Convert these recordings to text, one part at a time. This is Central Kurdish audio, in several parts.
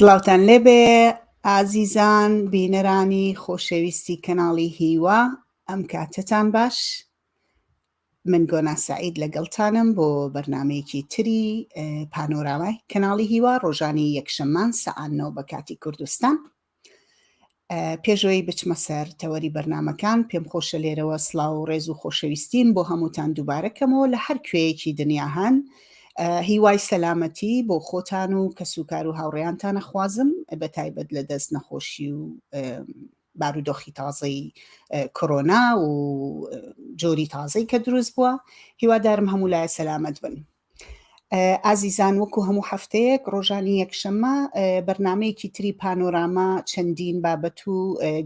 سڵاوتان لێبێ ئازیزان بینەرانی خۆشەویستی کەناڵی هیوا، ئەم کاتتان باش. من گۆنا سعید لەگەڵتانم بۆ بەرنمەیەکی تری پانۆرامای کەناڵی هیوا ڕۆژانی یەکشەممان سەعات 9 بە کاتی کوردستان. پێشەوەی بچمە سەر تەوەری بەرنمەکان، پێم خۆشە لێرەوە سڵاو و ڕێز و خۆشەویستیم بۆ هەمووتان دووبارەکەمەوە لە هەر کوێیەکی دنیا هەن. هیوای سەلامەتی بۆ خۆتان و کەسوکار و هاوڕێیانتانە خوازم، بە تایبەت لە دەست نەخۆشی و بارودۆخی تازەی کۆرۆنا و جۆری تازەی کە دروست بووە. هیوادارم هەموو لایە سەلامەت بن. ئازیزان، وەکو هەموو هەفتەیەک ڕۆژانی یەکشەممە بەرنمەیەکی تری پانۆراما چەندین بابەت و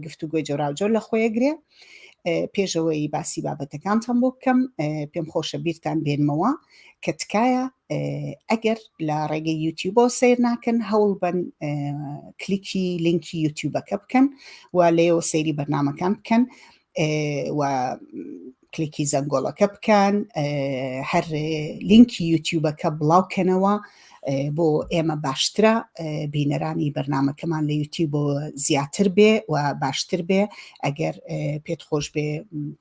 گفتوگۆی جۆراوجۆر لە خۆیەگرێ. پێشەوەی باسی بابەتەکانتان بۆ بکەم، پێم خۆشە بیرتان بێنمەوە کە تکایە ئەگەر لە ڕێگەی یوتیوبۆ سیر ناکەن هەوڵ بن کلیکی لینکی یوتیوبەکە بکەن و لێەوە سەیری بەرنمەکان بکەن و کلیکی زەنگۆڵەکە بکەن، هەر لینکی یوتیوبەکە بڵاوکەنەوە بۆ ئێمە باشترە بینەرانی بەرنمەکەمان لە یوتیوب زیاتر بێ و باشتر بێ. ئەگەر پێت خۆش بێ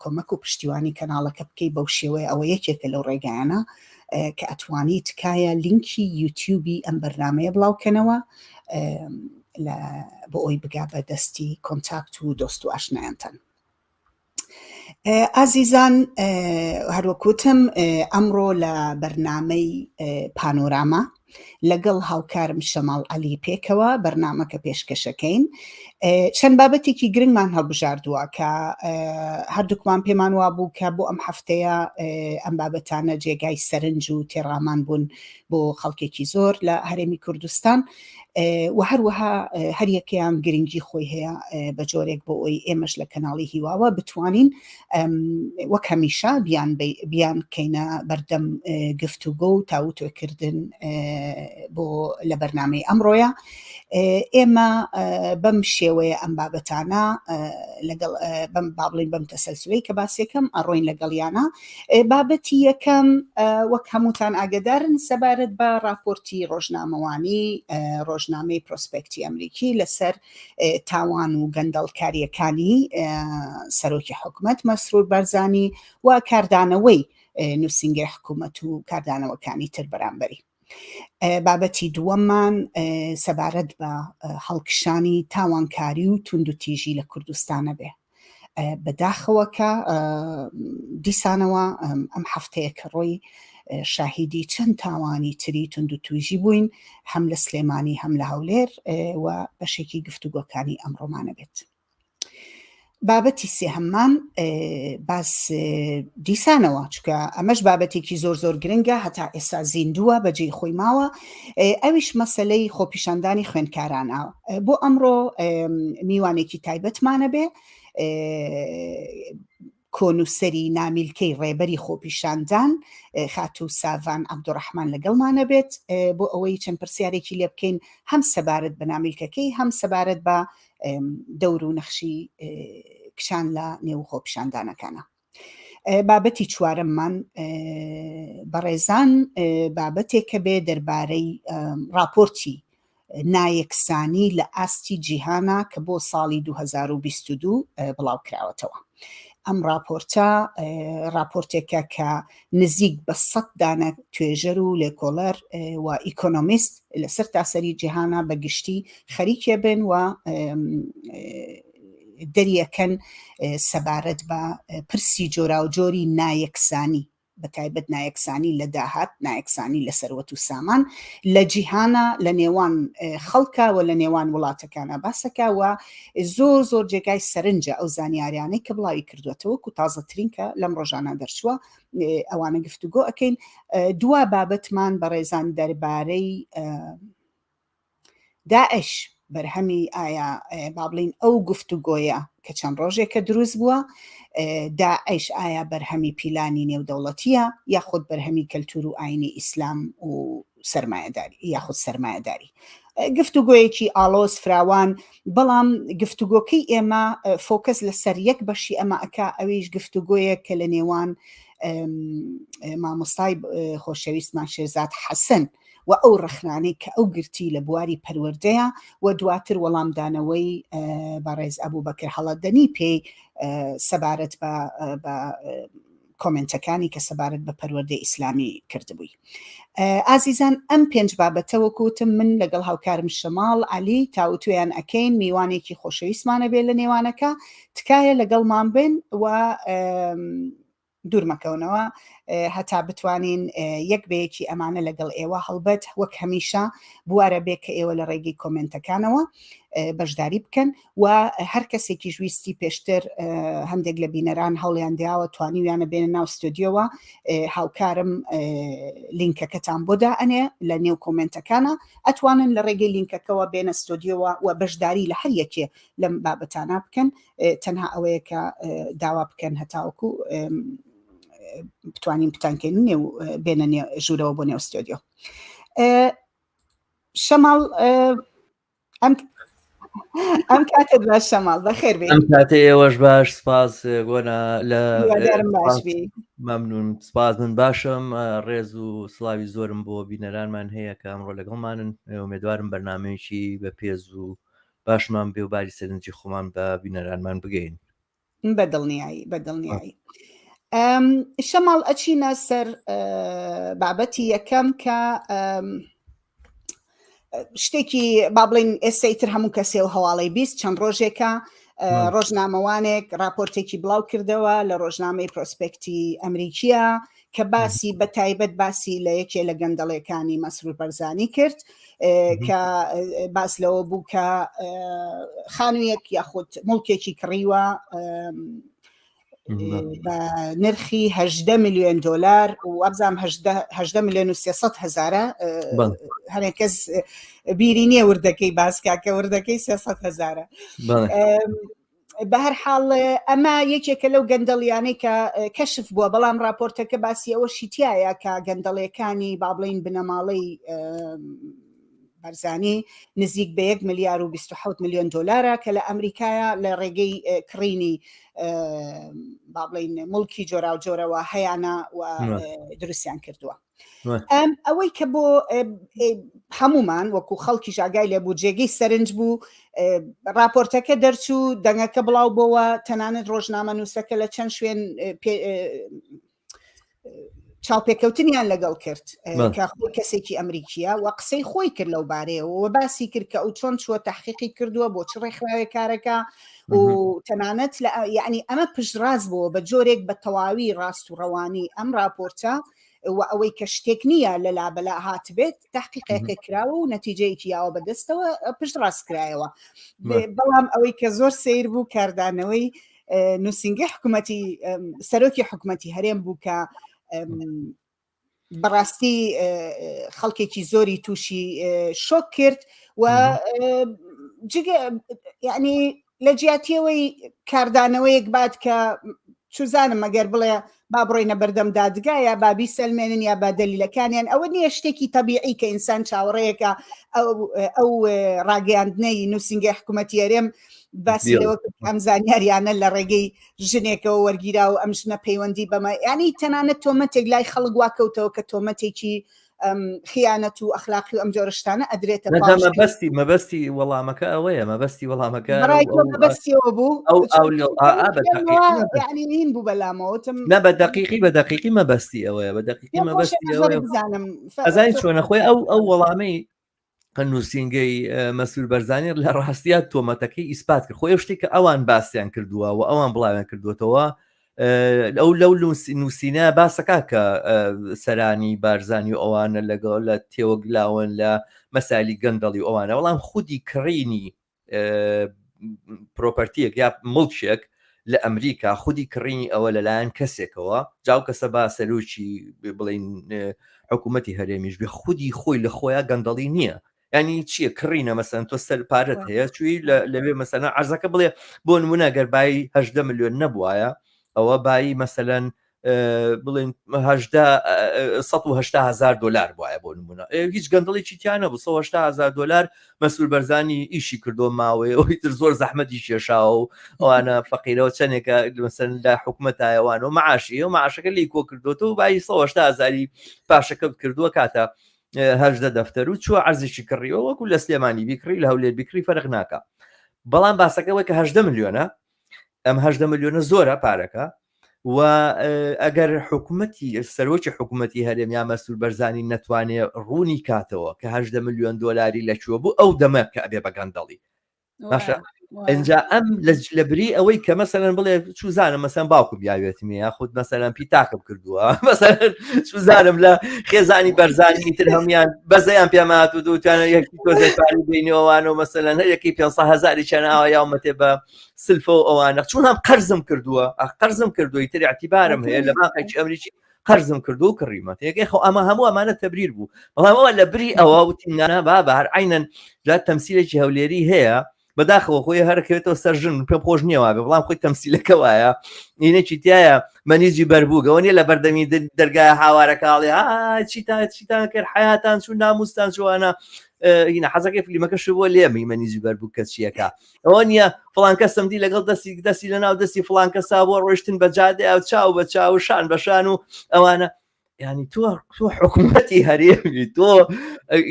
کۆمەک و پشتیوانی کەناڵەکە بکەی بەو شێوەیە، ئەوە یەکێکە لەو ڕێگایانە کە ئەتوانی تکایە لینکی یوتیوبی ئەم بەرنمەیە بڵاوکەنەوە بۆ ئەوی بگا بە دەستی کۆنتاکت و دۆست و ئاشنایانتان. ئازیزان، هەروەکوتم ئەمڕۆ لە بەرنمەی پانۆراما لەگەڵ هاوکارم شەماڵ عەلی پێکەوە بەرنمەکە پێشکەشەکەین. چەند بابەتێکی گرنگمان هەڵبژاردووە کە هەردووکمان پێمان وابوو کە بۆ ئەم هەفتەیە ئەم بابەتانە جێگای سەرنج و تێڕامان بوون بۆ خەڵکێکی زۆر لە هەرێمی کوردستان و هەروەها هەر یەکەیان گرنگی خۆی هەیە بە جۆرێک بۆ ئەوی ئێمەش لە کەناڵی هیواوە بتوانین وەک هەمیشە بیان کەینە بەردەم گفتوگۆ و تاوتوێکردن بۆ لە بەرنمەی ئەمڕۆیە. ئێمە بەم شێوەیە ئەم بابەتانە لەگەڵ بابڵین بەم تەسەلسوەی کە باسێکم ئەڕۆین لەگەڵیانە. بابەتی یەکەم وەک هەمووتان ئاگدارن سەبارەت بە راپۆرتی ڕۆژنامەوانی ڕۆژنامەی پرۆسپێکتی ئەمریکی لەسەر تاوان و گەندەڵکاریەکانی سەرۆکی حکومەت مەسرور بەرزانی و کاردانەوەی نووسینگەی حکومەت و کاردانەوەکانی تر بەرامبەری. بابەتی دووەممان سەبارەت بە هەڵکشانی تاوانکاری و توندوتیژی لە کوردستانە بێ. بەداخەوەکە دیسانەوە ئەم هەفتەیە کە ڕۆی شاهیدی چەند تاوانی تری توندوتیژی بووین، هەم لە سلێمانی هەم لە هەولێر و بەشێکی گفتوگۆکانی ئەمڕۆمانە بێت. بابەتی سێهەممان باس دیسانەوە، چکە ئەمەش بابەتێکی زۆر زۆر گرنگە، هەتا ئێستا زیندووە بەجێی خۆی ماوە، ئەویش مەسەلەی خۆپیشاندانی خوێندکارانە. بۆ ئەمڕۆ میوانێکی تایبەتمانە بێ، کۆنووسەری نامیلکەی ڕێبەری خۆپیشاندان خاتوو ساڤان عەبدوڕەحمان لەگەڵمانە بێت بۆ ئەوەی چەند پرسیارێکی لێ بکەین، هەم سەبارەت بە نامیلکەکەی هەم سەبارەت بە دەور و نەخشی کشان لە نێو خۆپیشاندانەکانە. بابەتی چوارەممان بەڕێزان بابەتێکە بێ دەربارەی راپۆرتی نایەکسانی لە ئاستی جیهانە کە بۆ ساڵی 2022 بڵاوکراوەتەوە. ئەم راپۆرتێکە کە نزیک بە 100 دانە توێژەر و لێکۆڵەر و ئیکۆنۆمیست لەسەر تاسەری جیهانە بەگشتی خەریکێ بن و دەریەکەن سەبارەت بە پرسی جۆراوجۆری نایەکسانی، بەتایبەت نایەکسانی لە داهات، نایەکسانی لە سەروەت و سامان لە جیهانە، لە نێوان خەڵکە و لە نێوان وڵاتەکانە باسەکە و زۆر زۆر جێگای سەرنجە ئەو زانیاریانەی کە بڵاوی کردوێتەوە و تازەترین کە لەم ڕۆژانە دەرچووە ئەوانە گفتوگۆ ئەکەین. دوا بابەتمان بەڕێزان دەربارەی داعش بەرهەمی ئایا بابڵین ئەو گفتوگۆیە کە چەند ڕۆژێکە دروست بووە، داعش ئایا بەرهەمی پیلانی نێودەوڵەتیە یاخود بەرهەمی کەلتور و ئاینی ئیسلام و سەرمایەداری یاخود سەرمایەداری. گفتوگۆیەکی ئاڵۆز فراوان، بەڵام گفتوگۆکەی ئێمە فۆکەس لەسەر یەک بەشی ئەمە ئەکا، ئەویش گفتوگۆیە کە لە نێوان مامۆستای خۆشەویستمان شێرزاد حەسەن و ئەو ڕخنانەی کە ئەو گرتی لە بواری پەروەردەیە و دواتر وەڵامدانەوەی بەڕێز ئەبوبەکر هەڵەدەنی پێی سەبارەت بە کۆمنتەکانی کە سەبارەت بە پەروەردەی ئیسلامی کردبووی. ئازیزان ئەم 5 بابەتەوە کوتم من لەگەڵ هاوکارم شەماڵ عەلی تاوتویان ئەکەین میوانێکی خۆشەویستمانە بێت لە نێوانەکە تکایە لەگەڵمان بن و دوورمەکەونەوە هەتا بتوانین یەک بەیەکی ئەمانە لەگەڵ ئێوە هەڵبەت وەک هەمیشە بوارە بێت کە ئێوە لە ڕێگەی کۆمنتەکانەوە بەشداری بکەن و هەر کەسێکی ویستی پێشتر هەندێک لە بینەران هەڵیان دیاوە توانیویانە بێنە ناو ستودیۆوە هاوکارم لینکەکەتان بۆدا ئەنێ لە نێو کۆمنتەکانە ئەتوانن لە ڕێگەی لینکەکەەوە بێنە ستودیۆوە و بەشداری لە هەر یەکێ لەم بابەتانە بکەن تەنها ئەوەیە کە داوا بکەن هەتاوەکو بتوانین بتانکەین نێو بێنە ژوورەوە بۆ نێو ستودیۆ. شەماڵ ئەم کاتت باش شەماڵ بەخێر بێت. ئەم کاتێ ئێوەش باش سپاس گۆنا لە مەمنون سپاس من باشم ڕێز و سڵاوی زۆرم بۆ بینەرانمان هەیە کە ئەمڕۆ لەگەڵمانن ئومێدوارم بەرنامەیەکی بە پێز و باشمان بێ و باری سەرنجی خۆمان بە بینەرانمان بگەین. بەدڵنیایی شەماڵ ئەچینە سەر بابەتی یەکەم کە شتێکی با بڵین ئێستەیتر هەموو کەسێ و هەواڵەی بیست چەند ڕۆژێکە ڕۆژنامەوانێک راپۆرتێکی بڵاو کردەوە لە ڕۆژنامەی پرۆسپێکتی ئەمریکیە کە باسی بە تایبەت باسی لە یەکێ لە گەندەڵەکانی مەسرور بەرزانی کرد کە باس لەوە بوو کە خانوویەک یاخود مڵکێکی کڕیوە بە نرخی 18 ملیۆن دۆلار و وابزانم 18 ملیۆن و 300,000 هەرێک کەس بیری نییە وردەکەی باسکا کە وردەکەی 300,000. بە هەر حاڵ ئەمە یەکێکە لەو گەندەڵیانەی کە کەشف بووە بەڵام راپۆرتەکە باسی ئەوەشی تایە کە گەندەڵیەکانی با بڵین بنەماڵەی بەرزانی نزیک بە 1 ملیار و 27 ملیۆن دۆلارە کە لە ئەمریکایە لە ڕێگەی کڕینی با بڵین مڵکی جۆرا و جۆرەوە هەیانە و دروستیان کردووە. ئەوەی کە بۆ هەمومان وەکو خەڵکی ژاگای لێ بوو جێگەی سەرنج بوو راپۆرتەکە دەرچوو دەنگەکە بڵاو بۆەوە تەنانەت ڕۆژنامە نووسەکە لە چەند شوێن چاوپێکەوتنیان لەگەڵ کرد کە خۆی کەسێکی ئەمریکیە و قسەی خۆی کرد لەو بارەیەوە و باسی کرد کە ئەو چۆن چووە تەحقیقی کردووە بۆ چ ڕێکخراوی کارەکە و تەنانەت یعنی ئەمە پشتڕاست بووە بە جۆرێک بە تەواوی ڕاست و ڕەوانی ئەم راپۆرتە و ئەوەی کە شتێک نییە لە لابەلا هات بێت تحقیقەکە کراوە و نەتیجەیەکی یاوە بەدەستەوە پشتڕاست کرایەوە. بەڵام ئەوەی کە زۆر سیر بوو کاردانەوەی نووسنگی حکوومەتی سەرۆکی حکوومەتی هەرێم بوو کە بەڕاستی خەڵکێکی زۆری تووشی شۆک کرد و یعنی لە جیاتیەوەی کاردانەوەیەک بات کە چوزانم مەگەر بڵێ با بڕۆینە بەردەم دادگا یا بابی سەلمێنن یا با دەلیلەکانیان ئەوە نییە شتێکی تەبیعی کە ئینسان چاوەڕێیەکە ئەو ڕاگەیاندنەی نووسنگی حکوومەتی هەرێم باسی لەوە ئەم زانیاریانە لە ڕێگەی ژنێکەوە وەرگیرا و ئەم ژنە پەیوەندی بەمە ینی تەنانەت تۆمەتێک لای خەڵک واکەوتەوە کە تۆمەتێکی خیانەت و ئەخلاقی و ئەم جۆرەشتانە ئەدرێتە مەبەستی وەڵامەکە ئەوەیە مەبەستی وەڵامەکە مەبەستیەوە بوو ینی بوو بەلامەوەتم نە بە دقیقی مەبەستی ئەوەیە بە دقیقی مەبەستی ئەوەیە بزانم ئەزانی چۆنە خۆی ئەو وەڵامەی نووسینگەی مەسرور بەرزانی لە ڕاستیە تۆمەتەکەی ئیسپات کرد خۆی شتێک کە ئەوان باسییان کردووە و ئەوان بڵاویان کردوێتەوە لەو نووسینە باسەکە کە سەرانی بارزانی و ئەوانە لەگەڵ لە تێوەگلاون لە مەسالی گەندەڵی ئەوانە بەڵام خودی کڕینی پرۆپەرتیەک یا مڵکێک لە ئەمریکا خودی کڕینی ئەوە لەلایەن کەسێکەوە جاو کەسە با سەرۆکی بڵین حکوومەتی هەرێمیش بێ خودی خۆی لە خۆیان گەندەڵی نییە ینی چییە کڕینە مەسەن تۆ سەر پارەت هەیە چوی لەوێ مەسەنە عەرزەکە بڵێ بۆ نمونە گەر بای 18 ملیۆن نەبووایە ئەوە بای مەسەلەن بڵێن 180,000 دلار بواە بۆ نمونە هیچ گەندڵێکی تیانە بوو 180,000 دلار مەسرور بەرزانی ئیشی کردو ماوەیە ئەوی تر زۆر زەحمەتی کێشاوە و ئەوانە فەقیرەوە چەندێکە مەسەن لە حکوومەتایەوان و معاشی و معاشەکە لی کۆ کردوتە و بای 180,000 پاشەکە کردووە کاتە هەژدە دەفتەر و چوە عەرزێکی کڕیەوە وەکو لە سلێمانی بیکڕی لە هەولێر بیکڕی فەرق ناکە بەڵام باسەکەەوەی کە 18 ملیۆنە ئەم 18 ملیۆنە زۆرە پارەکە و ئەگەر حکوومەتی سەرۆکی حکوومەتی هەرێم یا مەسوول بەرزانی نەتوانێت ڕوونی کاتەوە کە 18 ملیۆن دۆلاری لەکوێ بوو ئەو دەمە کە ئەبێ بە گەندەڵی باشە ئەجا ئەم لە بری ئەوەی کە مەسەرەن بڵێ چوزانم مەسەن باوکو بیاوێتمی یا خودت مەسەرەن پیتاکەم کردووە مەسەرەن چوزانم لە خێزانی بەرزانی تر هەمویان بەزەیان پێمات و دووتیانە یەکی تۆزەپاری بینەوەوانەوە مەسەرەن هەرێکی 500,000 چەناوە یاومەتێ بە سلفە و ئەوانە چون هەم قەرزم کردووە قەرزم کردووی تر اعتیبارم هەیە لە باقێکی ئەمریکی قەرزم کردو و کڕیمەت یەکەی خۆ ئەمە هەموو ئەمانە تەبریر بوو بەڵامەوە لە بری ئەوە وتینانە با بە هەر عینەن لا تەمسیلێکی هەولێری هەیە بەداخەوە خۆی هەرکەوێتەوە سەرژن پێم خۆش نییەوە بێ بەڵام خۆی تەمسیلەکە وایە اینێکی تایە مەنیجی بەربووگەوە نیە لە بەردەمی دەرگای هاوارەکەڵێ چیتان کرد حیاتان چون ناموستان جوانە هینە حەزەکەی فلیمەکەش بۆ لێمی مەنیجی بەربوو کە چیەکە ئەوە نییە فڵان کەس سەمدی لەگەڵ دەستی لە ناو دەستی فڵان کەسا بۆ ڕۆشتن بە جادێ ئەو چاو بە چاو شان بەشان و ئەوانە ینی تۆ حکوومەتی هەرێمی تۆ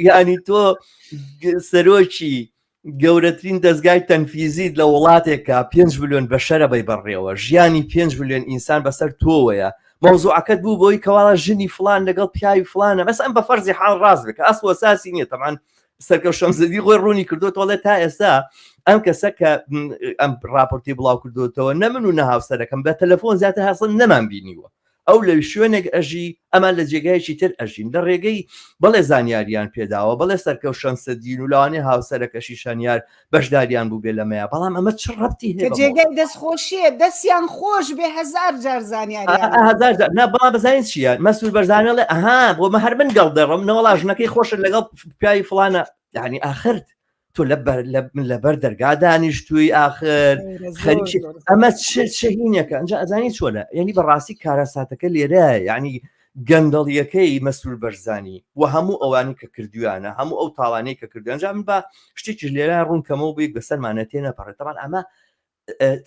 ینی تۆ سەرۆکی گەورەترین دەستگای تەنفیزیت لە وڵاتێکە 5 ملیۆن بەشەرە بەی بەڕێوە ژیانی 5 ملیۆن ئینسان بەسەر تۆوەیە مەوزوعەکەت بوو بۆی کەواڵە ژنی فلان لەگەڵ پیاوی فلانە بەس ئەم بە فەرزی حاڵ ڕاست بکە ئەسڵ وەساسی نییە تەمان سەرکەوت شەمزەدی خۆی ڕوونی کردو تۆڵێ تا ئێستا ئەم کەسە کە ئەم راپۆرتی بڵاو کردوتەوە نە من و نە هاوسەرەکەم بە تەلەفۆن زیاتر هەسڵ نەمان بینیوە ئەو لە شوێنێک ئەژی ئەمان لە جێگایکی تر ئەژین لە ڕێگەی بەڵێ زانیاریان پێداوە بەڵێ سەرکەوت شەمسەدین و لەوانێ هاوسەرەکەشی شانیار بەشداریان بوو بێ لەمەیە بەڵام ئەمە چ ڕەبتی هەیە جێگای دەستخۆشیە دەستیان خۆش بێ 1000 جار زانیاریان بەڵام بەزانین چیە مەسوول بەرزانەڵێ ئەها بۆ مە هەر من گەڵ دەڕم نەوەڵا ژنەکەی خۆشت لەگەڵ پیاوی فلانە یعنی ئاخرت تۆ لەبەر دەرگا دانیشتووی ئاخر ئەمە شەهینەکە ئەنج ئەزانی چۆنە یعنی بەڕاستی کارەساتەکە لێرە یعنی گەندەڵیەکەی مەسوول بەرزانی و هەموو ئەوانی کە کردویانە هەموو ئەو تاوانەی کە کردویان جا من بە شتێکی لێرە ڕوونکەمەوە بێک بەسەرمانە تێنەپەڕێت تەمان ئەمە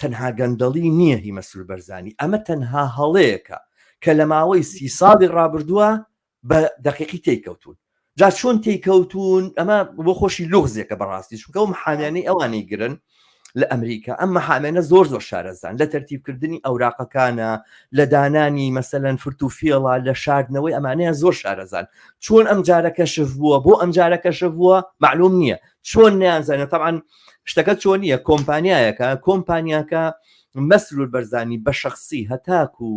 تەنها گەندەڵی نییە هی مەسوول بەرزانی ئەمە تەنها هەڵەیەکە کە لە ماوەی 30 ساڵی ڕابردووە بە دەقیقی تێکەوتون جا چۆن تێکەوتون ئەمە بۆ خۆشی لۆغزێکە بەڕاستی چونکە ئەو محامێنەی ئەوانەی گرن لە ئەمریکا ئەم محامێنە زۆر شارەزان لە تەرتیبکردنی ئەوراقەکانە لە دانانی مەسەلەن فرت و فێڵە لە شاردنەوەی ئەمانەیە زۆر شارەزان چۆن ئەم جارەکە شف بووە بۆ ئەم جارەکە شف بووە معلوم نییە چۆن نیانزانێت طبعاً شتەکە چۆن نییە کۆمپانیایەکە کۆمپانیاکە مەسوول بەرزانی بە شخصی هەتاکو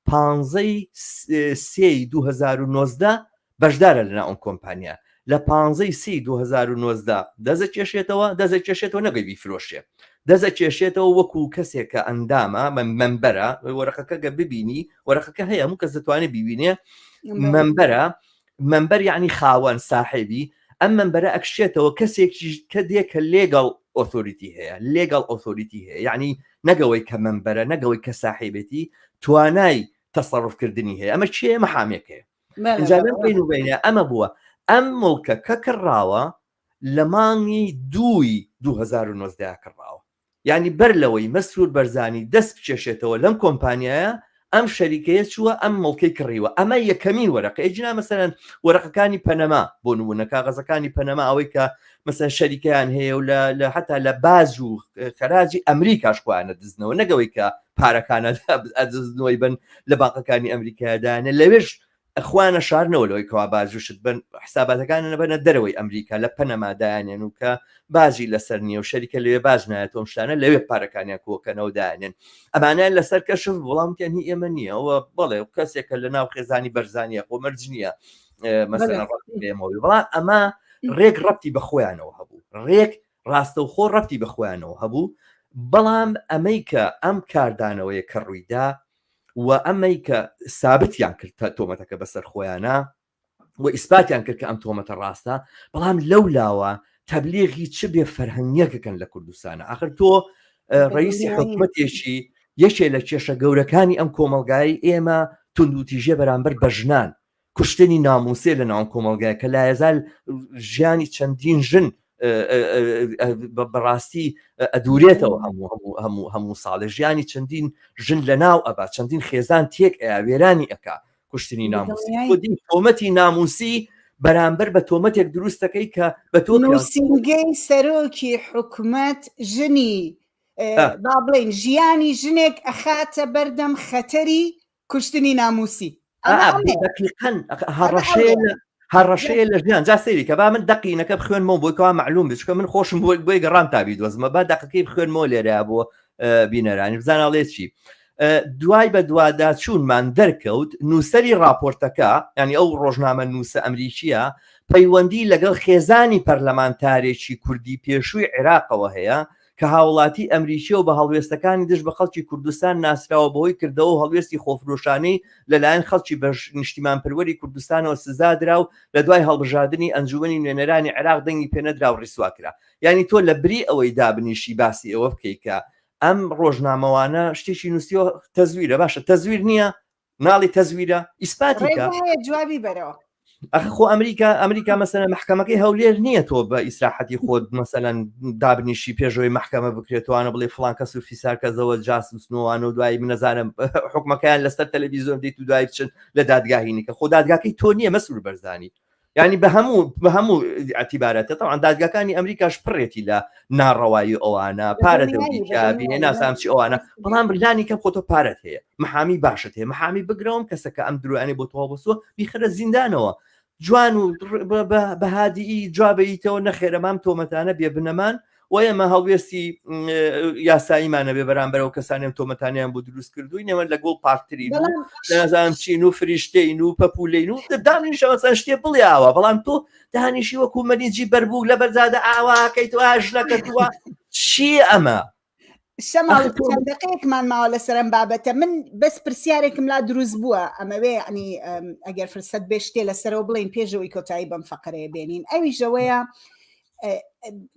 15/3/2019 بەشدارە لەنا ئەم کۆمپانیا لە 15/3/2019 دەزەکێشێتەوە نەگەی بیفرۆشێ دەزەکێشێتەوە وەکو کەسێک کە ئەندامە مەمبەرە وەرەقەکە گە ببینی وەرەقەکە هەیە هەموو کەس دەتوانێت ببینێ مەمبەر یعنی خاوەن ساحێبی ئەم مەمبەرە ئەکشێتەوە کەسێکی کە دێکە لێگەڵ ئۆتۆریتی هەیە لێگەڵ ئۆتۆریتی هەیە یعنی نەگەوەی کە مەمبەرە نەگەوەی کە ساحێبێتی توانای تەسەڕوفکردنی هەیە ئەمە چیە مەحامێکەیە بینە ئەمە بووە ئەم مڵکە کە کڕاوە لە مانگی 2019 کڕاوە یعنی بەر لەوەی مەسوول بەرزانی دەست بچێشێتەوە لەم کۆمپانیایە ئەم شەریکەیە چووە ئەم مڵکەی کڕیوە ئەمە یەکەمین وەرەقە ئەجنا مەسەرەن وەرەقەکانی پەنەما بۆ نمونە کاغەزەکانی پەنەما ئەوەی کە مەسەن شەریکیان هەیە و لە حتا لە باز و خەراجی ئەمریکاش خۆیانە دزنەوە نەگەوەی کە پارەکانە ئەدزنەوەی بن لە باقەکانی ئەمریکایدانە لەوێش ئەخوانە شارنەوە لەوەی کەوا بازوشت بن حساباتەکانە نەبەنە دەرەوەی ئەمریکا لە پەنەمادایانێن و کە بازی لەسەر نییە و شەریکە لەوێ باز نایە تۆم شتانە لەوێ پارەکانیان کۆکەنەوە دایانێن ئەمانیان لەسەر کەشف وەڵامتیان هی ئێمە نییە ئەوە بەڵێ کەسێکە لە ناو خێزانی بەرزانیە خۆ مەرج نییە مەسەڵەمەوەی بەڵام ئەمە ڕێک ڕەبتی بە خۆیانەوە هەبوو ڕێک ڕاستە و خۆ ڕەبتی بە خۆیانەوە هەبوو بەڵام ئەمەی کە ئەم کاردانەوەی کە ڕوویدا و ئەمەی کە سابتیان کرد تۆمەتەکە بەسەر خۆیانە و ئیسپاتیان کرد کە ئەم تۆمەتە ڕاستە بەڵام لەو لاوە تەبلیغی چ بێ فەرهەنگیەکەکەن لە کوردستانە ئاخر تۆ ڕئیسی حکوومەتێکی یەکێ لە کێشە گەورەکانی ئەم کۆمەلگایی ئێمە توندوتیژێ بەرامبەر بە ژنان کوشتنی ناموسێ لە ناو کۆمەلگای کە لایەزال ژیانی چەندین ژن بەڕاستی ئەدورێتەوە هەموو ساڵە ژیانی چەندین ژن لە ناو ئەبا چەندین خێزان تێک ئەیا وێرانی ئەکا کوشتنی ناموسی کۆمەتی ناموسی بەرامبەر بە تۆمەتێک دروستەکەی کە بە تۆ نووسینگەی سەرۆکی حکوومەت ژنی با بڵێن ژیانی ژنێک ئەخاتە بەردەم خەتەری کوشتنی ناموسی هەڕەشەیە لە ژیان جا سەیری کە با من دەقینەکە بخوێنمەوە بۆیکەوا معلوم بچکە من خۆشم بۆی گەڕام تابی دۆزمە با دەقەکەی بخوێنمەوە لێرە بۆ بینەرانی بزاناڵێت چی دوای بە دوادا چوونمان دەرکەوت نووسەری راپۆرتەکە ینی ئەو ڕۆژنامە نووسە ئەمریکیە پەیوەندی لەگەڵ خێزانی پەرلەمانتارێکی کوردی پێشووی عێراقەوە هەیە کە هاوڵاتی ئەمریکی و بە هەڵوێستەکانی دژ بە خەڵکی کوردستان ناسراوە بەهۆی کردەوە و هەڵوێستی خۆفرۆشانەی لەلایەن خەڵکی بە نیشتیمان پەروەری کوردستانەوە سزادرا و لە دوای هەڵبژاردننی ئەنجومەنی نوێنەرانی عێراق دەنگی پێنەدرا و ڕیسوا کرا یعنی تۆ لە بری ئەوەی دابنیشی باسی ئەوە بکەیکە ئەم ڕۆژنامەوانە شتێکی نووسیەوە تەزویرە باشە تەزویر نییە ناڵی تەزویرە ئیسپاتیکە جوابی بەرەوە خۆ ئەمریکا مەسەلەن محکەمەکەی هەولێر نییە تۆ بە ئیسراحەتی خۆت مەسەلەن دابنیشی پێشەوەی محکەمە بکرێتوانە بڵێ فڵان کەس و فیسارکەزەوە جاسوسنەوەوان و دوایی منەزانم حکومەکەیان لەسەر تەلەڤیزۆن دەیت و دوای بچن لە دادگاهینی کە خۆ دادگاکەی تۆ نییە مەسوول بەرزانی ینی بە هەموو ئەتیبارەتە تەوان دادگاکانی ئەمریکاش پڕێتی لە ناڕەوایی ئەوانە پارە دەوریکبینێ ناسام چی ئەوانە بەڵام بردانی کەم خۆتۆ پارەت هەیە محامی باشت هەیە محامی بگرەوەم کەسەکە ئەم درویانەی بۆ تۆ بەسوە بیخرە زیندانەوە جوان و بەهادی جوابیتەوە نەخێرەمام تۆمەتانە بێ بنەمان و ئێمە هەڵوێستی یاساییمانە بێ بەرامبەرەوە کەسانیان تۆمەتانیان بۆ دروست کردووی نێوە لە گۆڵ پارتری لەنازانم چین و فریشتین و پەپولین و دانیشەوەسان شتێ بڵیاوە بەڵام تۆ دانیشی وەکو مەریجی بەربوو لە بەرزادە ئاواکەیت ئاژنەکەتووە چی ئەمە شەماڵ چەند دقەیەکمان ماوە لەسەرم بابەتە من بەس پرسیارێکم لا دروست بووە ئەمەوێ ینی ئەگەر فرسەت بێ شتێ لەسەرەوە بڵین پێشەوەی کۆتایی بەم فەقەرەیە بێنین ئەوی ژەوەیە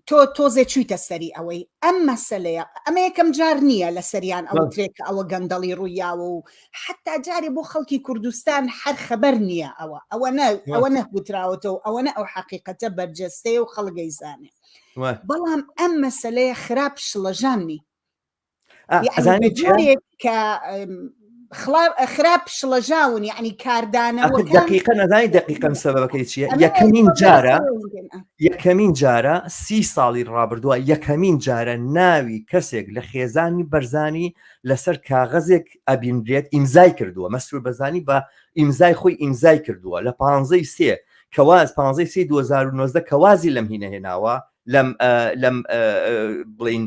تۆ تۆزێ چوویتە سەری ئەوەی ئەم مەسەلەیە ئەمە یەکەم جار نییە لە سەریان ئەو ترێک ئەوە گەندەڵی ڕوویاوە و حتا جارێ بۆ خەڵکی کوردستان هەر خەبەر نییە ئەوە نەگوتراوەتەوە ئەوە نە ئەو حەقیقەتە بەرجەستەیە و خەڵگەی زانێ بەڵام ئەم مەسەلەیە خراپ شڵەژانی کە خراپ شڵەژاون یعنی کاردانەوە دقیقا نەزانی دقیقەن سەبەبەکەی چییە یەکەمین جارە 30 ساڵی ڕابردووە یەکەمین جارە ناوی کەسێک لە خێزانی بەرزانی لەسەر کاغەزێک ئەبینرێت ئیمزای کردووە مەسرور بەرزانی بە ئیمزای خۆی ئیمزای کردووە لە 15 کەواز 15 2019 کەوازی لەم هینە هێناوە لەم بڵین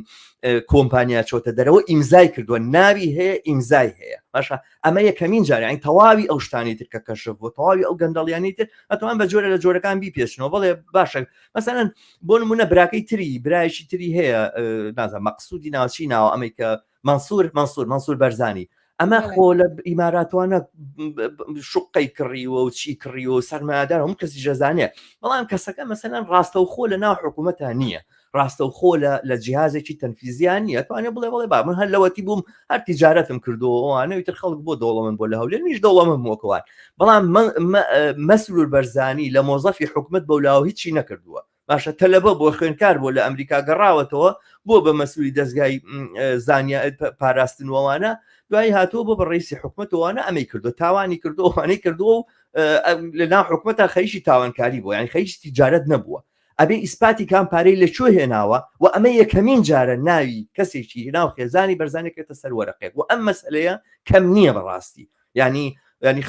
کۆمپانیا چۆتە دەرەوە ئیمزای کردووە ناوی هەیە ئیمزای هەیە باشە ئەمە یەکەمین جارانی تەواوی ئەو شتانی تر کە کەشف بۆ تەواوی ئەو گەندەڵیانی تر ئەتوان بە جۆرە لە جۆرەکان بیپێشنەوە بڵێ باشە مەسەلەن بۆ نمونە براکەی تری برایشی تری هەیە نازە مەقسوودی ناوچی ناوە ئەمریکا منسوور بەرزانی ئەمە خۆ لە ئیماراتوانە شوقەی کڕیوە و چی کڕیوە سەرمایهدار هەموو کەسی جەزانێ بەڵام کەسەکە مەسەلەن ڕاستەوخۆ لە ناو حکوومەتە نییە ڕاستەوخۆ لە جیهازێکی تەنفیزیان نیە توانێ بڵێ با من هەر لەوەتی بووم هەر تیجارەتم کردەوە ئەوانەوەیتر خەڵک بۆ دەوڵەمەند بۆ لە هەولێر نیش دەوڵەمەند وەکەوان بەڵام مەسرور بەرزانی لە مۆزەفی حکوومەت بەولاوە هیچی نەکردووە باشە تەلەبە بۆ خوێنکار بۆ لە ئەمریکا گەڕاوەتەوە بۆ بە مەسئولی دەستگای زانیا پاراستنەوەوانە دوای هاتووە بۆ بە ڕئیسی حکوومەتەوەوانە ئەمەی کردو تاوانی کردووانەی کردووە و لە ناو حکوومەتە خەریکی تاوانکاری بوو یعنی خەریکی تیجارەت نەبووە ئەبێ ئیسپاتی کام پارەی لەکوێ هێناوە و ئەمە یەکەمین جارە ناوی کەسێکی ناو خێزانی بەرزانێکێتە سەر وەرەقێک و ئەم مەسئلەیە کەم نییە بەڕاستی ینی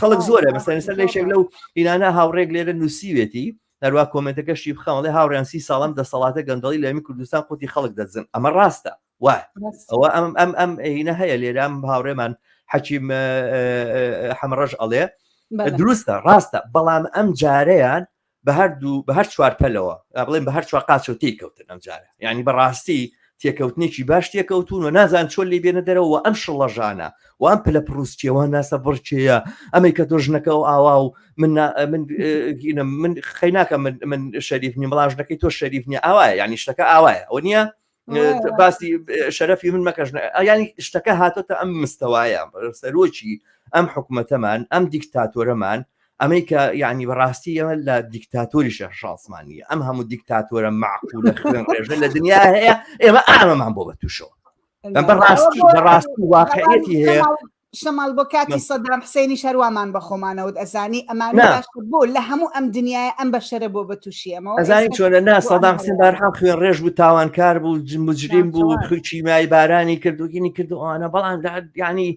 خەڵک زۆرە مەسەلەن سەر لەشێک لەو هینانە هاوڕێک لێرە نووسیوێتی هەروە کۆمنتەکەشی بخەڵێ هاوڕیان 30 ساڵم دەسەڵاتە گەندەڵی لەمی کوردستان قوتی خەڵک دەزن ئەمە ڕاستە وای ئەوە ئەم هینە هەیە لێرام هاوڕێمان حەکیم حەمڕەش ئەڵێ دروستە ڕاستە بەڵام ئەم جارەیان بە هەر چوار پەلەوە بڵێن بە هەر چوار قاچ و تێکەوتن ئەم جارە یعنی بەڕاستی تێکەوتنێکی باش تێکەوتون و نازان چۆن لێ بێنە دەرەوە ئەم شڵەژانە و ئەم پلە پرۆستیەوە ناسە بڕچەیە ئەمەی کە تۆژنەکە و ئاوا و من خەیناکە من شەریف نی مڵاژنەکەی تۆ شەریف نیە ئاوایە ینی شتەکە ئاوایە ئەو نییە باسی شەرەفی من مەکەژ ینی شتەکە هاتۆتە ئەم مستەوایە سەرۆکی ئەم حکوومەتەمان ئەم دیکتاتۆرەمان ئەمریکا یعنی بەڕاستی ئەمە لە دیکتاتۆری شەشاسمانیە ئەم هەموو دیکتاتۆرە معقولە خوێن ڕێژە لە دنیا هەیە ئێمە ئامەمان بۆ بە تووشەوە بەڕاستی واقعیەتی هەیە شەماڵ بۆ کاتی سەدام حسێنی شەروامان بە خۆمانەوە ئەزانی ئەمانە باش بۆ لە هەموو ئەم دنیای ئەم بەشەرە بۆ بەتوشی ئەمەوە ئەزانی چۆنە نا سەدام حسێن بارحام خوێن ڕێژ بوو تاوانکار بوو مجریم بوو خوچی مای بارانی کردوگینی کردوانە بەڵام یعنی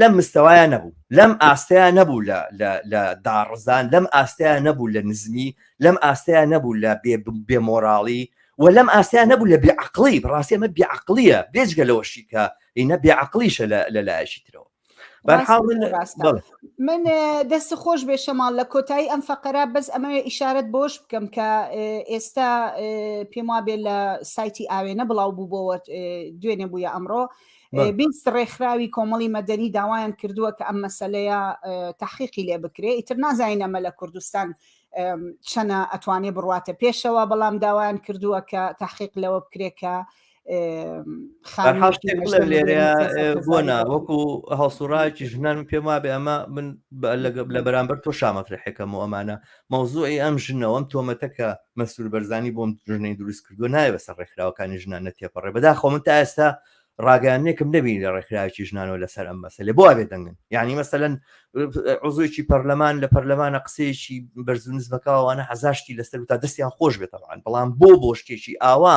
لەم مستەوایە نەبوو لەم ئاستەیە نەبوو لە داڕزان لەم ئاستەیە نەبوو لە نزمی لەم ئاستەیە نەبوو لە بێمۆراڵی و لەم ئاستەیە نەبوو لە بێعقڵی بەڕاستی ئەمە بێعقلیە بێجگە لەوەشی کە ئینە بێعقلیشە لە لایەشی ترەوە من دەست خۆش بێ شەماڵ لە کۆتایی ئەم فەقەرە بەس ئەمە ئیشارەت بۆش بکەم کە ئێستا پێم وا بێ لە سایتی ئاوێنە بڵاو بوو بۆوە دوێنێ بووە ئەمڕۆ بینست ڕێکخراوی کۆمەڵی مەدەنی داوایان کردووە کە ئەم مەسەلەیە تحقیقی لێ بکرێ ئیتر نازانین ئەمە لە کوردستان چەنە ئەتوانێ بڕواتە پێشەوە بەڵام داوایان کردووە کە تحقیق لەوە بکرێ کە لێرە بۆنا وەکو هەڵسوڕایکی ژنان پێم وابێ ئەمە من لە بەرامبەر تۆ شامەفرحەکەم و ئەمانە مەوزوعی ئەم ژنەوە ئەم تۆمەتەکە مەسئول بەرزانی بۆم ژنەی دروست کردو نایە بەسەر ڕێکخراوەکانی ژنان نەتێپەڕێ بەداخۆ من تا ئێستا ڕاگەیانێکم نەبینی لە ڕێکخراوێکی ژنانەوە لەسەر ئەم مەسەلێ بۆ وابێ دەنگن یعنی مەسەلەن عوزوێکی پەرلەمان لە پەرلەمانە قسەیەکی بەرز و نزمەکەوانە هەزاشتی لەسەر و تا دەستیان خۆش بێتەوەن بەڵام بۆ شتێکی ئاوا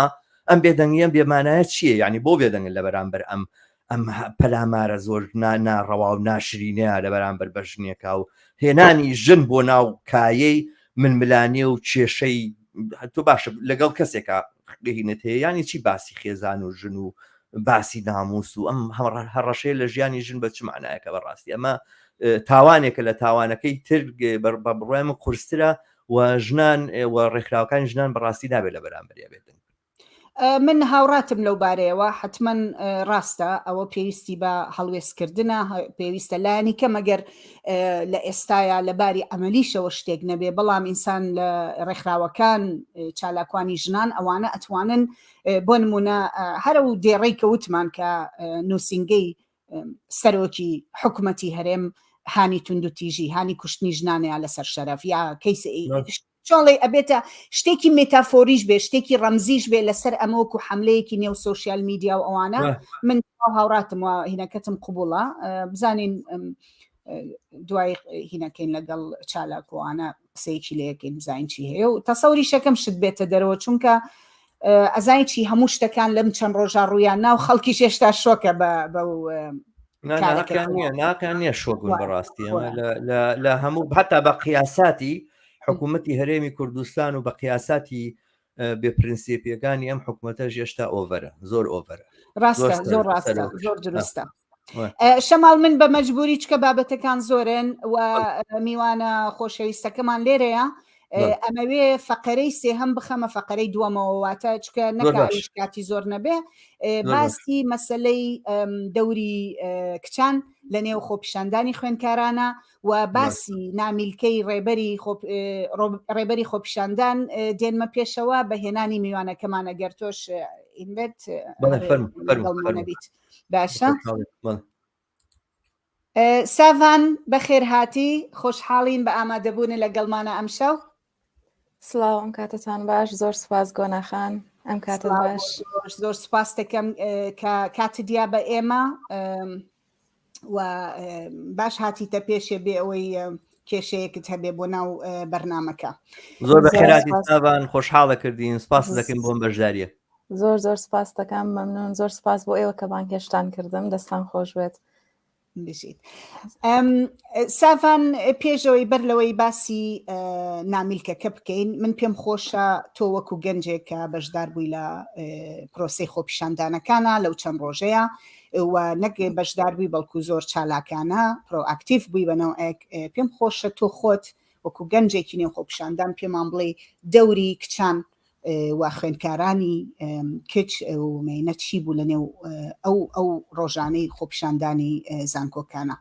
ئەم بێدەنگیان بێمانایەت چییە یعنی بۆ بێدەنگن لە بەرامبەر ئەم پەلامارە زۆر ناڕەوا و ناشرینەیە لە بەرامبەر بە ژنێکا و هێنانی ژن بۆ ناو کایەی منملانێ و کێشەی تۆ باشە لەگەڵ کەسێکە هینت هەیە ینی چی باسی خێزان و ژن و باسی ناموس و ئەم هەڕەشەیە لە ژیانی ژن بە چ معنایەکە بەڕاستی ئەمە تاوانێکە لە تاوانەکەی تر بە بڕۆیمە قورسترە و ژنان و ڕێکخراوەکانی ژنان بەڕاستی نابێت لە بەرامبەریە بێتن من هاوڕاتم لەو بارەیەوە حتمما ڕاستە ئەوە پێویستی بە هەڵوێستکردنە پێویستە لایانی کە مەگەر لە ئێستاە لە باری ئەمەلیشەوە شتێک نەبێ بەڵام ئینسان لە ڕێکخراوەکان چالاکوانی ژنان ئەوانە ئەتوانن بۆ نمونە هەرە و دێڕەی کەوتمان کە نووسنگەی سەرۆکی حکوومەتی هەرێم هانی توندوتیژی هانی کوشتنی ژنانەیە لەسەر شەرەف یا کەیس چۆڵێ ئەبێتە شتێکی مێتافۆریش بێ شتێکی ڕەمزیش بێ لەسەر ئەمەوەکو حملەیەکی نێو سۆشیال میدیا و ئەوانە من هاوڕاتم و هینەکەتم قوبوڵە بزانین دوای هینەکەین لەگەڵ چالاکوانە قسەیەکی لەیەکەین بزانین چی هەیە و تەسەوری شەکەم شت بێتە دەرەوە چونکە ئەزای چی هەموو شتەکان لەم چەند ڕۆژە ڕوویان ناو خەڵکی هێشتا شۆکە بە ناکان نییە شۆگون بەڕاستی لە هەموو حتا بە قیاساتی حکوومەتی هەرێمی کوردستان و بە قیاساتی بێپرینسیپیەکانی ئەم حکوومەتە هێشتا ئۆڤەرە زۆر ئۆڤەرە ڕاستە زۆر ڕاستە زۆر دروستە شەماڵ من بە مەجبوری چکە بابەتەکان زۆرن و میوانە خۆشەویستەکەمان لێرەیە ئەمەوێ فەقەرەی سێهەم بخەمە فەقەرەی دووەمەوەواتە چکە نەکاویش کاتی زۆر نەبێ باسی مەسلەی دەوری کچان لە نێو خۆپیشاندانی خوێندکارانە و باسی نامیلکەی ڕێبەری خۆپیشاندان دێنمە پێشەوە بە هێنانی میوانەکەمانە گەر تۆش ئینبێت بیت باشە ساڤان بەخێر هاتی خۆشحاڵین بە ئامادەبوون لەگەڵمانە ئەمشەو سڵاو ئەم کاتتان باش زۆر سپاس گۆناخان ئەم کاتت باش زۆر سپاس دەکەم کە کات دیا بە ئێمە و باش هاتیتە پێشێ بێ ئەوەی کێشەیەکت هەبێ بۆ ناو بەرنامەکە زۆر بەخێراتی ساڤان خۆشحاڵە کردین سپاس دەکەم بۆم بەشداریە زۆر سپاس دەکەم مەمنون زۆر سپاس بۆ ئێوە کە بانگهێشتان کردم دەستان خۆش بێت بژیت ساڤان پێشەوەی بەر لەوەی باسی نامیلکەکە بکەین من پێم خۆشە تۆ وەکو گەنجێک کە بەشدار بووی لە پرۆسەی خۆپیشاندانەکانە لەو چەند ڕۆژەیە و نەک بەشدار بووی بەڵکو زۆر چالاکانە پرۆئاکتیڤ بووی بەنەوە پێم خۆشە تۆ خۆت وەکو گەنجێکی نێو خۆپیشاندان پێمان بڵێ دەوری کچان و خوێندکارانی کچ و مینە چی بوو لە نێو ئەو ڕۆژانەی خۆپیشاندانی زانکۆکانە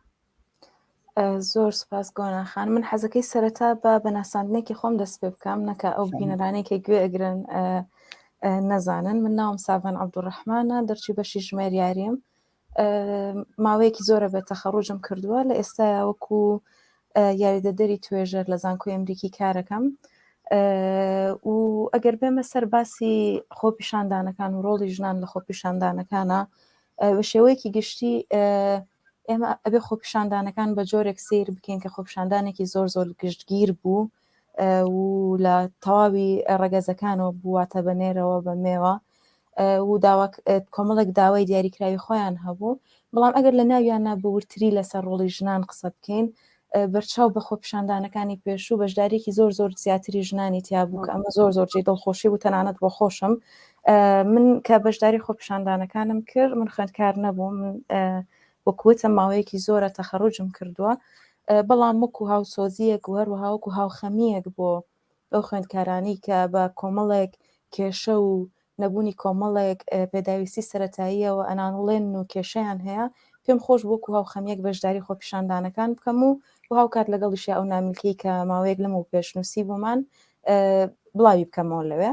زۆر سپاس گۆناخان من حەزەکەی سەرەتا بە بەناساندنێکی خۆم دەست پێ بکەم نەکە ئەو بینەرانێکی گوێ ئەگرن نەزانن من ناوم ساڤان عەبدوڕەحمانە دەرچی بەشی ژمێریاریم ماوەیەکی زۆرە بێت تەخەڕوجم کردووە لە ئێستایا وەکو یاریدەدەری توێژەر لە زانکۆی ئەمریکی کارەکەم و ئەگەر بێمە سەر باسی خۆپیشاندانەکان و ڕۆڵی ژنان لە خۆپیشاندانەکانە بە شێوەیەکی گشتی ئێمە ئەبێ خۆپیشاندانەکان بە جۆرێک سیر بکەین کە خۆپیشاندانێکی زۆر گشتگیر بوو و لە تەواوی ڕەگەزەکانەوە بواتە بەنێرەوە بە مێوە و کۆمەڵێک داوای دیاریکراوی خۆیان هەبوو بەڵام ئەگەر لە ناویانە بورتری لەسەر ڕۆڵی ژنان قسە بکەین بەرچاو بە خۆپیشاندانەکانی پێشوو بەشدارێکی زۆر زیاتری ژنانی تیا بوو کە ئەمە زۆر جێ دڵخۆشی بوو تەنانەت بۆ خۆشم من کە بەشداری خۆپیشاندانەکانم کرد من خوێندکار نەبووم وەکوتە ماوەیەکی زۆرە تەخەڕوجم کردووە بەڵام وەکو هاوسۆزیەک و هەروەها وەکو هاوخەمیەک بۆ ئەو خوێندکارانی کە بە کۆمەڵێک کێشە و نەبوونی کۆمەڵێک پێداویستی سەرەتاییەوە ئەنانڵێن و کێشەیان هەیە پێم خۆش وەکو هاوخەمیەک بەشداری خۆپیشاندانەکان بکەم و هاوکات لەگەڵیشی ئەو نامیلکەی کە ماوەیەک لەم و پێشنووسی بوومان بڵاوی بکەمەوە لەوێ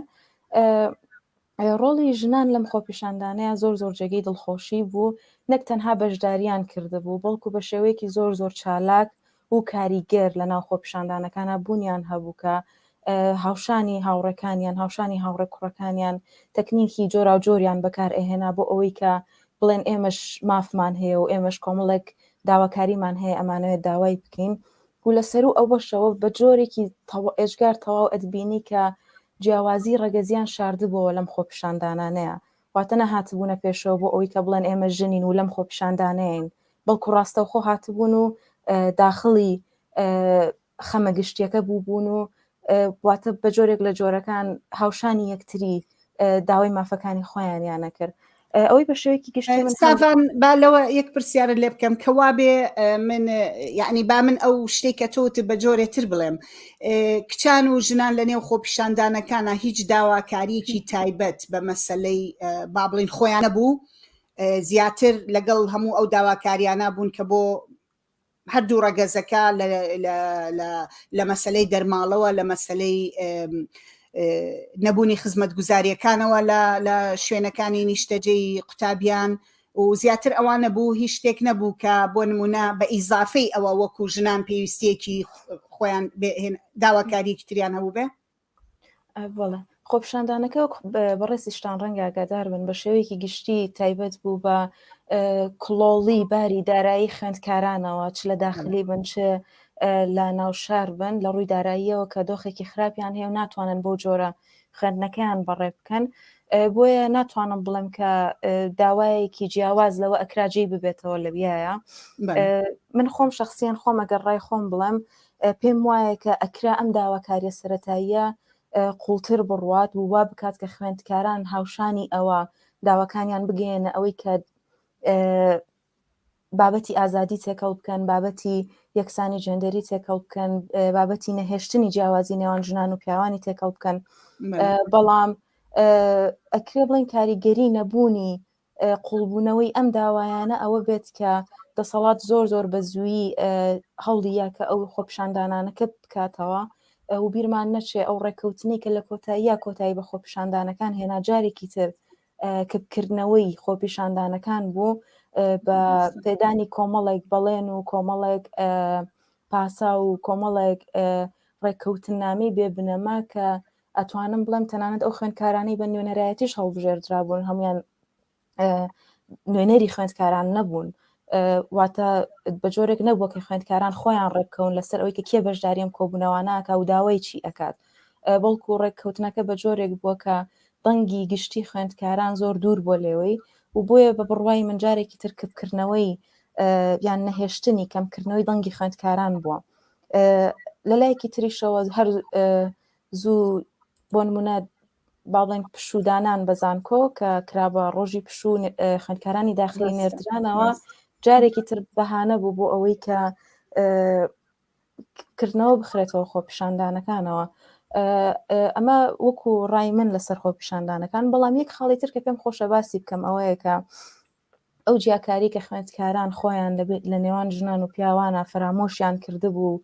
ڕۆڵی ژنان لەم خۆپیشاندانەیە زۆر جێگەی دڵخۆشی بوو نەک تەنها بەشداریان کردبوو بەڵکو بە شێوەیەکی زۆر چالاک و کاریگەر لە ناو خۆپیشاندانەکانە بوونیان هەبوو کە هاوشانی هاوڕەکانیان هاوشانی هاوڕێ کوڕەکانیان تەکنیکی جۆرا و جۆریان بەکار ئەهێنا بۆ ئەوەی کە بڵێن ئێمەش مافمان هەیە و ئێمەش کۆمەڵێک داواکاریمان هەیە ئەمانەوێت داوای بکەین و لەسەر و ئەو بەشەوە بە جۆرێکی ئێژگار تەواو ئەدبینی کە جیاوازی ڕەگەزیان شاردبووەوە لەم خۆپیشاندانانەیە واتە نەهاتبوونە پێشەوە بۆ ئەوەی کە بڵێن ئێمە ژنین و لەم خۆپیشاندانەیەین بەڵکو ڕاستەوخۆ هاتبوون و داخڵی خەمەگشتیەکە بوون و واتە بە جۆرێک لە جۆرەکان هاوشانی یەکتری داوای مافەکانی خۆیانیانە کرد ئەوەی بە شێوەیەکی گشتی من سافان با لەوە یەک پرسیارە لێ بکەم کەوا بێ من یعنی با من ئەو شتێکە تۆت بە جۆرێتر بڵێم کچان و ژنان لە نێو خۆپیشاندانەکانە هیچ داواکاریەکی تایبەت بە مەسەلەی با بڵین خۆیان نەبوو زیاتر لەگەڵ هەموو ئەو داواکاریانە بوون کە بۆ هەردوو ڕەگەزەکە لە مەسەلەی دەرماڵەوە لە مەسەلەی نەبوونی خزمەتگوزاریەکانەوە لە شوێنەکانی نیشتەجێی قوتابیان و زیاتر ئەوانە بوو هیچ شتێک نەبوو کە بۆ نمونە بە ئیزافەی ئەوە وەکو ژنان پێویستیەکی خۆیان داواکاریەکی تریان هەبوو بێ بەڵێ خۆپیشاندانەکە بەڕێستیشتان ڕەنگە ئاگادار بن بە شێوەیەکی گشتی تایبەت بوو بە کڵۆڵی باری دارایی خوێندکارانەوە چ لە داخلی بن چ لە ناوشار بن لە ڕووی داراییەوە کە دۆخێکی خراپیان هەیە و ناتوانن بۆ جۆرە خوێندنەکەیان بەڕێ بکەن بۆیە ناتوانم بڵێم کە داوایەکی جیاواز لەوە ئەکراجی ببێتەوە لە بیایە من خۆم شخصیان خۆم ئەگەر ڕای خۆم بڵێم پێم وایە کە ئەکرا ئەم داواکاریە سەرەتاییە قوڵتر بڕوات و وا بکات کە خوێندکاران هاوشانی ئەوە داواکانیان بگەێنە ئەوەی کە بابەتی ئازادی تێکەڵ بکەن بابەتی یەکسانی جەندەری تێکەڵ بکەن بابەتی نەهێشتنی جیاوازی نێوان ژنان و پیاوانی تێکەڵ بکەن بەڵام ئەکرێ بڵین کاریگەری نەبوونی قوڵبوونەوەی ئەم داوایانە ئەوە بێت کە دەسەڵات زۆر بە زوویی هەڵی یاکە ئەو خۆپیشاندانانەکە بکاتەوە و بیرمان نەچێ ئەو ڕێککەوتنی کە لە کۆتایی بە خۆپیشاندانەکان هێنا جارێکی تر کە بکردنەوەی خۆپیشاندانەکان بوو بە پێدانی کۆمەڵێک بەڵێن و کۆمەڵێک پاسا و کۆمەڵێک ڕێککەوتننامی بێ بنەما کە ئەتوانم بڵێم تەنانەت ئەو خوێندکارانی بە نوێنەرایەتیش هەڵبژێردرابوون هەمویان نوێنەری خوێندکاران نەبوون واتە بە جۆرێک نەبووە کە خوێندکاران خۆیان ڕێککەون لەسەر ئەوەی کە کێ بەشداریم کۆبوونەوەناکە و داوای چی ئەکات بەڵکو ڕێککەوتنەکە بە جۆرێک بووە کە دەنگی گشتی خوێندکاران زۆر دوور بۆ لێوەی و بۆیە بە بڕوای من جارێکی تر کردکردنەوەی یان نەهێشتنی کەمکردنەوەی دەنگی خوێندکاران بووە لەلایەکی تریشەوە هەر زوو بۆ نمونە باڵێن پشودانان بەزانکۆ کە کرابە ڕۆژی پشوو خوێندکارانی داخلی نێردرانەوە جارێکی تر بەهانە بوو بۆ ئەوەی کە کردنەوە بخرێتەوە خۆپیشاندانەکانەوە ئەمە وەکو ڕای من لەسەر خۆپیشاندانەکان بەڵام یەک خاڵی تر کە پێم خۆشە باسی بکەم ئەوەیە کە ئەو جیاکاری کە خوێندکاران خۆیان لە نێوان ژنان و پیاوانە فرامۆشیان کردبوو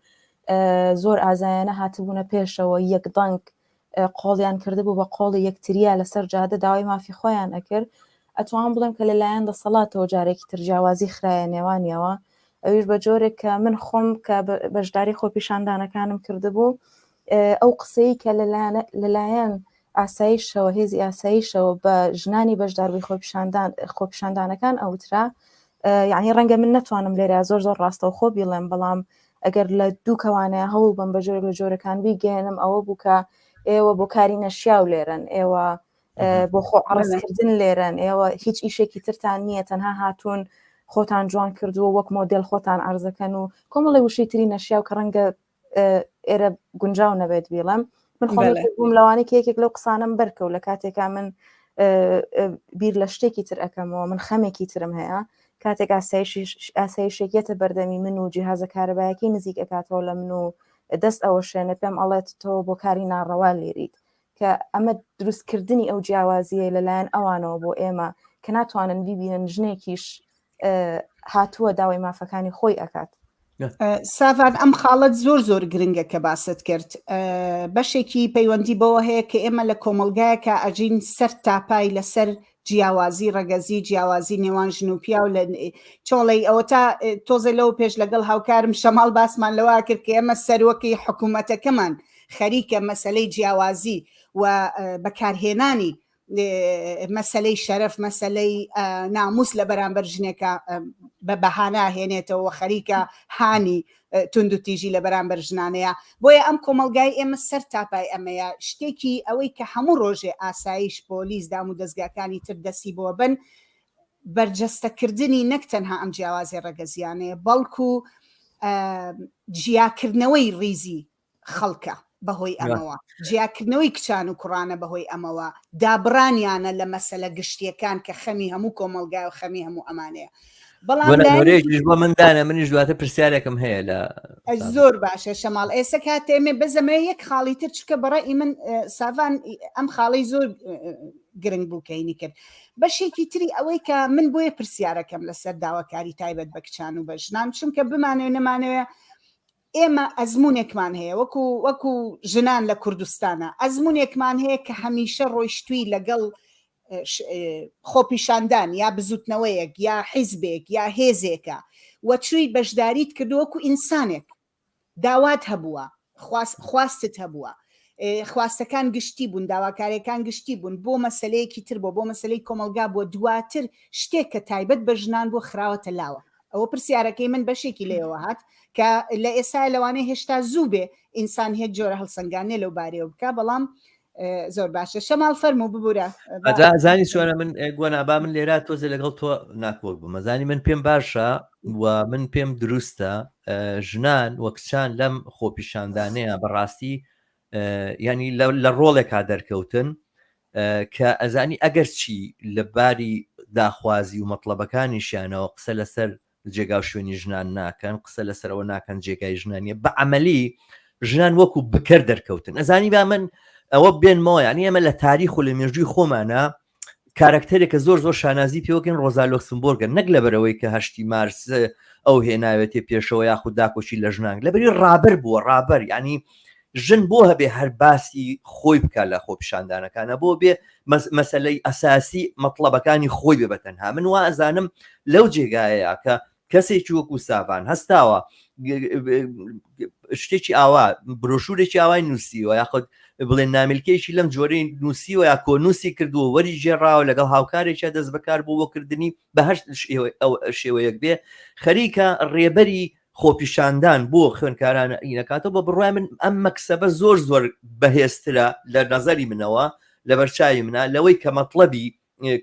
زۆر ئازایانە هاتبوونە پێشەوە یەک دەنگ قۆڵیان کردبوو بە قۆڵی یەکتریە لەسەر جادە داوای مافی خۆیان ئەکرد ئەتوان بڵێم کە لەلایەن دەسەڵاتەوە جارێکی تر جیاوازی خرایە نێوانیەوە ئەویش بە جۆرێک کە من خۆم کە بەشداری خۆپیشاندانەکانم کردبوو ئەو قسەی کە لەلایەن ئاسایشەوە هێزی ئاسایشەوە بە ژنانی بەشداروی خۆپیشاندانەکان ئەوترا یعنی ڕەنگە من نەتوانم لێرە زۆر ڕاستەوخۆ بیڵێم بەڵام ئەگەر لە دوو کەوانەیە هەوڵ بم بە جۆرێک لە جۆرەکان بیگەێنم ئەوە بوو کە ئێوە بۆ کاری نەشیا و لێرن ئێوە بۆ خۆ عڕستکردن لێرن ئێوە هیچ ئیشێکی ترتان نییە تەنها هاتوون خۆتان جوان کردووە وەک مۆدل خۆتان عرضەکەن و کۆمەڵی وشەی تری نەشیا و کە ڕەنگە ئێرە گونجاو نەبێت بیڵم من خۆم لەوانەیە کێکێک لەو قسانم بەرکە و لە کاتێکا من بیر لە شتێکی تر ئەەکەمەوە من خەمێکی ترم هەیە کاتێک ئاسایشێکێتە بەردەمی من و جیهازە کارەبایەکەی نزیک ئەکاتەوە لە من و دەست ئەوە شوێنە پێم ئەڵێت تۆ بۆ کاری ناڕەوا لێریت کە ئەمە دروستکردنی ئەو جیاوازیە لەلایەن ئەوانەوە بۆ ئێمە کە ناتوانن بیبینن ژنێکیش هاتووە داوای مافەکانی خۆی ئەکات. ساڤان ئەم خاڵت زۆر گرنگە کە باست کرد بەشێکی پەیوەندی بەوە هەیە کە ئێمە لە کۆمەلگایەکە ئەژین سەر تاپای لەسەر جیاوازی ڕەگەزی جیاوازی نێوان ژن و پیا و لە چۆڵی ئەوە تا تۆزە لەو پێش لەگەڵ هاوکارم شەماڵ باسمان لەوا کرد کە ئێمە سەرۆکی حکوومەتەکەمان خەریکە مەسەلەی جیاوازی و بەکارهێنانی مەسەلەی شەرەف مەسەلەی ناموس لە بەرامبەر ژنێکە بە بەهانە هێنێتەوە خەریکە هانی تونند و تیژی لە بەرامبەر ژنانەیە بۆیە ئەم کۆمەلگای ئێمە سەر تاپای ئەمەیە شتێکی ئەوەی کە هەموو ڕۆژێ ئاسایش پۆلیس دام و دەستگاکانی تر دەستی بۆ بن بەرجەستەکردنی نەک تەنها ئەم جیاوازی ڕەگەزیانەیە بەڵکو جیاکردنەوەی ڕیزی خەڵکە بەهۆی ئەمەوە جیاکردنەوەی کچان و کوڕانە بەهۆی ئەمەوە دابڕانیانە لە مەسەلە گشتیەکان کە خەمی هەموو کۆمەلگای و خەمی هەموو ئەمانەیە بۆ مندانە منیش دواتە پرسیارێکم هەیە لە زۆر باشە شەماڵ ئێستا کاتێمێ بزەمە یەک خاڵی تر چکە بەڕای من ساڤان ئەم خاڵی زۆر گرنگ بوو کەینی کرد بەشێکی تری ئەوەی کە من بۆیە پرسیارەکەم لەسەر داواکاری تایبەت بە کچان و بە ژنان چونکە بمانەوە نەمانەوە ئێمە ئەزمونێکمان هەیە وەکو ژنان لە کوردستانە ئەزمونێکمان هەیە کە هەمیشە ڕۆیشتووی لەگەڵ خۆپیشاندان یا بزوتنەوەیەک یا حیزبێک یا هێزێکە وەچووی بەشداریت کردووەکو ئینسانێک داوات هەبووە خواستت هەبووە خواستەکان گشتی بوون داواکاریەکان گشتی بوون بۆ مەسلەیەکی تر بۆ مەسلەی کۆمەلگا بۆ دواتر شتێک کە تایبەت بە ژنان بۆ خراوەتە لاوە ئەوە پرسیارەکەی من بەشێکی لێەوە هات کە لە ئێستا لەوانەیە هێشتا زوو بێ ئینسان هێک جۆرە هەڵسەنگانێ لەو بارەوە بکە بەڵام زۆر باشە شەماڵ فەرموو ببوورە زانی چۆنە من گوۆنابا من لێرا تۆزە لەگەڵ تۆ ناکۆک بوومە زانی من پێم باشە و من پێم دروستە ژنان وە کچان لەم خۆپیشاندانەیە بەڕاستی ینی لە ڕۆڵێکا دەرکەوتن کە ئەزانی ئەگەر چی لە باری داخوازی و مەطلبەکانیشیانەوە قسە لەسەر جێگا و شوێنی ژنان ناکەن قسە لەسەرەوە ناکەن جێگای ژنانیە بە عەمەلی ژنان وەکو بکر دەرکەوتن ئەزانی با من ئەوە بێنمەوە یعنی ئێمە لە تاریخ و لە مێژووی خۆمانە کارکتەرێکە زۆر شانازی پێوەکەن ڕۆزا لۆکسمبۆرگە نەک لەبەرەوەی کە 8 مارس ئەو هێناوێتێ پێشەوە یاخود داکۆچی لە ژنان لەبەری ڕابەر بووە ڕابەر ینی ژن بۆ هەبێ هەر باسی خۆی بکە لە خۆپیشاندانەکانە بۆ بێ مەسەلەی ئەساسی مەطلبەکانی خۆی بێ بەتەنها من وا ئەزانم لەو جێگایەیە کە کەسێکی وەکو ساڤان هەستاوە شتێکی ئاوا برۆشورێکی ئاوای نووسیوە یاخود بڵێن نامیلکێکی لەم جۆرەی نووسیوە یا کۆنووسی کردووە وەری ژێڕاوە لەگەڵ هاوکارێکە دەست بەکار بوو بۆکردنی بە هەر شێوەیەک بێ خەریکە ڕێبەری خۆپیشاندان بۆ خوێنکارانە ئینەکاتەوە بە بڕای من ئەم مەکسەبە زۆر بەهێزترە لە نەزەری منەوە لە بەرچاوی منە لەوەی کە مەطلەبی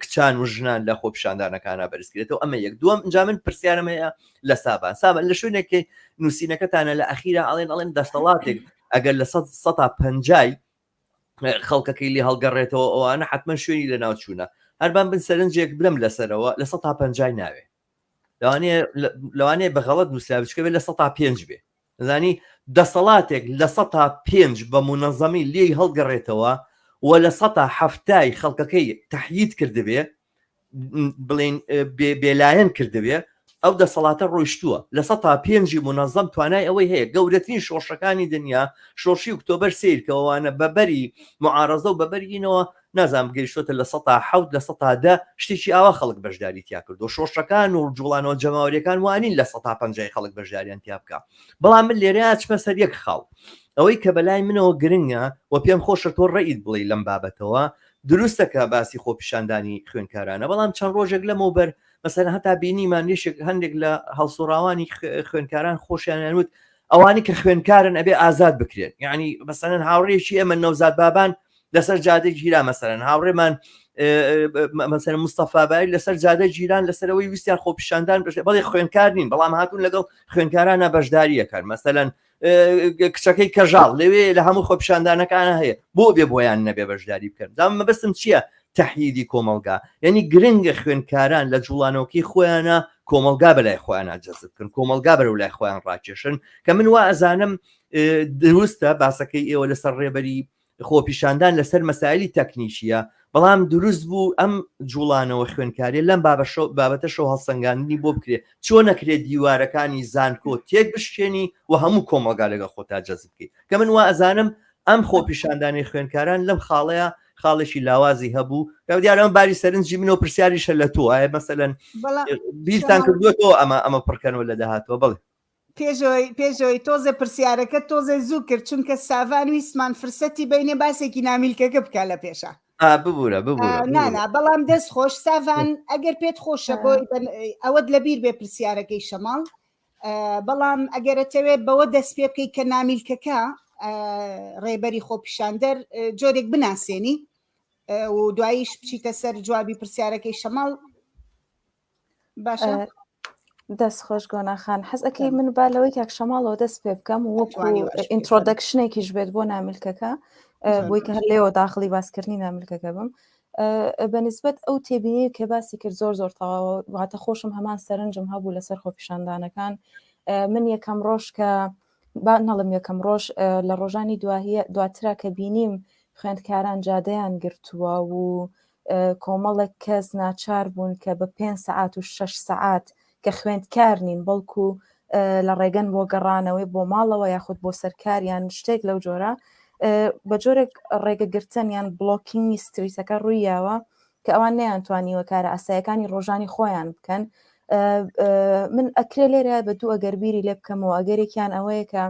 کچان و ژنان لە خۆپیشاندانەکانە بەرزکرێتەوە ئەمە یەک دووەم ئەنجا من پرسیارەمەیە لە ساڤان لە شوێنێکی نووسینەکەتانە لە ئەخیرا ئەڵێن دەستەڵاتێک ئەگەر لە 150 خەڵکەکەی لێ هەڵگەڕێتەوە ئەوانە حتمما شوێنی لە ناوچوونە هەربان بن سەرنجێک بلەم لەسەرەوە لە 150 ناوێ لەوانەیە بەغەڵەت نووسابچکە بێت لە 105 بێ زانی دەسەڵاتێک لە 105 بە منەظەمی لێی هەڵگەڕێتەوە و لە 170 خەڵکەکەی تەحیید کردبێ بڵێن بێلایەن کردبێ ئەو دەسەڵاتە ڕۆیشتووە لە 105 منەظەم توانای ئەوەی هەیە گەورەترین شۆڕشەکانی دنیا شۆڕشی ئۆکتۆبەر سیرکەوانە بەبەری معارەزە و بەبەرینەوە نازام گەیشتۆتە لە 100 لە 110 شتێکی ئاوا خەڵک بەشداری تیا کردو شۆڕشەکان و جوڵانەوە جەماوەریەکان وانین لە 150 خەڵک بەشداریان تیا بکە بەڵام من لێرە چمە سەر یەک خاڵ ئەوەی کە بەلای منەوە گرنگە و پێم خۆشە تۆ ڕێیت بڵێ لەم بابەتەوە دروستە کە باسی خۆپیشاندانی خوێنکارانە بەڵام چەند ڕۆژێک لەمەوبەر مەسەرەن هەتا بینیمان لێشێک هەندێک لە هەڵسوڕاوانی خوێنکاران خۆشیانوت ئەوانی کە خوێنکارن ئەبێ ئازاد بکرێن یعنی مەسەرەن هاوڕێکی ئێمە نەوزاد بابان لەسەر جادەی گیرا مەسەرەن هاوڕێمان مەسەرەن مستەفابایی لەسەر جادەی جیران لەسەرەوەی ویستیان خۆپیشاندان بەڵێ خوێنکار نین بەڵام هاتوون لەگەڵ خوێنکارانە بەشداریەکەن مەسەرەن کچەکەی کەژاڵ لەوێ لە هەموو خۆپیشاندانەکانە هەیە بۆ بێ بۆیان نەبێ بەشداری بکەن دام مەبەستم چییە تەحییدی کۆمەلگا یعنی گرنگە خوێنکاران لە جوڵانەوەکی خۆیانە کۆمەلگا بەلای خۆیانە جەزب بکەن کۆمەلگا بەرەو لای خۆیان ڕاکێشن کە من وا ئەزانم دروستە باسەکەی ئێوە لەسەر ڕێبەری خۆپیشاندان لەسەر مەسائلی تەکنیکیە بەڵام دروست بوو ئەم جوڵانەوە خوێنکاری لەم بابەتە شەو هەڵسەنگاندنی بۆ بکرێت چۆن نەکرێت دیوارەکانی زانکۆ تێک بشکێنی و هەموو کۆمەلگا لەگە خۆتا جەزب بکەیت کە من وا ئەزانم ئەم خۆپیشاندانی خوێنکاران لەم خاڵەیە خاڵێکی لاوازی هەبوو دیارە باری سەرنجی منەوە پرسیاریشە لە تۆ ئایا مەسەلەن بیرتان کردووەەوە ئەمە پڕکەنەوە لە داهاتوە بڵێ پێشەوەی تۆزە پرسیارەکە تۆزە زوو کرد چونکە ساڤان ویسمان فرسەتی بینێ باسێکی نامیلکەکە بکە لە پێشە ببوورە نانا بەڵام دەست خۆش ساڤان ئەگەر پێت خۆشە بۆ ئەوەت لەبیر بێ پرسیارەکەی شەماڵ بەڵام ئەگەرەتەوێت بەوە دەست پێ بکەی کە نامیلکەکە ڕێبەری خۆپیشاندەر جۆرێک بناسیێنی و دواییش بچیتە سەر جوابی پرسیارەکەی شەماڵ باشە دەست خۆش گۆناخان حەزەکەی من با لەوەی کاک شەماڵەوە دەست پێ بکەم وەکو ئینترۆدەکشنێکیش بێت بۆ نامیلکەکە بۆی کە هەر لێەوە داخلی باسکردنی نامیلکەکە بم بەنسبەت ئەو تێبینی کە باسی کرد زۆر تەواوە واتە خۆشم هەمان سەرنجم هەبوو لەسەر خۆپیشاندانەکان من یەکەم ڕۆژ کە با نەڵم یەکەم ڕۆژ لە ڕۆژانی دواترا کە بینیم خوێندکاران جادەیان گرتووە و کۆمەڵێک کەس ناچار بوون کە بە 5 سەعات و 6 سەعات کە خوێندکار نین بەڵکو لە ڕێگەن بۆ گەڕانەوەی بۆ ماڵەوە یاخود بۆ سەرکاریان شتێک لەو جۆرە بە جۆرێک ڕێگەگرتن یان بلۆکینگی ستریتەکە ڕوویاوە کە ئەوان نەیانتوانیوە کارە ئاسایەکانی ڕۆژانی خۆیان بکەن من ئەکرێ لێرە بە دوو ئەگەربیری لێ بکەمەوە ئەگەرێکیان ئەوەیە کە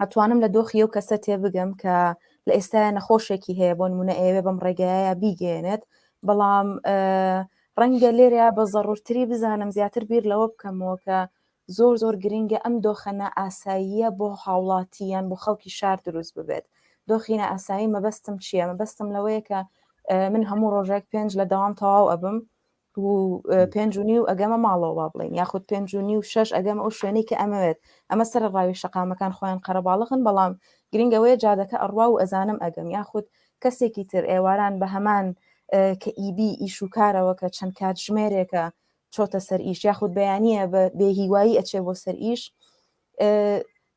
ئەتوانم لە دۆخی ئەو کەسە تێ بگەم کە لە ئێستاە نەخۆشێکی هەیە بۆ نمونە ئێوێ بەم ڕێگایە بیگەێنێت بەڵام ڕەنگە لێرە بە زەڕورتری بزانم زیاتر بیر لەوە بکەمەوە کە زۆر گرنگە ئەم دۆخەنە ئاساییە بۆ هاوڵاتیان بۆ خەڵکی شار دروست ببێت دۆخینە ئاسایی مەبەستم چییە مەبەستم لەوەیە کە من هەموو ڕۆژێک 5 لە داوام تەواو ئەبم و 5 و ئەگەمە ماڵەوە بڵین یاخود 5 و 6 ئەگەمە ئەو شوێنەی کە ئەمەوێت ئەمە سەر ڕاوی شەقامەکان خۆیان قەرەباڵغن بەڵام گرنگەوەی جادەکە ئەڕوا و ئەزانم ئەگەم یاخود کەسێکی تر ئێواران بە هەمان کە ئیبی ئیش و کارەوە کە چەند کات ژمێرێکە چۆتە سەر ئیش یاخود بەیانیە بێهیوایی ئەچێ بۆ سەر ئیش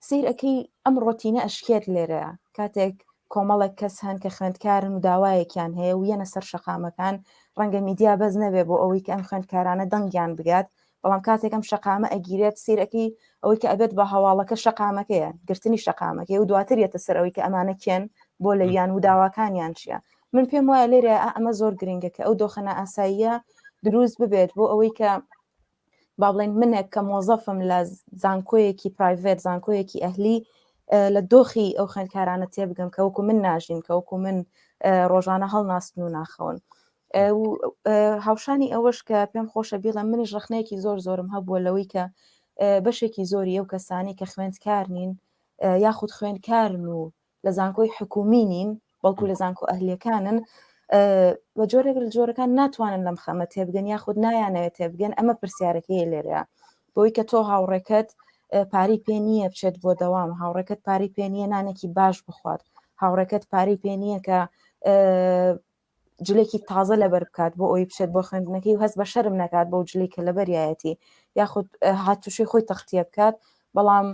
سیرەکەی ئەم ڕۆتینە ئەشکێت لێرەیە کاتێک کۆمەڵێک کەس هەن کە خوێندکارن و داوایەکیان هەیە و یەنە سەر شەقامەکان ڕەنگە میدیا بەز نەبێ بۆ ئەوەی کە ئەم خوێندکارانە دەنگیان بگات بەڵام کاتێک ئەم شەقامە ئەگیرێت سیرەکەی ئەوەی کە ئەبێت بە هەواڵەکە شەقامەکەیە گرتنی شەقامەکەی و دواتر یەتە سەر ئەوەی کە ئەمانە کێن بۆ لەویان و داواکانیان چییە من پێم وایە لێرە ئەمە زۆر گرنگە کە ئەو دۆخەنە ئاساییە دروست ببێت بۆ ئەوەی کە با بڵێن منێک کە مۆزەفم لە زانکۆیەکی پرایڤێت زانکۆیەکی ئەهلی لە دۆخی ئەو خوێندکارانە تێبگەم کە وەکو من ناژین کە وەکو من ڕۆژانە هەڵناستن و ناخەون هاوشانی ئەوەش کە پێم خۆشە بیڵم منیش ڕخنەیەکی زۆرم هەبووە لەوەی کە بەشێکی زۆری ئەو کەسانی کە خوێندکار نین یاخود خوێندکارن و لە زانکۆی حکومی نین بەڵکو لە زانکۆ ئەهلیەکانن بە جۆرێک لە جۆرەکان ناتوانن لەم خەمە تێبگەن یاخود نایانەوێت تێبگەن ئەمە پرسیارەکەی لێرەیە بۆی کە تۆ هاوڕێکت پاری پێ نییە بچێت بۆ دەوام هاوڕێکت پاری پێ نییە نانێکی باش بخوات هاوڕێکت پاری پێ نییە کە جلێکی تازە لەبەر بکات بۆ ئەوی بچێت بۆ خوێندنەکەی و هەست بە شەرم نکات بۆ جلەی کە لەبەریایەتی یاخود هاتوشی خۆی تەختیە بکات بەڵام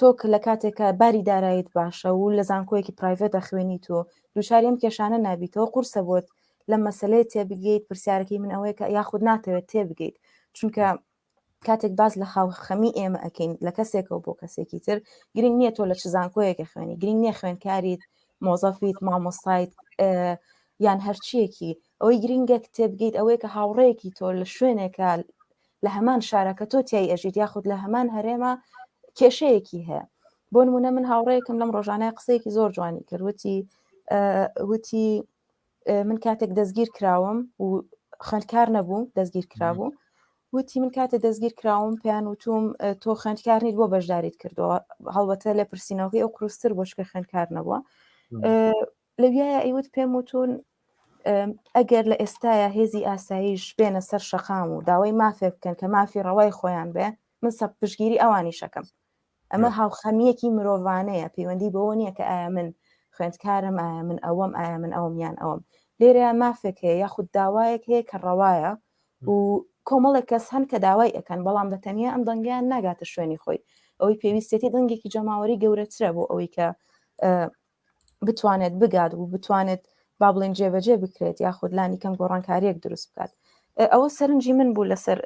تۆ لە کاتێکە باری دارایت باشە و لە زانکۆیەکی پرایڤێت دەخوێنیت و دووچاریم کێشانە نابیتەوە قورسە بۆت لە مەسلەی تێبگەیت پرسیارەکەی من ئەوەیە کە یاخود ناتەوێت تێبگەیت چونکە کاتێک باز لە خەمی ئێمە ئەکەین لە کەسێکەوە بۆ کەسێکی تر گرنگ نییە تۆ لە چ زانکۆیەکە خوێنی گرنگ نییە خوێنکاریت مۆزەفیت مامۆستایت یان هەرچیەکی ئەوەی گرنگە تێبگەیت ئەوەیە کە هاوڕەیەکی تۆ لە شوێنێکە لە هەمان شارەکە تۆ تیای ئەژیت یاخود لە هەمان هەرێمە کێشەیەکی هەیە بۆ نمونە من هاوڕەیەکم لەم ڕۆژانەیە قسەیەکی زۆر جوانی کرد وتی من کاتێک دەستگیر کراوم و خوێندکار نەبوو دەستگیر کرابوو وتی من کاتە دەستگیر کراوم پێیان وتوم تۆ خوێندکارنیت بۆ بەشداریت کردەوە هەڵبەتە لە پرسیینەوەی ئەو قروستر بۆ شکە خوێندکار نەبووە لەویایە ئەیوت پێم وتون ئەگەر لە ئێستاە هێزی ئاساییش بێنە سەر شەقام و داوای مافێ بکەن کە مافی ڕەوای خۆیان بێ من سەب پشگیری ئەوانی شەکەم ئەمە هاوخەمیەکی مرۆڤانەیە پەیوەندی بەوە نییە کە ئایا من خوێندکارم ئایا من ئەوەم ئایا من ئەوم یان ئەوم لێرە مافێک هەیە یاخود داوایەک هەیە کە ڕەوایە و کۆمەڵێک کەس هەن کە داوای ئەەکەن بەڵام بەتەنیا ئەم دەنگیان ناگاتە شوێنی خۆی ئەوەی پێویستێتی دەنگێکی جەماوەری گەورەترە بۆ ئەوەی کە بتوانێت بگات و بتوانێت با بڵێن جێبەجێ بکرێت یاخود لانی کەم گۆڕانکاریەک دروست بکات ئەوە سەرنجی من بوو لەسەر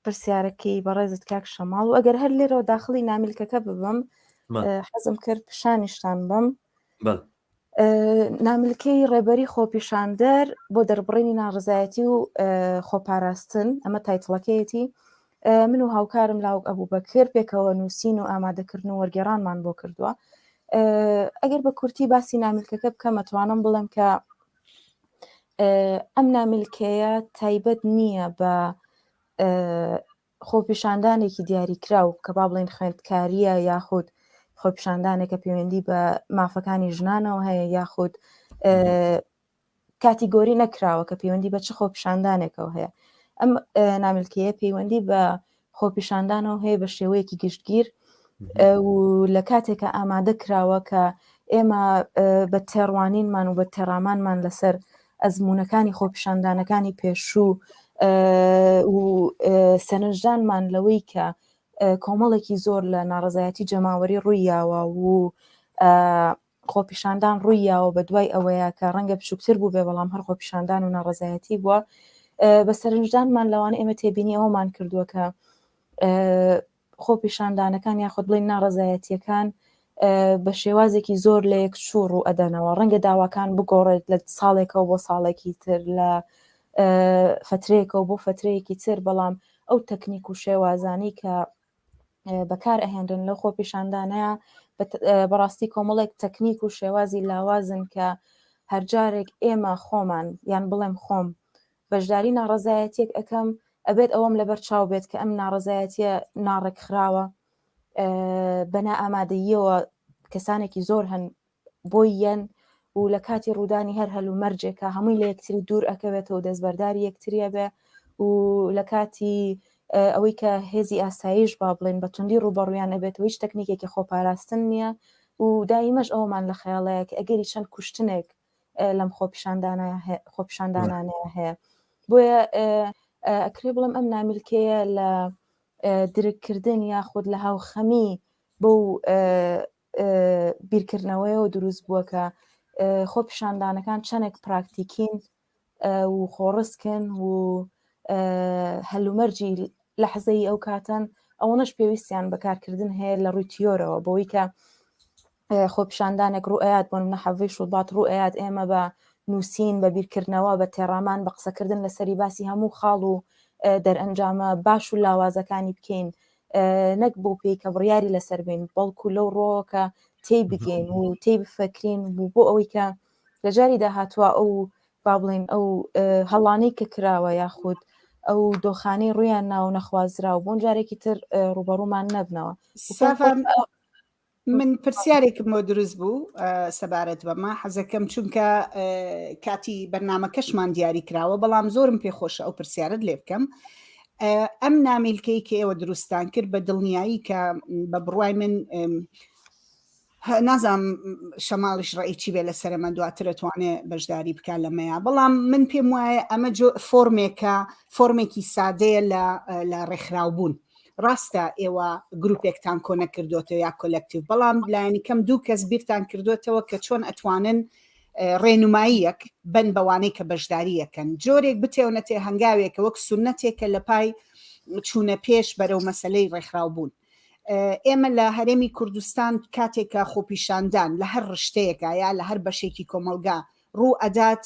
پرسیارەکەی بەڕێزت کاک شەماڵ و ئەگەر هەر لێرەوە داخلی نامیلکەکە ببم حەزم کرد پیشانیشتان بم نامیلکەی ڕێبەری خۆپیشاندەر بۆ دەربڕینی ناڕزایەتی و خۆپاراستن ئەمە تایتڵەکەیەتی من و هاوکارم لاوک ئەبوو بەکر پێکەوە نووسین و ئامادەکردن و وەرگێڕانمان بۆ کردووە ئەگەر بە کورتی باسی نامیلکەکە بکەم ئەتوانم بڵێم کە ئەم نامیلکەیە تایبەت نییە بە خۆپیشاندانێکی دیاریکراو کە با بڵێن خوێندکاریە یاخود خۆپیشاندانێکە پەیوەندی بە مافەکانی ژنانەوە هەیە یاخود کاتیگۆری نەکراوە کە پەیوەندی بە چ خۆپیشاندانێکەوە هەیە ئەم نامیلکەیە پەیوەندی بە خۆپیشاندانەوە هەیە بە شێوەیەکی گشتگیر و لە کاتێکە ئامادە کراوە کە ئێمە بە تێڕوانینمان و بە تێڕامانمان لەسەر ئەزمونونەکانی خۆپیشاندانەکانی پێشوو و سەرنجدانمان لەوەی کە کۆمەڵێکی زۆر لە ناڕزایەتی جەماوەری ڕوویاوە و خۆپیشاندان ڕوویاوە بە دوای ئەوەیە کە ڕەنگە بچووکتر بوو بێ بەڵام هەر خۆپیشاندان و ناڕزایەتی بووە بە سەرنجدانمان لەوانە ئێمە تێبینی ئەومان کردووە کە خۆپیشاندانەکان یاخود بڵێن ناڕزایەتیەکان بە شێوازێکی زۆر لە یەک چوور و ئەدەنەوە ڕەنگە داواکان بگۆڕێت لە ساڵێکەوە بۆ ساڵێکی تر لە فترەیەکەوە بۆ فترەیەکی تر بەڵام ئەو تەکنیک و شێوازانی کە بەکار ئەهێنرن لە خۆپیشاندانەیە بەڕاستی کۆمەڵێک تەکنیک و شێوازی لاوازن کە هەرجارێک ئێمە خۆمان یان بڵێم خۆم بەشداری ناڕزایەتێک ئەەکەم ئەبێت ئەوەم لەبەر چاو بێت کە ئەم ناڕزایەتیە ناڕێکخراوە بەنا ئامادەییەوە کەسانێکی زۆر هەن بۆی یەن و لە کاتی ڕوودانی هەر هەلو مەرجێکە هەمووی لە یەکتری دوور ئەکەوێتەوە و دەستبەرداری یەکتریە بێ و لە کاتی ئەوەی کە هێزی ئاساییش با بڵێن بە توندی ڕوبەڕویان ئەبێتەوە هیچ تەکنیکێکی خۆپاراستن نییە و دایمەش ئەومان لە خەیاڵەیە کە ئەگەری چەند کوشتنێک لەم خۆپیشاندانانەیە هەیە بۆیە ئەکرێ بڵم ئەم نامیلکەیە لە درکردن یاخود لە هاوخەمی بۆ بیرکردنەوەیەوە دروست بووە کە خۆپیشاندانەکان چەندێک پراکتیکین و خۆڕستکن و هەلومەرجی لەحزەی ئەو کاتەن ئەوەنەش پێویستیان بەکارکردن هەیە لە ڕووی تیۆرەوە بۆی کە خۆپیشاندانێک ڕوئەیات بۆن نەحەڤی شوڵبات ڕوئەیات ئێمە بە نووسین بە بیرکردنەوە بە تێڕامان بە قسەکردن لە سەری باسی هەموو خاڵ و دەرئەنجامە باش و لاوازەکانی بکەین نەک بۆ پێی کە بڕیاری لەسەر بین بەڵکو لەو ڕۆکە تێی بگەین و تێی بفەکرین بۆ ئەوەی کە لە جاری داهاتوە ئەو با بڵێن ئەو هەڵانەی کە کراوە یاخود ئەو دۆخانەی ڕویان ناو نەخوازرا و بۆن جارێکی تر ڕوبەڕوومان نەبنەوە من پرسیارێکم بۆ دروست بوو سەبارەت بەمە حەزەکەم چونکە کاتی بەرنامەکەشمان دیاری کراوە بەڵام زۆرم پێخۆشە ئەو پرسیارت لێ بکەم ئەم نامیلکەی کە ئێوە دروستان کرد بە دڵنیایی کە بە بڕوای من نازام شەماڵیش ڕێی چی بێ لەسەر ئەمە دواتر ئەتوانێ بەشداری بکات لەمەیە بەڵام من پێم وایە ئەمە فۆرمێکی سادەیە لە ڕێکخراوبوون ڕاستە ئێوە گروپێکتان کۆ نەکردوێتەوە یا کۆلەکتیڤ بەڵام لایەنی کەم دوو کەس بیرتان کردوێتەوە کە چۆن ئەتوانن ڕێنماییەک بن بەوانەی کە بەشداریەکەن جۆرێک بتێونەتێ هەنگاوێکە وەک سونەتێکە لە پای چوونە پێش بەرەو مەسەلەی ڕێکخراوبوون ئێمە لە هەرێمی کوردستان کاتێکە خۆپیشاندان لە هەر ڕشتەیەکە یا لە هەر بەشێکی کۆمەلگا ڕوو ئەدات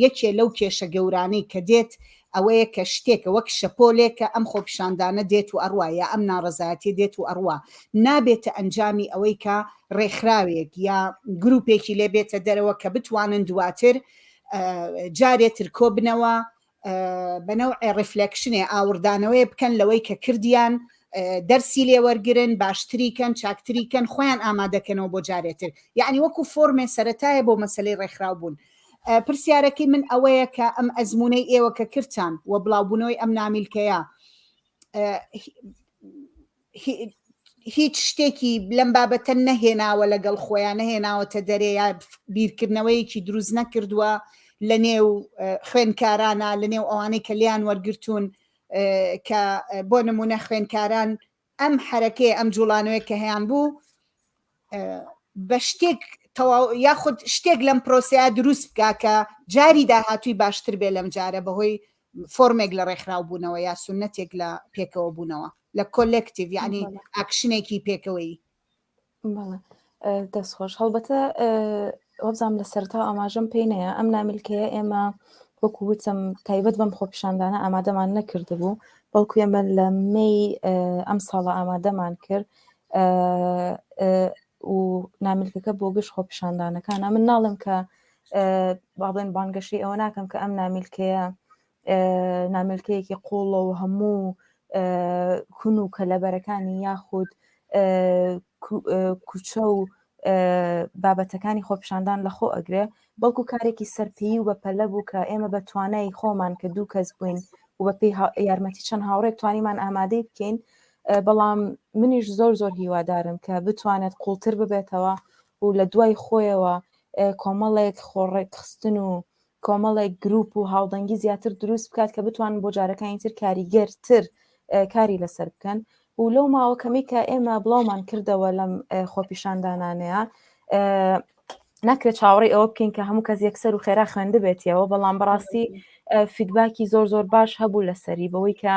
یەکێ لەو کێشە گەورانەی کە دێت ئەوەیە کە شتێکە وەک شەپۆلێکە ئەم خۆپیشاندانە دێت و ئەڕوا یا ئەم ناڕەزایەتی دێت و ئەڕوا نابێتە ئەنجامی ئەوەی کە ڕێکخراوێک یا گروپێکی لێ بێتە دەرەوە کە بتوانن دواتر جارێتر کۆ بنەوە بەنەو ڕفلکشنێ ئاوردانەوەی بکەن لەوەی کە کردیان دەرسی لێ وەرگرن باشتریکەن چاکتریکەن خۆیان ئامادەکەنەوە بۆ جارێتر یعنی وەکو فۆرمێ سەرەتایە بۆ مەسلەی ڕێکخراو بوون پرسیارەکەی من ئەوەیە کە ئەم ئەزمونەی ئێوە کە کردتان و بڵاوبوونەوەی ئەم نامیلکەیە هیچ شتێکی لەم بابەتە نەهێناوە لەگەڵ خۆیان نەهێناوەتە دەرێ یا بیرکردنەوەیەکی دروست نەکردووە لە نێو خوێنکارانە لە نێو ئەوانەی کە لیان وەرگرتوون کە بۆ نمونە خوێنکاران ئەم حرەکەی ئەم جوڵانەوەی کە هەیان بوو بە شتێک یاخود شتێک لەم پرۆسەیە دروست بکە کە جاری داهاتووی باشتر بێ لەم جارە بەهۆی فۆرمێک لە ڕێکخراو بوونەوە یا سونەتێک لە پێکەوە بوونەوە لە کۆلێکتیڤ یعنی ئاکشنێکی پێکەوەی دەستخۆش هەڵبەتە وەبزانم لە سەرتا ئاماژەم پێی نەیە ئەم نامیلکەیە ئێمە وەکو وتم تایبەت بەم خۆپیشاندانە ئامادەمان نەکردبوو بەڵکو ئێمە لە مەی ئەم ساڵە ئامادەمان کرد و نامیلکەکە بۆ گشت خۆپیشاندانەکانە من ناڵم کە باڵێن بانگەشی ئەوە ناکەم کە ئەم نامیلکەیە نامیلکەیەکی قوڵە و هەموو کون و کەلەبەرەکانی یاخود کوچە و بابەتەکانی خۆپیشاندان لە خۆ ئەگرێ بەڵکو کارێکی سەرپێی و بەپەلە بوو کە ئێمە بە توانای خۆمان کە دوو کەس بووین و بە پێی یارمەتی چەند هاوڕێک توانیمان ئامادەی بکەین بەڵام منیش زۆر هیوادارم کە بتوانێت قوڵتر ببێتەوە و لە دوای خۆیەوە کۆمەڵێک خۆڕێکخستن و کۆمەڵێک گروپ و هاوڵەنگی زیاتر دروست بکات کە بتوان بۆ جارەکانی تر کاریگەرتر کاری لەسەر بکەن و لەو ماوە کەمی کە ئێمە بڵاومان کردەوە لەم خۆپیشاندانانەیە ناکرێت چاوەڕێی ئەوە بکەین کە هەموو کەس یەکسەر و خێرا خوێندە بێتیەوە بەڵام بەڕاستی فیدباکی زۆر باش هەبوو لەسەری بەوەی کە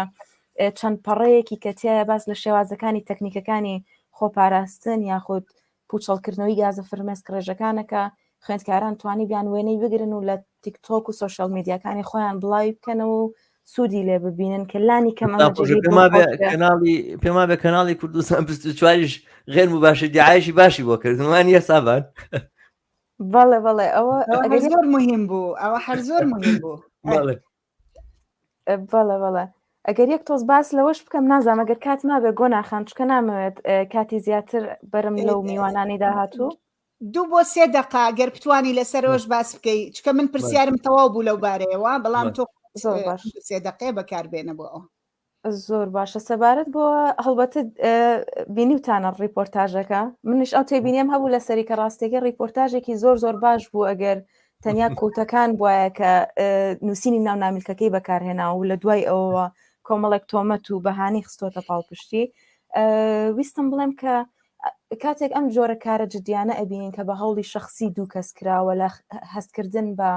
چەند پەڕەیەکی کەتیایە باس لە شێوازەکانی تەکنیکەکانی خۆپاراستن یاخود پوچەڵکردنەوەی گازە فرمێسک ڕێژەکانەکە خوێندکاران توانی بیان وێنەی بگرن و لە تیکتۆک و سۆشیال میدیاکانی خۆیان بڵاوی بکەنەوە و سوودی لێ ببینن کە لانی پێما بێ کەناڵی کوردستان 24 غێر مباشر دیعایشی باشی بۆ کردنوانی سابان بەڵێ ئەوە زۆر مهم بوو ئەوە هەر زۆر مهم بوو بەڵێ ئەگەر یەک تۆز باس لەوەش بکەم نازانم ئەگەر کات نابێ گۆ ناخان چکە نامەوێت کاتی زیاتر بەرم لەو میوانانی داهاتوو 2 بۆ 3 دقا گەر بتوانی لەسەرەوەش باس بکەی چکە من پرسیارم تەواو بوو لەو بارەیەوە بەڵام تۆ 3 دقێ بەکاربێنە بۆ ئەو زۆر باشە سەبارەت بۆ هەڵبەتە بینیوتانە ڕیپۆرتاژەکە منش ئەو تێبینیم هەبوو لە سەری کە ڕاستێکی ڕیپۆرتاژێکی زۆر باش بوو ئەگەر تەنیا کۆتەکان بواە کە نووسینی ناو نامیلکەکەی بەکارهێنا و لە دوای ئەوەوە کۆمەڵێک تۆمەت و بەهانی خستۆتە پاڵپشتی ویستم بڵێم کە کاتێک ئەم جۆرە کارە جدیانە ئەبینین کە بە هەوڵی شخصی دوو کەس کراوە لە هەستکردن بە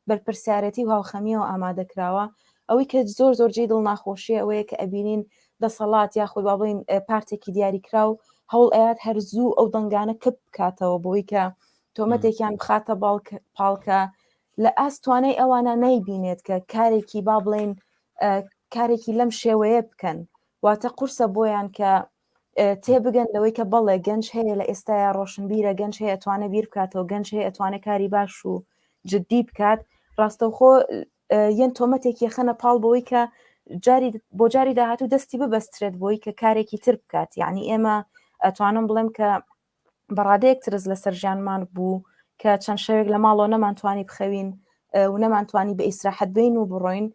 بەرپرسیارەتی و هاوخەمیەوە ئامادەکراوە ئەوەی کە زۆر جێ دڵ ناخۆشیە ئەوەیە کە ئەبینین دەسەڵات یاخود با بڵین پارتێکی دیاریکرا و هەوڵ ئەیات هەرزوو ئەو دەنگانە کپ بکاتەوە بۆی کە تۆمەتێکیان بخاتە پاڵکە لە ئاستوانەی ئەوانە نەیبینێت کە کارێکی با بڵین کارێکی لەم شێوەیە بکەن واتە قورسە بۆیان کە تێبگەن لەوەی کە بەڵێ گەنج هەیە لە ئێستایا ڕۆشنبیرە گەنج هەیە ئەتوانێت بیر بکاتەوە گەنج هەیە ئەتوانێت کاری باش و جددی بکات ڕاستەوخۆ یەن تۆمەتێکی خەنە پاڵ بۆی کە بۆ جاری داهاتوو دەستی ببەسترێت بۆی کە کارێکی تر بکات یعنی ئێمە ئەتوانم بڵێم کە بەڕادەیەک ترس لە سەرژیانمان بوو کە چەند شەوێک لە ماڵەوە نەمانتوانی بخەوین و نەمانتوانی بە ئیسراحەت بین و بڕۆین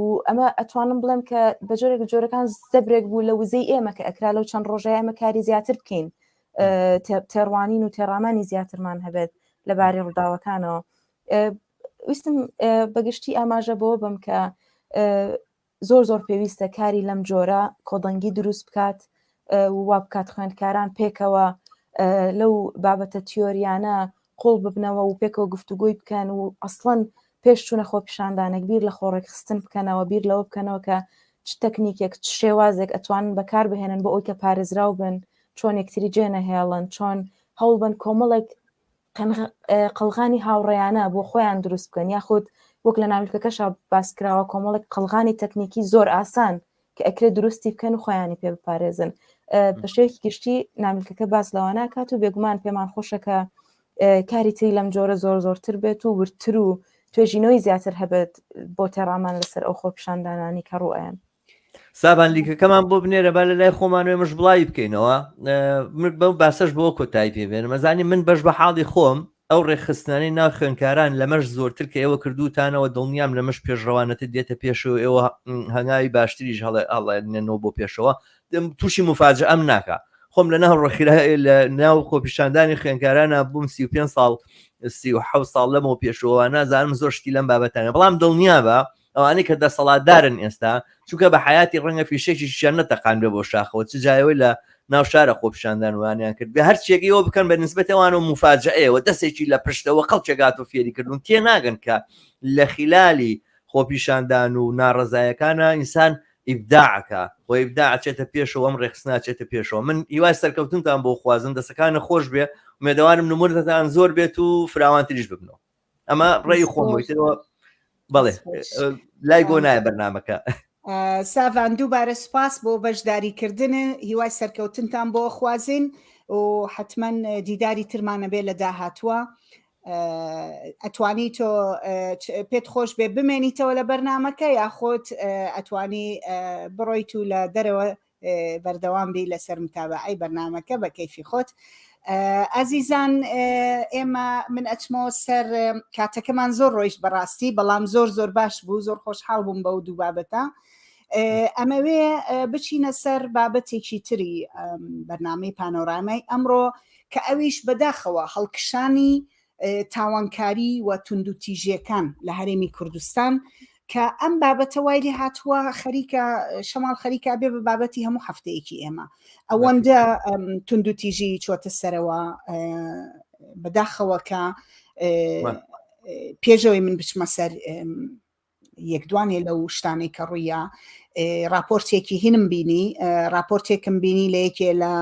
و ئەمە ئەتوانم بڵێم کە بە جۆرەکان زەبرێک بوو لە وزەی ئێمە کە ئەکرا لەو چەند ڕۆژەیە ئێمە کاری زیاتر بکەین تێڕوانین و تێڕامانی زیاترمان هەبێت لەبارەی ڕووداوەکانەوە ویستم بەگشتی ئاماژە بۆ بم کە زۆر پێویستە کاری لەم جۆرە کۆدەنگی دروست بکات وا بکات خوێندکاران پێکەوە لەو بابەتە تیۆریانە قوڵ ببنەوە و پێکەوە گفتوگوی بکەن و ئەسڵەن پێش چوونە خۆپیشاندانێک بیر لە خۆڕێکخستن بکەنەوە بیر لەوە بکەنەوە کە چ تەکنیکێک چ شێوازێک ئەتوانن بەکار بهێنن بۆ ئەوی کە پارێزراو بن چۆن یەکتری جێنەهێڵن چۆن هەوڵ بن کۆمەڵێک قەلغانی هاوڕێیانە بۆ خۆیان دروست بکەن یاخود وەک لە ناویلکەکەش باسکراوە کۆمەڵێک قەڵغانی تەکنیکی زۆر ئاسان کە ئەکرێت دروستی بکەن و خۆیانی پێ بپارێزن بە شێوەیەکی گشتی ناویلکەکە باس لەوە ناکات و بێگومان پێمان خۆشەکە کاری تری لەم جۆرە زۆرتر بێت و ورتر و توێژینەوەی زیاتر هەبێت بۆ تێڕامان لەسەر ئەو خۆپیشاندانانی کە ڕوئیان سابان لیکەکەمان بۆ بنێرە با لە لای خۆمانوێ مش بڵایی بکەینەوە بەو باسەش بۆ کۆتایی پێبێنم مەزانی من بەش بە حاڵی خۆم ئەو ڕێخستانەی ناو خوێنکاران لەمەش زۆرتر کە ئێوە کردوتانەوە دڵنیام لەمەش پێشڕەوانەتە دێتە پێشەوە ئێوە هەنگاوی باشتریش هەڵێنەوە بۆ پێشەوە تووشی مفاجە ئەم ناکە خۆم لە ناو ڕێخیرا لە ناو خۆپیشاندانی خوێنکارانە بووم 35 ساڵ 37 ساڵ لەمەوە پێشەوە نازانم زۆر شتی لەم بابەتانە بەڵام دڵنیا بە ئەوانەی کە دەسەڵاتدارن ئێستا چونکە بە حیاتی ڕەنگە فیشێکی شیان نەتەقان بێ بۆ شاخەوە چ جایەوەی لە ناو شارە خۆپیشاندان وانیان کرد بە هەر چێکیەوە بکەن بە نسبەتەوان و مفاجئەوە دەستێکی لە پشتەوە خەڵکێگات و فێری کردون تێ ناگەن کە لە خلالی خۆپیشاندان و ناڕزایەکانە ئینسان ئیبداعەکە و ئیبداع چێتە پێشەوە ئەم ڕێخستنا چێتە پێشەوە من هیوای سەرکەوتنتان بۆ خوازم دەستەکانە خۆش بێ مێدەوانم نمونەتان زۆر بێت و فراوانتریش ببنەوە ئەمە ڕێی خۆمەوەیتەوە بەڵێ لای گۆ نایە بەرنامەکە ساڤان دووبارە سوپاس بۆ بەشداریکردنە هیوای سەرکەوتنتان بۆ خوازین و حتمما دیداری ترمانە بێ لە داهاتووە ئەتوانی تۆ پێت خۆش بێ بمێنیتەوە لە بەرنامەکە یاخۆت ئەتوانی بڕۆیت و لە دەرەوە بەردەوام بی لەسەر متابعەی بەرنامەکە بە کەیفی خۆت ئازیزان ئێمە من ئەچمەوە سەر کاتەکەمان زۆر ڕۆیشت بەڕاستی بەڵام زۆر باش بوو زۆر خۆشحاڵ بووم بەو دوو بابەتە ئەمەوێ بچینە سەر بابەتێکی تری بەرنامەی پانۆرامای ئەمڕۆ کە ئەویش بەداخەوە هەڵکشانی تاوانکاری و توندوتیژیەکان لە هەرێمی کوردستان کە ئەم بابەتە وای لێ هاتووە خەریکە شەماڵ خەریکا بێ بە بابەتی هەموو هەفتەیەکی ئێمە ئەوەندە توندوتیژی چۆتە سەرەوە بەداخەوە کە پێشەوەی من بچمە سەر یەکدوانێ لەو شتانەی کە ڕوویە راپۆرتێکی هینم بینی راپۆرتێکم بینی لە یەکێ لە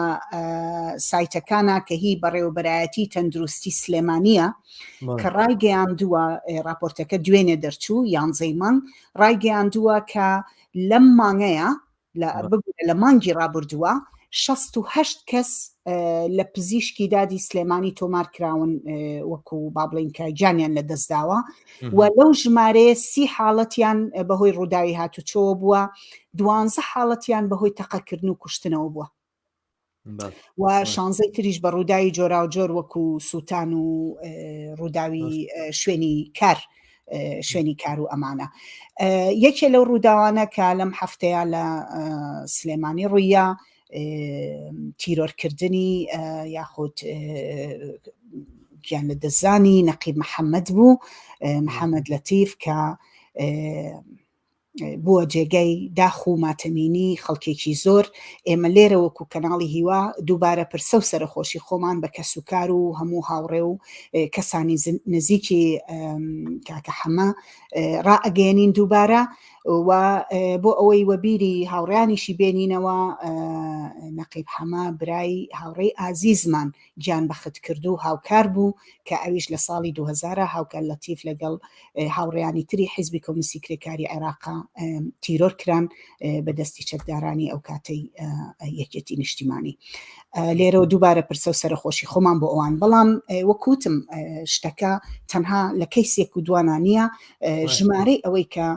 سایتەکانە کە هی بەڕێوەبەرایەتی تەندروستی سلێمانیە کە ڕایگەیاندووە راپۆرتەکە دوێنێ دەرچوو یانزەی مانگ ڕایگەیاندووە کە لەم مانگەیە لە مانگی ڕابردووە 68 کەس لە پزیشکی دادی سلێمانی تۆمار کراون وەکو بابڵین کە گیانیان لە دەستداوە و لەو ژمارەیە 30 حاڵەتیان بەهۆی ڕووداوی هاتوچۆوە بووە 12 حاڵەتیان بەهۆی تەقەکردن و کوشتنەوە بووە و 16 تریش بە ڕووداوی جۆرا و جۆر وەکو سووتان و ڕووداوی شوێنی کار و ئەمانە یەکێ لەو ڕووداوانە کە لەم هەفتەیە لە سلێمانی ڕوویە تیرۆرکردنی یاخود گیان لە دەزانی نەقیب محەممەد بوو محەممەد لەتیف کە بووە جێگەی داخ و ماتەمینی خەڵکێکی زۆر ئێمە لێرە وەکو کەناڵی هیوا دووبارە پرسە و سەرخۆشی خۆمان بە کەسوکار و هەموو هاوڕێ و کەسانی نزیکی کاکە حەمە ڕائەگەێنین دووبارە و بۆ ئەوەی وەبیری هاوڕیانیشی بێنینەوە نەقیب حەمە برای هاوڕێی ئازیزمان گیان بەخت کرد و هاوکار بوو کە ئەویش لە ساڵی 2000 هاوکار لەتیف لەگەڵ هاوڕێیانی تری حیزبی کۆمسی کرێکاری عێراقا تیرۆر کران بە دەستی چەکدارانی ئەو کاتەی یەکێتی نیشتیمانی لێرەوە دووبارە پرسە و سەرخۆشی خۆمان بۆ ئەوان بەڵام وەکوتم شتەکە تەنها لە کەیسێک و دوانانیە ژمارەی ئەوەی کە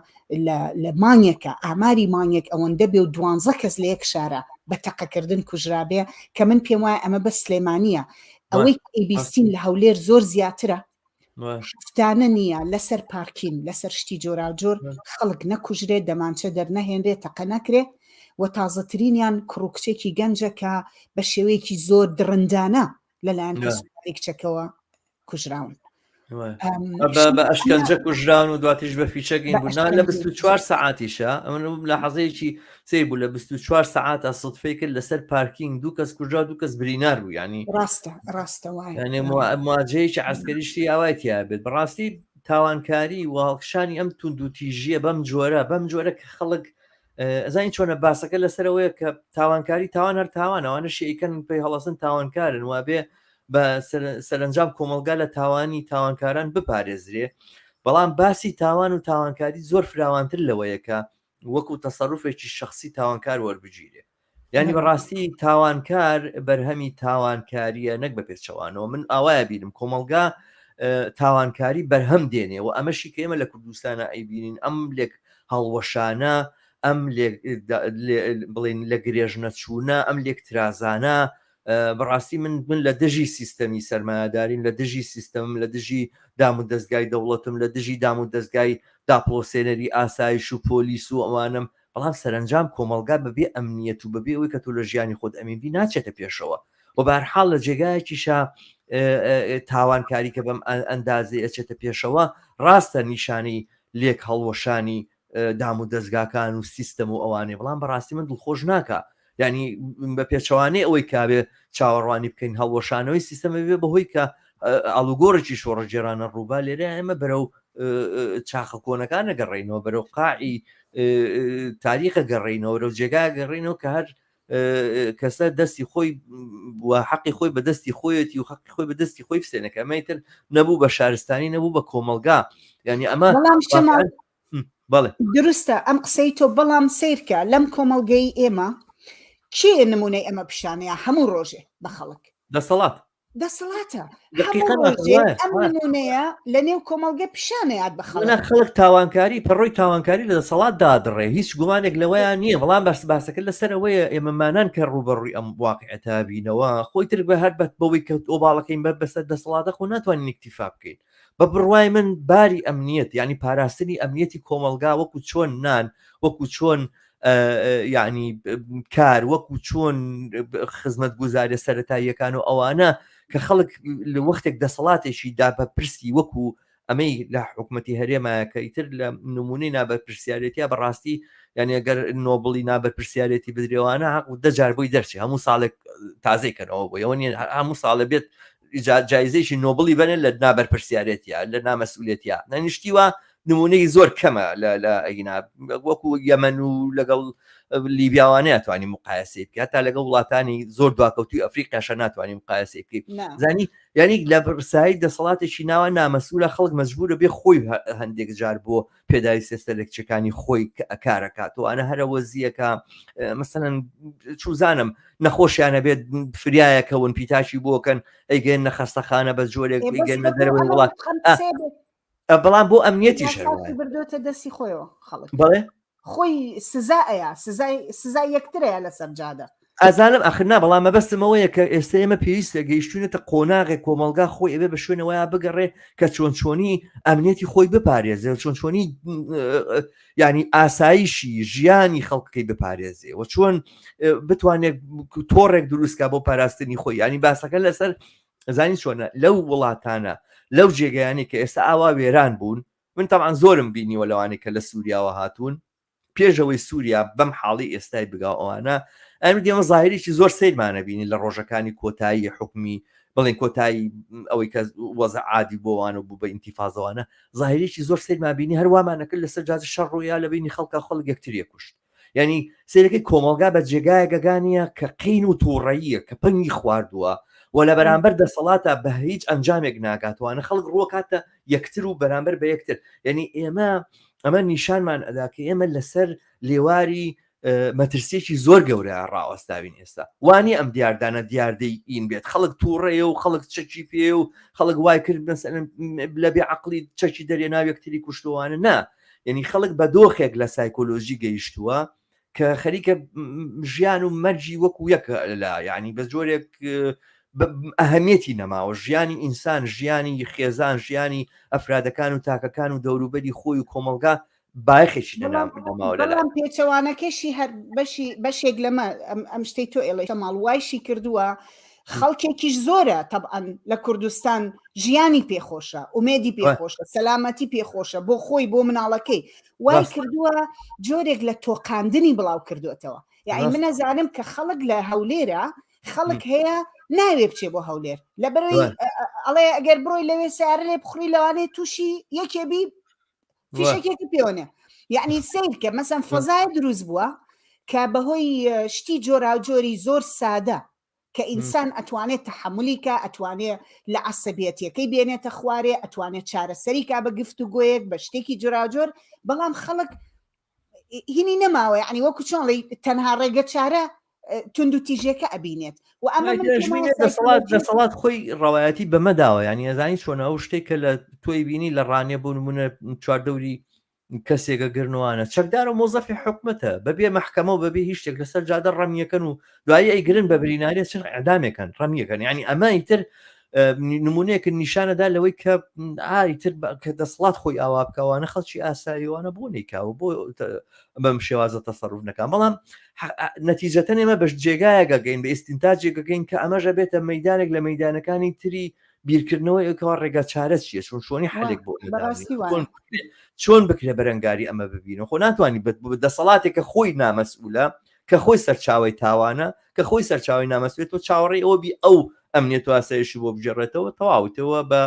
لە مانگێکە ئاماری مانگێک ئەوەندە بێ و 12 کەس لە یەک شارە بە تەقەکردن کوژرابێ کە من پێم وایە ئەمە بە سلێمانیە ئەوەی ئیبیستین لە هەولێر زۆر زیاترە شتانە نییە لەسەر پارکین لەسەر شتی جۆرا جۆر خەڵک نەکوژرێت دەمانچە دەرنەهێنرێت تەقە نەکرێ و تازەترینیان کوڕکچێکی گەنجە کە بە شێوەیەکی زۆر درندانە لەلایەن کەسێکچەکەەوە کوژراون بە ئەشکەنجە کوژراون و دواتیش بە فیچەکەین بوونان لە 24 سەعاتیشە ئەمە لە حەزەیەکی سێ بوو لە 24 سەعاتە سڵفەی کرد لەسەر پارکینگ دوو کەس کوژرا دوو کەس برینار بوو ینی ڕاستە ینی مواجهەیەکی عەسکەریشتی ئاوایتیا بێت بەڕاستی تاوانکاری و هەڵکشانی ئەم توندوتیژیە بەم جۆرە کە خەڵک ئەزانین چۆنە باسەکە لەسەرەوەیە کە تاوانکاری تاوان هەر تاوانەوانە شیکەن پێی هەڵەسن تاوانکارن وابێ بە سەرنجام کۆمەلگا لە تاوانی تاوانکاران بپارێزرێ بەڵام باسی تاوان و تاوانکاری زۆر فراوانتر لەوەیەکە وەکو تەسەڕوفێکی شخصی تاوانکار وەربگیرێ. یعنی بەڕاستی تاوانکار بەرهەمی تاوانکاریە نەک بە پێچەوانەوە. من ئاوایە بینم کۆمەلگا تاوانکاری بەرهەم دێنێ و ئەمەشی کە ئێمە لە کوردستانە ئەیبینین ئەم لێک هەڵوەشانە ئەم بڵێن لە گرێژ نەچوونە ئەم لێک ترازانە بەڕاستی من لە دژی سیستەمی سەرمایه‌داریم لە دژی سیستەمم لە دژی دام و دەستگای دەوڵەتم لە دژی دام و دەستگای داپۆسێنەری ئاسایش و پۆلیس و ئەوانم بەڵام سەرنجام کۆمەلگا بەبێ ئەمنیەت و بەبێ ئەوەی کە تۆ لە ژیانی خۆت ئەمینبی ناچێتە پێشەوە و بەهەرحاڵ لە جێگایەکیشا تاوانکاری کە بەم ئەندازێ ئەچێتە پێشەوە ڕاستە نیشانی لێک هەڵوەشانی دام و دەستگاکان و سیستەم و ئەوانێ بەڵام بەڕاستی من دڵخۆش ناکە ینی بە پێچەوانەی ئەوەی کابێ چاوەڕوانی بکەین هەڵوەشانەوەی سیستەمە بێ بەهۆی کە ئاڵوگۆڕێکی شۆڕەجێرانە ڕووبا لێرە ئێمە بەرەو چاخە کۆنەکان نەگەڕێینەوە بەرەو قاعی تاریخە گەڕێینەوە بەرەو جێگای گەڕێینەوە کە هەر کەسە دەستی خۆی و حەقی خۆی بە دەستی خۆیەتی و حەقی خۆی بە دەستی خۆی بسێنەکە ئەمەیتر نەبوو بە شارستانی نەبوو بە کۆمەلگا ینی ئەمە بەڵێ دروستە ئەم قسەی تۆ بەڵام سیرکە لەم کۆمەلگەی ئێمە چی نمونەی ئەمە پیشانەیە هەموو ڕۆژێ بە خەڵک دەسەڵاتە ئەم نمونەیە لە نێو کۆمەلگە پیشانەیە بە خەڵک تاوانکاری پەڕۆی تاوانکاری لە دەسەڵات دادڕێ هیچ گومانێک لەوەیان نییە بەڵام باسەکە لەسەرەوەیە ئێمەمانان کە ڕوبەڕووی ئەم واقعەتە بینەوە خۆی تر بە هەر بەت بەوەی کە ئۆباڵەکەین بەسەر دەسەڵاتە خۆ ناتوانین اکتیفا بکەین بە بڕوای من باری ئەمنیەت ینی پاراستنی ئەمنیەتی کۆمەلگا وەکو چۆن نان وەکو چۆن یعنی کار وەکو چۆن خزمەت گوزارە سەرەتاییەکان و ئەوانە کە خەڵک لە وەختێک دەسەڵاتێکی دابەپرسی وەکو ئەمەی لە حکوومەتی هەرێمایە کە ئیتر لە نمونەی نابەرپرسیارەتە بەڕاستی یعنی ئەگەر نۆبڵی نابەرپرسیارەتی بدرێوانە دەجار بۆی دەرچی هەموو ساڵێک تازەیکەنەوە بۆ ئەوە نیە هەموو ساڵە بێت جایزەیەکی نۆبڵی بنێن لە نابەرپرسیارەتە لە نامەسئولیەتە نەنیشتیوە نمونەی زۆر کەمە لە ئەینا وەکو یەمەن و لەگەڵ لیبیاوانەیە توانین مقایسەی بکە تا لەگەڵ وڵاتانی زۆر دواکەوتوی ئەفریقیاشە ناتوانین مقایسەی بکەین زانی یعنی لە بەرسایی دەسەڵاتێکی ناوە نامەسئولە خەڵک مەجبورە بێ خۆی هەندێک جار بۆ پێداوی سێستەرێکچەکانی خۆی کارەکاتەوە ئەنە هەرە وەزیەکە مەسەلەن چوزانم نەخۆشیانە بێت فریایەکەون پیتاشی بۆکەن ئەیگەن نەخەستەخانە بە جۆرێک ئیگەن دەرەوەی وڵات بەڵام بۆ ئەمنیەتی بردوتە دەستی خۆیەوە خەڵک بەڵێ خۆی سزایە سزای یەکترەیە لە سەرجادە ئازانم ئەخنا بەڵام مەبەستمەوەیە کە ئێستا ئێمە پێویستە گەیشتونێتە قۆناغێک کۆمەلگا خۆی ئەبێ بە شوێنەوەیە بگەڕێ کە چۆنچۆنی ئەمنیەتی خۆی بپارێزێ چۆنچۆنی ینی ئاسایشی ژیانی خەڵکەکەی بپارێزێ و چۆن بتوانێت تۆڕێک دروستکە بۆ پاراستنی خۆی ینی باسەکە لەسەر زانی چۆنە لەو وڵاتانە لەو جێگەیانی کە ئێستا ئاوا وێران بوون من تاوان زۆرم بینیوە لەوانی کە لە سووریاوە هاتوون پێشەوەی سووریا بەم حاڵی ئێستای بگاوانە ئەمە دیێمە زاهریی زۆر سیرمانە بینی لە ڕۆژەکانی کۆتایی حکومی بڵێن کۆتایی ئەوەی کە وەزە عادی بۆوانە بوو بە ئینتیفازەوانە زاهریی زۆر سیرمان بینی هەروامانەکرد لەسەر جاز شەڕ ڕوویا لە بینی خەڵکە خەڵک یەکتریە کوشت ینی سیرەکەی کۆمەلگا بە جێگایە گەگانیە کە قین و تووڕەییە کە پەنگی خواردووە و لە بەرامبەر دەسەڵاتە بە هیچ ئەنجامێک ناگاتوانە خەڵک ڕووکاتە یەکتر و بەرامبەر بە یەکتر یعنی ئەمە نیشانمان ئەداکە ئێمە لەسەر لێواری مەترسیێکی زۆر گەورە ڕاوەستاوین ئێستا وانی ئەم دیاردانە دیاردەی ئین بێت خەڵک تووڕێە و خەڵک چەکی پێ و خەڵک وای کرد لە بێ عقلی چەکی دەرێ ناو یەکتری کوشتوانە نا یعنی خەڵک بە دۆخێک لە سایکۆلۆژی گەیشتووە کە خەریکە ژیان و مەرجی وەکو یەکە لا یعنی بە جۆرێک ئەهەمیەتی نەماوە ژیانی ئینسان ژیانی خێزان ژیانی ئەفرادەکان و تاکەکان و دەوروبەری خۆی و کۆمەلگا باخێکی بەڵام پێچەوانەکەشی هەر بەشێک لەمە ئەم شتەی تۆ ئێڵێ ماڵ وایشی کردووە خەڵکێکیش زۆرە طبعاً لە کوردستان ژیانی پێخۆشە ئومێدی پێخۆشە سەلامەتی پێخۆشە بۆ خۆی بۆ مناڵەکەی وای کردووە جۆرێک لە تۆقاندنی بڵاو کردوێتەوە یعنی من ئەزانم کە خەڵک لە هەولێرە خەڵک هەیە ناوێ بچێ بۆ هەولێر لە بەرەوەی ئەڵێ ئەگەر بڕۆی لەوێ سیارە لێ بخوری لەوانەیە تووشی یەکێبی فیشەکێکی پێوەنێ یعنی سیر کە مەسەن فەزای دروست بووە کە بەهۆی شتی جۆرا و جۆری زۆر سادە کە ئینسان ئەتوانێت تحملیکە، ئەتوانێت لە عەسەبیەتیەکەی بێنێتە خوارێ، ئەتوانێت چارەسەریکا بە گفتوگۆیەک بە شتێکی جوراجۆر. بەڵام خەڵک هینی نەماوە، یعنی وەکو چۆنڵی تەنها ڕێگە چارە تونند و تیژێکە ئەبینێت و ئەمە دەسەڵات خۆی ڕەوایەتی بەمەداوە، ینی ئەزانی چۆنە ئەو شتێکە لە تۆی بینی لە ڕانێ بوو نمونە چواردەوری کەسێکە گرنوانە چەکدار و مۆزەفی حکومەتە بەبێ مەحکەمە و بەبێ هیچ شتێک لەسەر جادە ڕەمیەکەن و دوایی ئەیگرن بە بریناریە چ ئەدامێکن ڕەمیەکەن، ینی ئەمە ئیتر نمونەیەکە نیشانەدا لەوەی کە ئایتر کە دەسەڵات خۆی ئاوا بکەوانە خەڵکی ئاساییوانە بۆ نیکاوە بۆ بەم شێوازە تەسەڕوف نەکەن. بەڵام نەتیجەتەن ئێمە بەش جێگایەکەگەین بە ئیستینتاجێکەکەین کە ئەمەژە بێتە مەیدانێک لە مەیدانەکانی تری بیرکردنەوەی ئەوکەوە ڕێگە چارە چیە شوۆنی حەلێک بۆ چۆن بکرێ بەرەنگاری ئەمە ببینە خۆ ناتوانانی دەسەڵاتێکە خۆی نامەسئولە کە خۆی سەرچاوی تاوانە کە خۆی سەرچاوی نامەسوێت و چاوەڕێی ئەوە بی ئەو ئەمنێت و ئاسایشی بۆ بجێڕێتەوە تەواوتەوە بە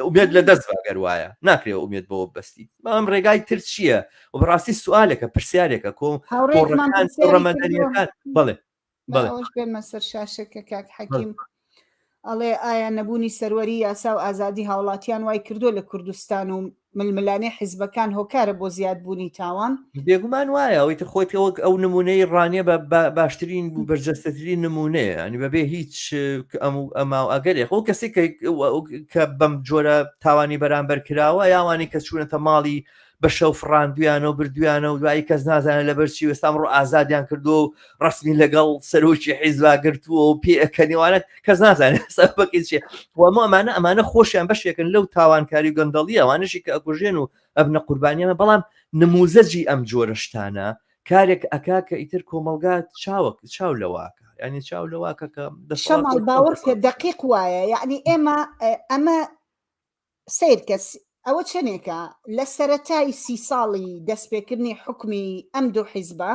ئومێد لە دەست باگەر وایە ناکرێ ئومێد بەوە بەستی بەم ڕێگای تر چییە و بەڕاستی سوالێکە پرسیارێکە ڕەمەدەنیەکان بڵێ بێمە سەر شاشەکە کاک حەکیم ئەڵێ ئایا نەبوونی سەروەری یاسا و ئازادی هاوڵاتیان وای کردو لە کوردستان و ململانەی حیزبەکان هۆکارە بۆ زیادبوونی تاوان؟ بێگومان وایە ئەویتر خۆیت ئەو نمونەی ڕانیە بە باشترین و بەرجەستەترین نمونەیە، ئەنی بەبێ هیچ ئەما ئەگەرێک ئەو کەسێک کە بەم جۆرە تاوانی بەرامبەر کراوە یاوانی کە چوونەتە ماڵی بە شەو فڕاندویانە و بردویانە و دوایی کەس نازانە لەبەرچی وێستام ڕۆ ئازادیان کردو و ڕسمی لەگەڵ سەرۆکی حیزبا گرتووە و پێەکەنیوانێت کەس نازانێت سەبەکی چێ ئەمانە خۆشیان بەشێکن لەو تاوانکاری گەندەڵی ئەوانشی کە ئەکوژێن و ئەبنە قوربانیانە. بەڵام نموزەجی ئەم جۆرە شتانە کارێک ئەکا کە ئیتر کۆمەلگات چاو لەواکە ینی چاو لەواکە کە شەماڵ باوەڕ کە دقیق وایە، یعنی ئەمە سیر کەس ئەوە چنێکە لە سەرەتای 30 ساڵی دەستپێکردنی حکمی ئەم دوو حیزبە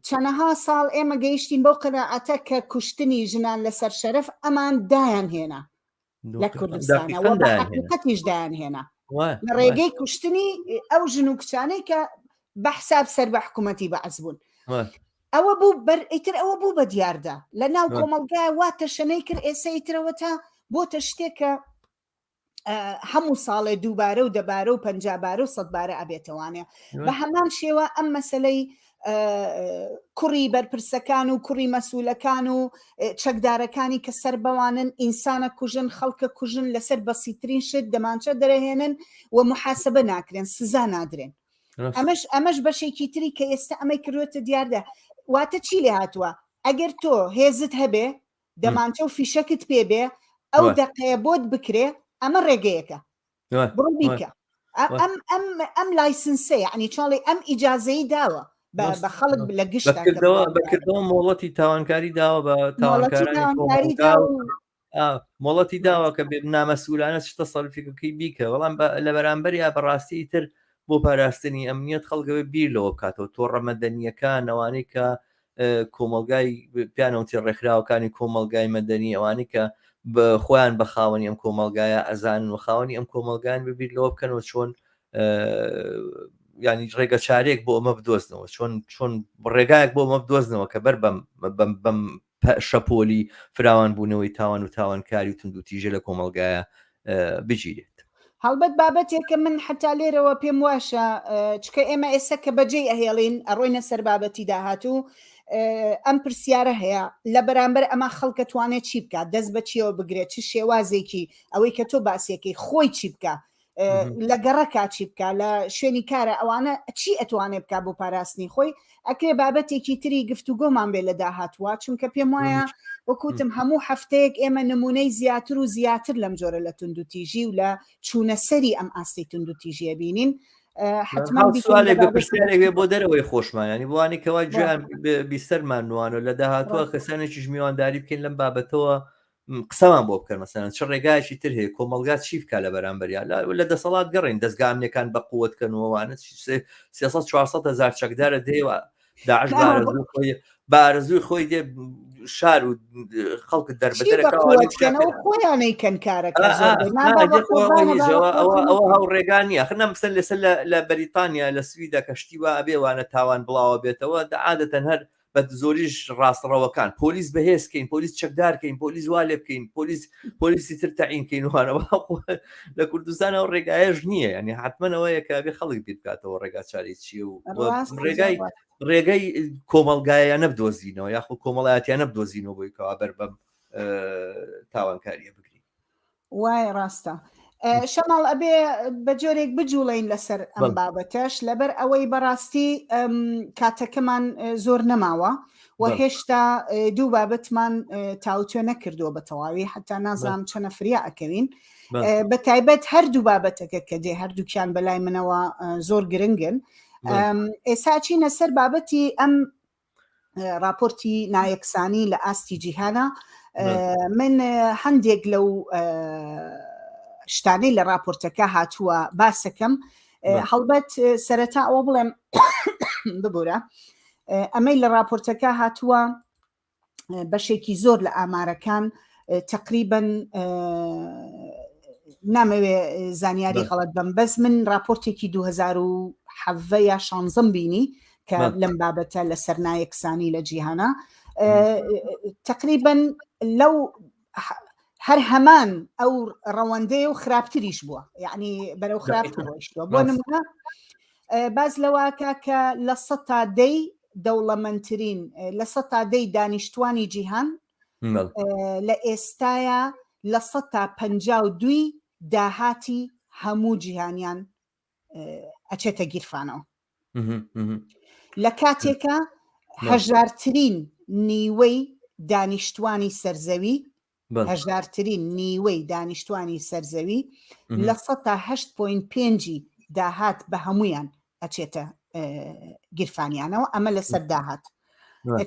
چەنەها ساڵ ئێمە گەیشتین بەو قەناعەتە کە کوشتنی ژنان لەسەر شەرەف ئەمان دایان هێنا لە کوردستانە و بە حەقیقەتیش دایان هێنا لە ڕێگەی کوشتنی ئەو ژن و کچانەی کە بە حساب سەر بە حکوومەتی بەعەز بوون. ئەوە بوو ئیتر ئەوە بوو بە دیاردا لە ناو کۆمەلگای واتە شەنەی کرد ئێستا ئیترەوە تا بۆتە شتێکە هەموو ساڵێ دووبارە و دەبارە و 50 و 100 بارە ئەبێتەوانێ. بە هەمان شێوە ئەم مەسلەی کوڕی بەرپرسەکان و کوڕی مەسئولەکان و چەکدارەکانی کە سەر بەوانن ئینسانە کوژن خەڵکە کوژن لەسەر بەسیترین شت دەمانچە دەرەهێنن و محاسبە ناکرێن سزا نادرێن. ئەمەش بەشێکی تری کە ئێستا ئەمەی کردوێتە دیاردە. واتە چی لێ هاتووە؟ ئەگەر تۆ هێزت هەبێ دەمانچە و فیشەکت پێبێ ئەو دەقەیە بۆت بکرێ ئەمە ڕێگەیەکە بڕ بیکە ئەم لایسنسە یعنی چۆڵی ئەم ئیجازەی داوە بە خەڵک لە گشت بەکردەوە مۆڵەتی تاوانکاری داوە بە تاوانکاری مۆڵەتی داوە کە بێ نامەسئولانە شتە سەرفیەکەی بیکە. بەڵام لە بەرامبەریا بەڕاستی تر بۆ پاراستنی ئەمنیەت خەڵکەوە بیر لەوە بکاتەوە تۆ ڕەمەدەنیەکان ئەوانەی کە کۆمەلگای پیانەوتی ڕێکخراوەکانی کۆمەلگای مەدەنی ئەوانەی کە بە خۆیان بە خاوەنی ئەم کۆمەلگایە ئەزانن و خاوەنی ئەم کۆمەلگان ببیر لەوە بکەنەوە چۆن ینی ڕێگە چارێک بۆ ئەمە بدۆزنەوە چۆن ڕێگایەک بۆ ئەمە بدۆزنەوە کە بەر بەم شەپۆلی فراوان بوونەوەی تاوان و تاوانکاری و تونند و تیژە لە کۆمەلگایە بگیرێت. هەڵبەت بابەتێکە من حتا لێرەوە پێم واشە چکە ئێمە ئێستا کە بەجێ ئەهێڵین ئەڕۆینە سەر بابەتی داهاتوو ئەم پرسیارە هەیە لە بەرامبەر ئەمە خەڵکە توانێت چی بکات دەست بە چیەوە بگرێت چ شێوازێکی ئەوەی کە تۆ باسیەکەی خۆی چی بکە لە گەڕەکە چی بکە لە شوێنی کارە ئەوانە چی ئەتوانێت بکە بۆ پاراستنی خۆی ئەکرێ بابەتێکی تری گفتوگۆمان بێ لە داهاتوە چونکە پێم وایە وەکوتم هەموو هەفتەیەک ئێمە نمونەی زیاتر و زیاتر لەم جۆرە لە تونند و تیژی و لە چوونەسەری ئەم ئاستی تونند و تیژیە بینین. سوالێک بە پرسیارێک بۆ دەرەوەی خۆشمانانی بوانی کەوا گویان بیستەرمان نوانە لە داهاتوە کەسانێکیش میوانداری بکەین لەم بابەتەوە قسەمان بۆ بکەن مەسەلەن چ ڕێگایشی تر هەیە کۆمەلگات چی بکە لە بەرامبەریا لە دەسەڵات گەڕین دەستگامنێکان بە قووەتکەنەوەوانە 400 هزار چەکدارە دێوە داعش بارزووی خۆی دێ شار و خەڵکت دەربەدەرەکەیانەیکەن کارەکە ئەوە هەو ڕێگانی ئەخنە مەسەن لەسەر لە بەریتانیا لە سویدا کەشتی وە ئەبێوانە تاوان بڵاوە بێتەوە عادەتەن هەر بە زۆریش ڕاستەڕەوەکان پۆلیس بەهێزکەین پۆلیس چەکدارکەین پۆلیس وا لێ بکەین پۆلیسی تر تەعینکەین وانەوە لە کوردستان ئەو ڕێگایەش نییە ینی حتممەەوەیە کە بێ خەڵک بیر بکاتەوە ڕێگا چاری چیە و ڕێگای کۆمەلگایە نەبدۆزینەوە یاخۆ کۆمەڵایەتیان نەبدۆزینەوە بۆی کەوا بەر بەم تاوانکاریە بگرین وای ڕاستە شەماڵ ئەبێ بە جۆرێک بجوڵین لەسەر ئەم بابەتەش لەبەر ئەوەی بەڕاستی کاتەکەمان زۆر نەماوە و هێشتا دوو بابەتمان تاوتوێ نەکردووە بە تەواوی حتا نازانم چەنە فریا ئەکەوین بە تایبەت هەردوو بابەتەکە کە دێ هەردووکیان بەلای منەوە زۆر گرنگن ئێستا چینە سەر بابەتی ئەم راپۆرتی نایەکسانی لە ئاستی جیهانە من هەندێک لەو شتانەی لە راپۆرتەکە هاتووە باسەکەم هەڵبەت سەرەتا ئەوە بڵێم ببوورە ئەمەی لە راپۆرتەکە هاتووە بەشێکی زۆر لە ئامارەکان تقریباً نامەوێ زانیاری غەڵەت بم بەس من راپۆرتێکی 2017 یا 16 بینی کە لەم بابەتە لە سەر نایەکسانی لە جیهانە تقریباً لەو هەر هەمان ئەو ڕەوەندەیە و خراپتریش بووە یعنی بەرەو خراپتر ڕۆیشتووە بۆ نمونە باز لەواکە کە لە 100 دەوڵەمەندترین لە 100 دانیشتوانی جیهان لە ئێستاە لە 152 داهاتی هەموو جیهانیان ئەچێتە گیرفانەوە لە کاتێکە هەژارترین نیوەی دانیشتوانی سەرزەوی هەژارترین نیوەی دانیشتوانی سەرزەوی لە 108.5 داهات بە هەمویان ئەچێتە گیرفانیانەوە ئەمە لەسەر داهات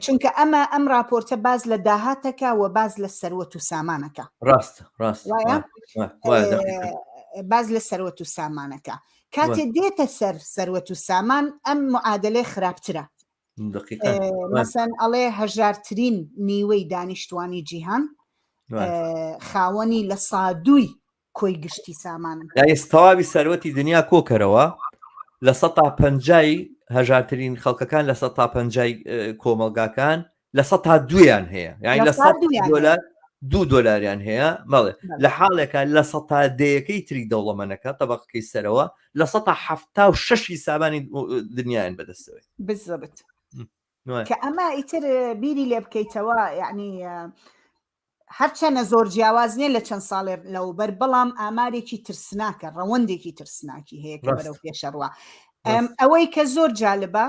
چونکە ئەم راپۆرتە باز لە داهاتەکە و باز لە سەروەت و سامانەکە باز لە سەروەت و سامانەکە کاتێ دێتە سەر سەروەت و سامان ئەم معادلەی خراپترە مەسەن ئەڵێ هەژارترین نیوەی دانیشتوانی جیهان خاوەنی لە 102 کۆی گشتی سامانن ئێستاوی سەروەتی دنیا کۆکەرەوە لە 150 هەژارترین خەڵکەکان لە 150 کۆمەلگاکان لە 102یان هەیە یعنی لە $2 هەیە بەڵێ لە حاڵێکە لە 100 تری دەوڵەمەنەکە تەبەقەکەی سەرەوە لە 176 سامانی دنیایان بەدەستەوەی بزەبت کە ئەمە ئیتر بیری لێ بکەیتەوە یعنی هەرچەنە زۆر جیاواز نیە لە چەند ساڵێ لەو بەر بەڵام ئامارێکی ترسناکە ڕەوەندێکی ترسناکی هەیە کە بەرەو پێشەڕوە ئەوەی کە زۆر جالبە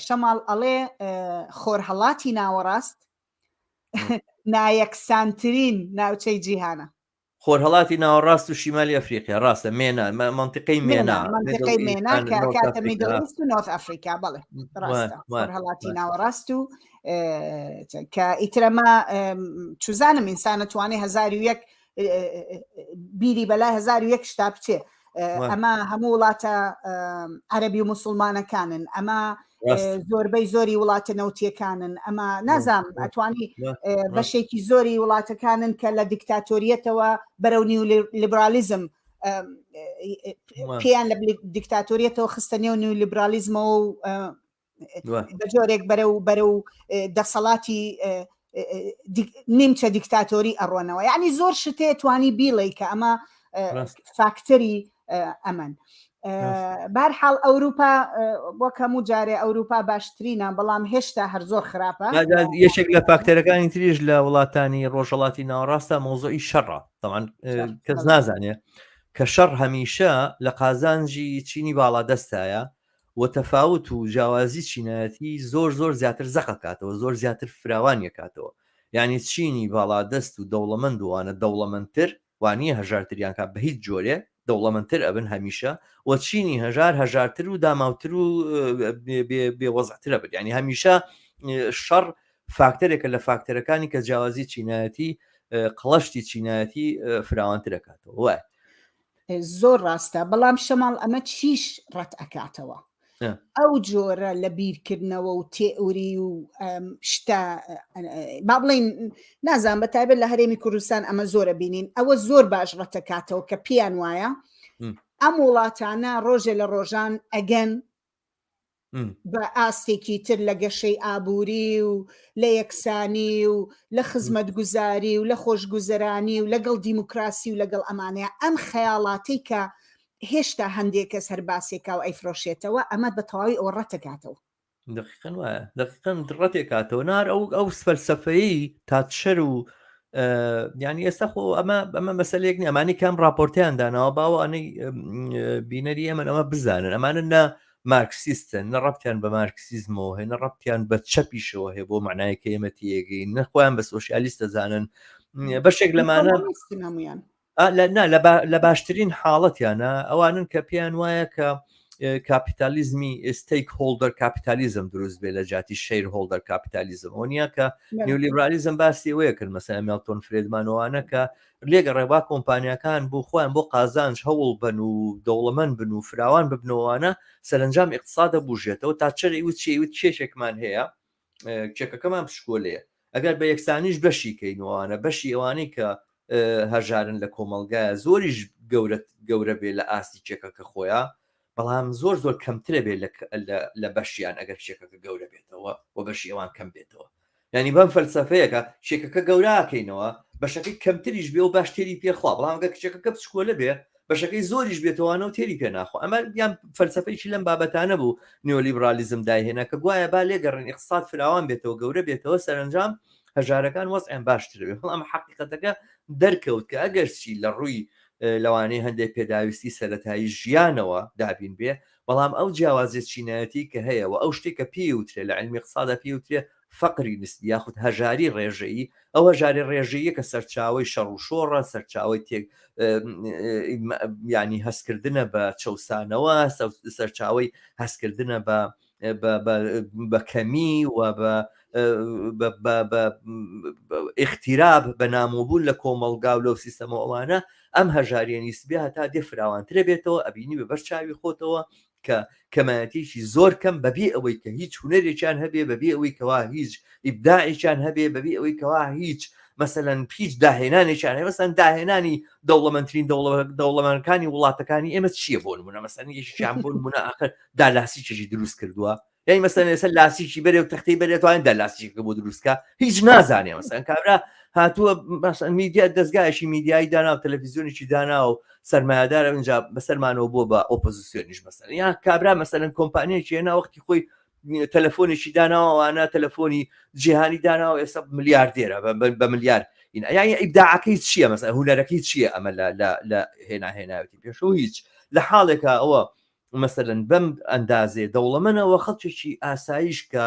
شەماڵ ئەڵێ خۆرهەڵاتی ناوەڕاست نایەکسانترین ناوچەی جیهانە خۆرهەڵاتی ناوەڕاست و شیمالی ئەفریقیا ڕاستە مێنا منطقەی مێنا کە کاتە میدڵ ئیست و نۆرت ئەفریقا بەڵێ ڕاستە خۆرهەڵاتی ناوەڕاست و کە ئیترەمە چوزانم ئینسان توانێ 1001 بیری بەلای 1001 شتا بچێ ئەمە هەموو وڵاتە عەرەبی و موسڵمانەکانن ئەمە زۆربەی زۆری وڵاتە نەوتیەکانن ئەمە نازام ئەتوانی بەشێکی زۆری وڵاتەکانن کە لە دیکتاتۆریەتەوە بەرەو نیو لیبرالیزم پێیان لە دیکتاتۆریەتەوە خستە نێو نیو لیبرالیزمەوە و بە جۆرێک بەرەو دەسەڵاتی نیمچە دیکتاتۆری ئەڕۆنەوە یعنی زۆر شتێ توانی بیڵێ کە ئەمە فاکتەری ئەمن بەرحاڵ ئەوروپا بۆ کەموو جارێ ئەوروپا باشترینە بەڵام هێشتا هەر زۆر خراپە یەکێک لە فاکتەرەکانی تریش لە وڵاتانی ڕۆژهەڵاتی ناوەڕاستە مۆزۆی شەڕە تەمان کەس نازانێ کە شەڕ هەمیشە لە قازانجی چینی باڵادەستایە و تەفاوت و جیاوازی چینایەتی زۆر زیاتر زەقەکاتەوە زۆر زیاتر فراوان یەکاتەوە یعنی چینی باڵادەست و دەوڵەمەند وانە دەوڵەمەندتر وانیە هەژارتریان کات بە هیچ جۆرێ دەوڵەمەندتر ئەبن هەمیشە و چینی هەژارتر و داماوتر و بێوەزعترە بن ینی هەمیشە شەڕ فاکتەرێکە لە فاکتەرەکانی کە جیاوازی چینایەتی قڵەشتی چینایەتی فراوانترەکاتەوە وای زۆر ڕاستە بەڵام شەماڵ ئەمە چیش ڕەت ئەکاتەوە ئەو جۆرە لە بیرکردنەوە و تێئوری و شتا با بڵین نازان بە تایبەت لە هەرێمی کوردستان ئەمە زۆرە بینین ئەوە زۆر باش ڕەتەکاتەوە کە پیان وایە ئەم وڵاتانە ڕۆژێ لە ڕۆژان ئەگەن بە ئاستێکی تر لە گەشەی ئابووری و لە یەکسانی و لە خزمەت گوزاری و لە خۆشگوزەرانی و لەگەڵ دیموکراسی و لەگەڵ ئەمانەیە ئەم خەیاڵاتی کە هێشتا هەندێک کەس هەر باسێکا و ئەیفرۆشێتەوە ئەمە بە تەواوی ئەوە ڕەتەکاتەوە دقیقاً وایە دقیقاً ڕەتێکاتەوە نار ئەو فەلسەفەیی تاتشەر و ینی ئێستا خۆ ئەمە مەسەلەیەک نیە ئەمانی کام راپۆرتیان داناوە باوە ئەنەی بینەری ئەمە ئەمە بزانن ئەمانە نە مارکسیستن نە ڕەبتیان بە مارکسیزمەوە هەیە نە ڕەبتیان بە چەپیشەوە هەیە بۆ معنایەکە ئێمەتی ئێگەین نەخۆیان بە سۆشیالیست دەزانن بەشێک لەمانە لە باشترین حاڵەتیانە ئەوانن کە پێیان وایە کە کاپیتالیزمی ستیک هۆلدەر کاپیتالیزم دروست بێ لە جاتی شیر هۆلدەر کاپیتالیزم ئەوە کە نیولیبرالیزم باسی وەیە کرد مەسەلا مێڵتۆن فرێدمانەوانە کە لێگە ڕێبا کۆمپانیەکان بۆ خۆیان بۆ قازانج هەوڵ بن و دەوڵەمەند بن و فراوان ببنەوەوانە سەرنجام اقتصادە بوژێتەوە تا چرە وت کێشێکمان هەیە کێکەکەمان پشکۆلەیە ئەگەر بە یەکسانیش بەشی کەینەوەوانە بەشی ئەوانەی کە هەژارن لە کۆمەلگایە زۆریش گەورە بێ لە ئاستی کێکەکە خۆیان بەڵام زۆر کەمترە بێت لە بەشیان ئەگەر شێکەکە گەورە بێتەوە و بەشی ئەوان کەم بێتەوە ینی بەم فەلسەفەیەکە شێکەکە گەوراکەینەوە بەشەکەی کەمتریش بێ و باش تێری پێخوا بەڵام گە کچێکەکە بچکۆلە بێ بەشەکەی زۆریش بێتەوەوانە و تێری پێ ناخۆ ئەمە یان فەلسەفەیەکی لەم بابەتانە بوو نیۆلیبرالیزم داهێنا کە گوایە با لێگەڕن اقتصاد فراوان بێتەوە گەورە بێتەوە سەرنجام هەژارەکان وەزعیان باشترە بێت ئەمە حەقیقەتەکە دەرکەوت کە ئەگەرچی لە ڕووی لەوانەیە هەندێک پێداویستی سەرەتایی ژیانەوە دابین بێ بەڵام ئەو جیاوازیە چینایەتی کە هەیەەوە ئەو شتێککە پێوترێ لە علمی اقتصادە پێوترێ فەقری نسبی یاخود هەژاری ڕێژەیی ئەو هەژاری ڕێژەیە کە سەرچاوی شەڕ و شۆڕە سەرچاوی تێک ینی هەستکردنە بە چەسانەوە سەرچاوی هەستکردنە بە کەمی و بە اختیراب بە نامۆبوون لە کۆمەڵگا و لەو سیستەمە ئەوانە ئەم هەژاریە نیسبی هەتا دێ فراوانترە بێتەوە ئەبینی بە بەرچاوی خۆتەوە کە کەمایەتێکی زۆر کەم بەبێ ئەوەی کە هیچ هونەرێکیان هەبێ بەبێ ئەوەی کەوا هیچ ئیبداعێکیان هەبێ بەبێ ئەوەی کەوا هیچ مەسەلەن هیچ داهێنانێکیان هەیە مەسەن داهێنانی دەوڵەمەندترین دەوڵەمەندەکانی وڵاتەکانی ئێمە چییە بۆ نمونە مەسەن یەکیان بۆ نمونە ئاخر دالاسی چێکی دروست کردووە یعنی مەسەن ێستا لاسیکی بەرێ و تەختەی بەرێتوانین دەلاسیکە بۆ دروستکە هیچ نازانێ مەسەن کابرا هاتووە میدیا دەستگایشی میدیایی دانا و تەلەڤیزیۆنێکی دانا و سەرمایه‌دارە اینجا بەسەرمانەوە بۆ بە ئۆپۆزیسیۆنیش مەسەن یان کابرا مەسەلەن کۆمپانیەکی هێنا وەختی خۆی تەلەفۆنێکی داناوەوانە تەلەفۆنی جیهانی داناوە ئێستا ملیاردێرە بە ملیار یعنی ئیبداعەکەی چییە مەسەن هونەرەکەی چییە ئەمە لە هێناهێناوەتی پێشەوە هیچ لە حاڵێکە ئەوە مەسەلەن بەم ئەندازێ دەوڵەمەنەوە خەڵکێکی ئاسایش کە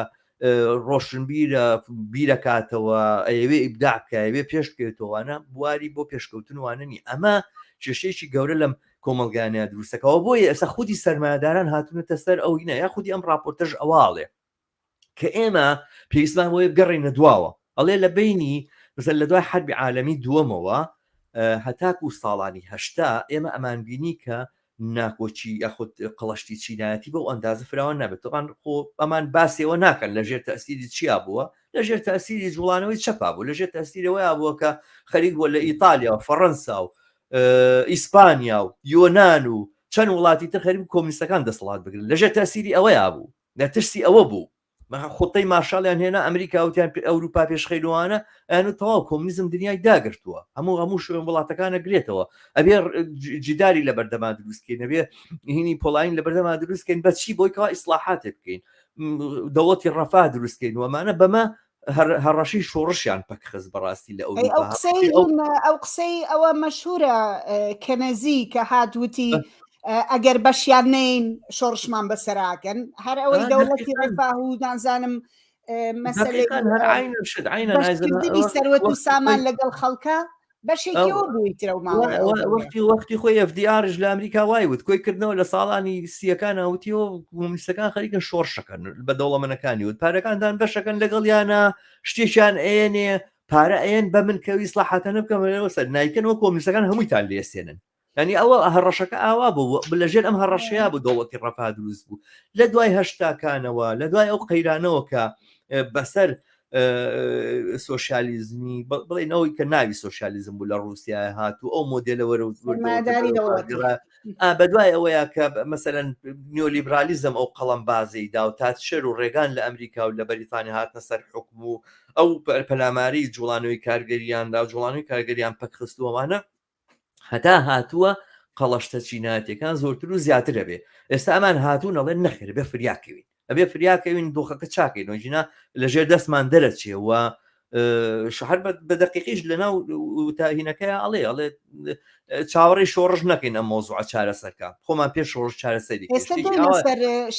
ڕۆشنبیرە بیرەکاتەوە ئەوێ ئیبداعکە ئەوێ پێش بکەوێتەوەوانە بواری بۆ پێشکەوتنواننی ئەمە کێشەیەکی گەورە لەم کۆمەلگانەیە دروستەکەەوە بۆیە ئێستا خودی سەرمایه‌داران هاتوونەتە سەر ئەو هینە یا خودی ئەم راپۆرتەژ ئەواڵێ کە ئێمە پێویستمان وەیە بگەڕێنە دواوە ئەڵێ لە بینی مثل لە دوای حربی عالەمی دووەمەوە هەتاکو و ساڵانی هەشتا ئێمە ئەمانبینی کە ناکۆچی یاخود قەڵەشتی چینایەتی بەو ئەندازە فراوان نابێت تۆقان خۆ ئەمان باسیەوە ناکەن لەژێر تەسیری چیا بووە لەژێر تەسیری جوڵانەوەی چەپا بوو لەژێر تەسیرەوەی بووە کە خەریک بووە لە ئیتالیا و فەڕەنسا و ئیسپانیا و یۆناان و چەند وڵاتی تر خەریب کۆمیستەکان دەسەڵات بگرن لەژێر تەسیری ئەوەیە بوو نەترسی ئەوە بوو خۆتەی ماشاڵیان هێنا ئەمریکا وتیان ئەوروپا پێشخەیلوانە ئەن تەواو کۆمونیزم دنیای داگرتووە هەموو شوێن وڵاتەکانە گرێتەوە ئەبێ جداری لە بەردەما دروستکەین نەبێ هینی پۆڵین لە بەردەما دروستکەین بەچی بۆی کەوا ئیسلاحاتێ بکەین دەوڵەتی ڕەفا دروستکەین وەمانە بەمە هەڕەشی شۆڕشیان پەکخز بەڕاستی لە ئەو قسەی ئەوە مەشهورە کەنەزی کە هاتووتی ئەگەر بەشیان نین شۆڕشمان بەسەراکەن هەر ئەوەی دەوڵەتی ڕێفاه و نازانم مەسەلەی سەروەت و سامان لەگەڵ خەڵکە بەشێکیەوە بوویترە وەختی خۆی FDRش لە ئەمریکا وای وت کۆی کردنەوە لە ساڵانی سیەکان ئەوتیەوە کۆمونیستەکان خەریکن شۆڕشەکەن بە دەوڵەمەنەکانی وت پارەکاندان بەشەکەن لەگەڵ یانە شتێکیان ئێنێ پارە ئێن بە من کەوی ئیسلاحاتە بکەمەوە سەر نایکەنەوە کۆمونیستەکان هەموویتان لێسێنن ینی ئەوە هەڕەشەکە ئاوا بوو لەژێر ئەم هەڕەشەیە بوو دەوڵەتی ڕەفا دروست بوو لە دوای هەشتاکانەوە لە دوای ئەو قەیرانەوە کە بەسەر سۆشیالیزمی بڵێنەوەی کە ناوی سۆشیالیزم بوو لە ڕووسیا هاتوو ئەو مۆدلەوە بەدوای ئەوەیە کە مەسەرەن نیۆلیبرالیزم ئەو قەڵەم بازەیدا و تاتشەر و ڕێگان لە ئەمریکا و لە بەریتانی هاتنە سەر حکم و ئەو پەلاماری جوڵانەوەی کارگەریاندا و جوڵانەوەی کارگەریان پەکخستووەوانە هەتا هاتووە قەڵەشتە چیناتیەکان زۆرتر و زیاتر هەبێ. ئێستا ئەمان هاتوون ئەڵێن نەخێر بێ فریاکەوین ئەبێ فریاکەوین دۆخەکە چاکەین وەژینا لەژێر دەستمان دەرەچێەوە شەهر بە دەقیقیش لەناو وتاهینەکەی ئەڵێ چاوەڕی شۆڕژ نەکەین ئەم مۆزوع چارەسەرکە خۆمان پێش شۆڕژ چارەسەری